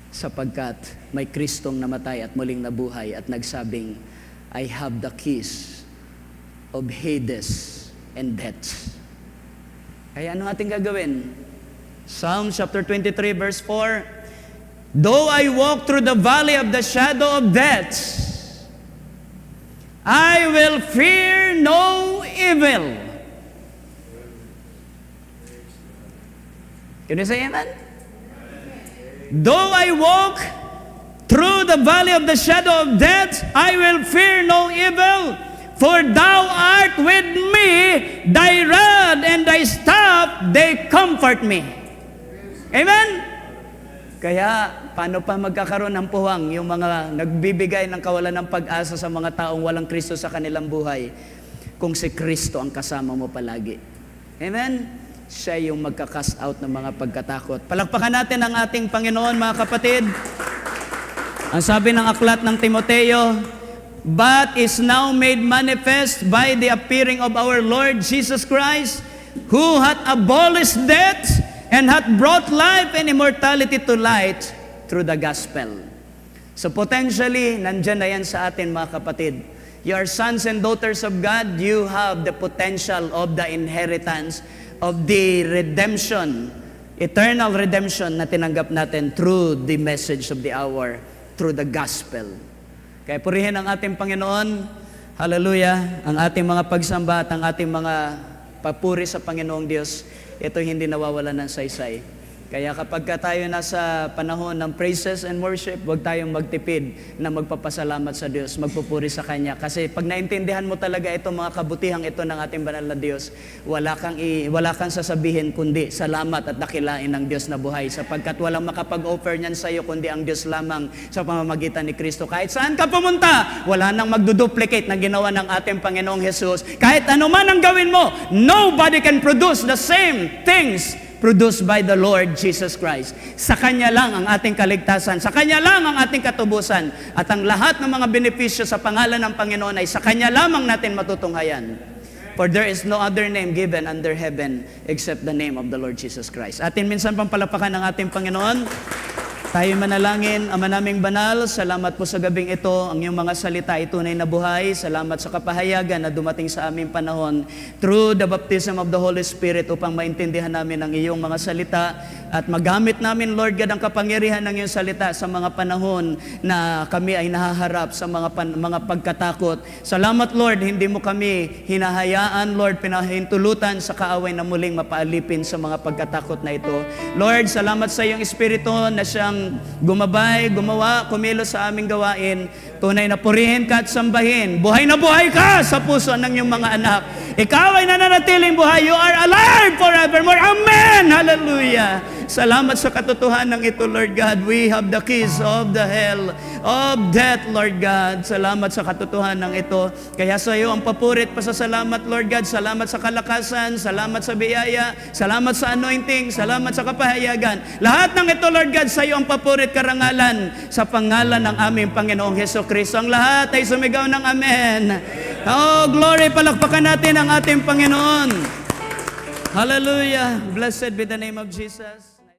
Speaker 3: sapagkat may Kristong namatay at muling nabuhay at nagsabing, I have the keys of Hades and death. Kaya ano ating gagawin? Psalm chapter 23 verse 4, though I walk through the valley of the shadow of death, I will fear no evil. Can you say amen? Though I walk through the valley of the shadow of death, I will fear no evil, for thou art with me, thy rod and thy staff, they comfort me. Amen? Kaya, paano pa magkakaroon ng puwang yung mga nagbibigay ng kawalan ng pag-asa sa mga taong walang Kristo sa kanilang buhay kung si Kristo ang kasama mo palagi? Amen? Siya yung magka-cast out ng mga pagkatakot. Palakpakan natin ang ating Panginoon, mga kapatid. Ang sabi ng aklat ng Timoteo, but is now made manifest by the appearing of our Lord Jesus Christ, who hath abolished death, and hath brought life and immortality to light through the gospel. So potentially, nandyan na yan sa atin, mga kapatid. You are sons and daughters of God. You have the potential of the inheritance of the redemption, eternal redemption na tinanggap natin through the message of the hour, through the gospel. Kaya purihin ang ating Panginoon. Hallelujah. Ang ating mga pagsamba at ang ating mga papuri sa Panginoong Diyos, ito hindi nawawala ng saysay. Kaya kapag tayo nasa panahon ng praises and worship, huwag tayong magtipid na magpapasalamat sa Diyos, magpupuri sa Kanya. Kasi pag naintindihan mo talaga ito, mga kabutihang ito ng ating banal na Diyos, wala kang sasabihin kundi salamat at dakilain ng Diyos na buhay. Sapagkat walang makapag-offer niyan sa iyo kundi ang Diyos lamang sa pamamagitan ni Kristo. Kahit saan ka pumunta, wala nang magduduplicate na ginawa ng ating Panginoong Jesus. Kahit ano man ang gawin mo, nobody can produce the same things produced by the Lord Jesus Christ. Sa Kanya lang ang ating kaligtasan, sa Kanya lang ang ating katubusan, at ang lahat ng mga benepisyo sa pangalan ng Panginoon ay sa Kanya lamang natin matutunghayan. For there is no other name given under heaven except the name of the Lord Jesus Christ. Atin minsan pampalapakan ng ating Panginoon. Tayo manalangin. Ama naming banal, salamat po sa gabing ito. Ang iyong mga salita ay tunay na buhay. Salamat sa kapahayagan na dumating sa aming panahon through the baptism of the Holy Spirit upang maintindihan namin ang iyong mga salita at magamit namin, Lord God, ang kapangyarihan ng iyong salita sa mga panahon na kami ay nahaharap sa mga pagkatakot. Salamat, Lord, hindi mo kami hinahayaan, Lord, pinahintulutan sa kaaway na muling mapaalipin sa mga pagkatakot na ito. Lord, salamat sa iyong Espiritu na siyang gumabay, gumawa, kumilos sa aming gawain. Tunay na purihin ka at sambahin. Buhay na buhay ka sa puso ng iyong mga anak. Ikaw ay nananatiling buhay. You are alive forevermore. Amen! Hallelujah! Salamat sa katotohanan ito, Lord God. We have the keys of the hell, of death, Lord God. Salamat sa katotohanan ito. Kaya sa iyo ang papurit, pasasalamat, Lord God. Salamat sa kalakasan, salamat sa biyaya, salamat sa anointing, salamat sa kapahayagan. Lahat ng ito, Lord God, sa iyo ang papurit, karangalan, sa pangalan ng aming Panginoong Hesukristo. Ang lahat ay sumigaw ng amen. Oh, glory, palakpakan natin ang ating Panginoon. Hallelujah. Blessed be the name of Jesus.